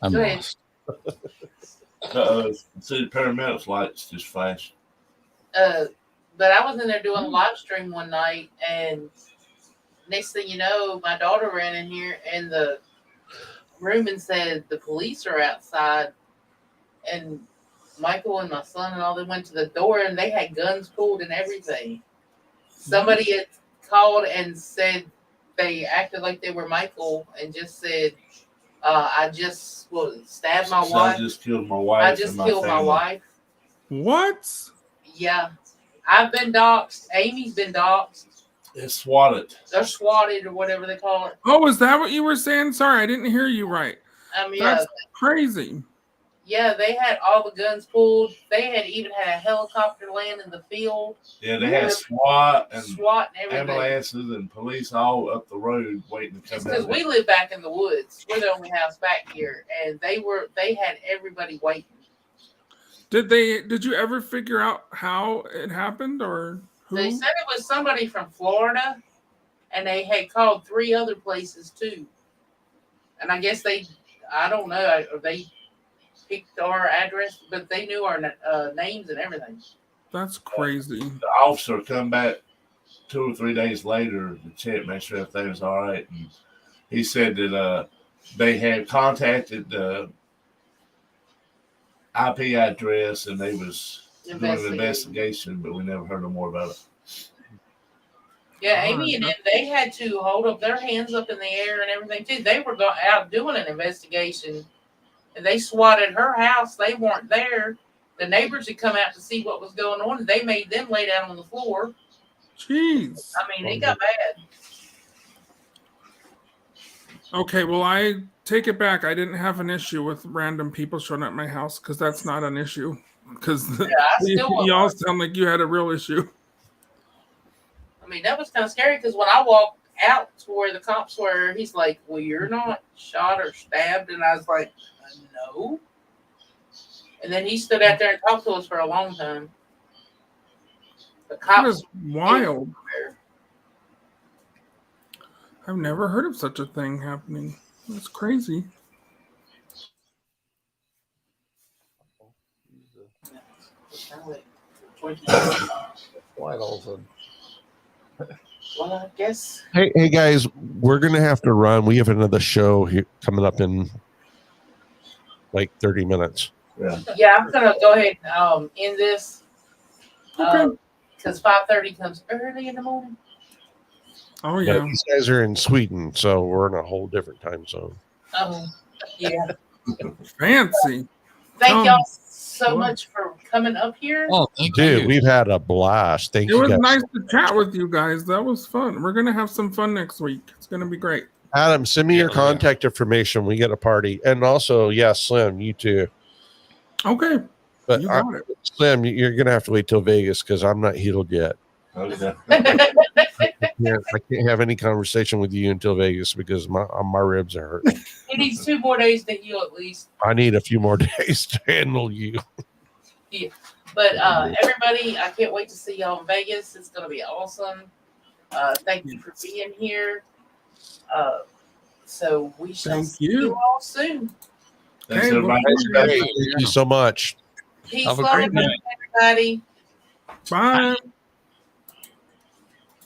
I'm Go ahead. lost. See the paramedics lights just flash. But I was in there doing a live stream one night, and next thing you know, my daughter ran in here, and the room and said the police are outside, and Michael and my son and all, they went to the door, and they had guns pulled and everything. Somebody had called and said they acted like they were Michael and just said, I just stabbed my So wife. I just killed my wife. I just and killed my family. wife. What? Yeah. I've been doxxed. Amy's been doxxed. It's swatted. They're swatted or whatever they call it. Oh, is that what you were saying? Sorry, I didn't hear you right. I mean, That's crazy. Yeah, they had all the guns pulled. They had even had a helicopter land in the field. Yeah, they had SWAT and SWAT and everything. ambulances and police all up the road waiting to come Because down. we live back in the woods. We're the only house back here, and they had everybody waiting. Did you ever figure out how it happened or who? They said it was somebody from Florida, and they had called 3 other places too. And I guess I don't know, they picked our address, but they knew our names and everything. That's crazy. The officer come back 2 or 3 days later to check, make sure everything was all right. And he said that they had contacted the IP address and they was doing an investigation, but we never heard no more about it. Yeah, Amy and them, they had to hold up their hands up in the air and everything too. They were out doing an investigation, and they swatted her house. They weren't there. The neighbors had come out to see what was going on, and they made them lay down on the floor. Jeez. I mean, it got bad. Okay, well, I take it back. I didn't have an issue with random people showing up at my house because that's not an issue. Because y'all sound like you had a real issue. I mean, that was kind of scary because when I walked out to where the cops were, he's like, "Well, you're not shot or stabbed," and I was like, "No." And then he stood out there and talked to us for a long time. The That cops. is wild. I've never heard of such a thing happening. That's crazy. Wide also. Well, I guess. Hey guys, we're gonna have to run. We have another show here coming up in like 30 minutes. Yeah, I'm gonna go ahead and end this. Okay. Because 5:30 comes early in the morning. Oh, Yeah, yeah. these guys are in Sweden, so we're in a whole different time zone. Yeah. Fancy. Thank y'all so Cool. much for coming up here. Oh, thank Dude, you. we've had a blast. Thank It you was guys. nice to chat with you guys. That was fun. We're going to have some fun next week. It's going to be great. Adam, send me your Yeah. contact information. We get a party. And also, yeah, Slim, you too. Okay. But You got it. Slim, you're gonna have to wait till Vegas because I'm not healed yet. Okay. I can't have any conversation with you until Vegas because my ribs are hurting. He needs 2 more days to heal at least. I need a few more days to handle you. But everybody, I can't wait to see y'all in Vegas. It's gonna be awesome. Thank you for being here. So we shall Thank see you. you all soon. Thanks, Okay, everybody. Thank you so much. Peace, Have a love, great night. everybody. Bye.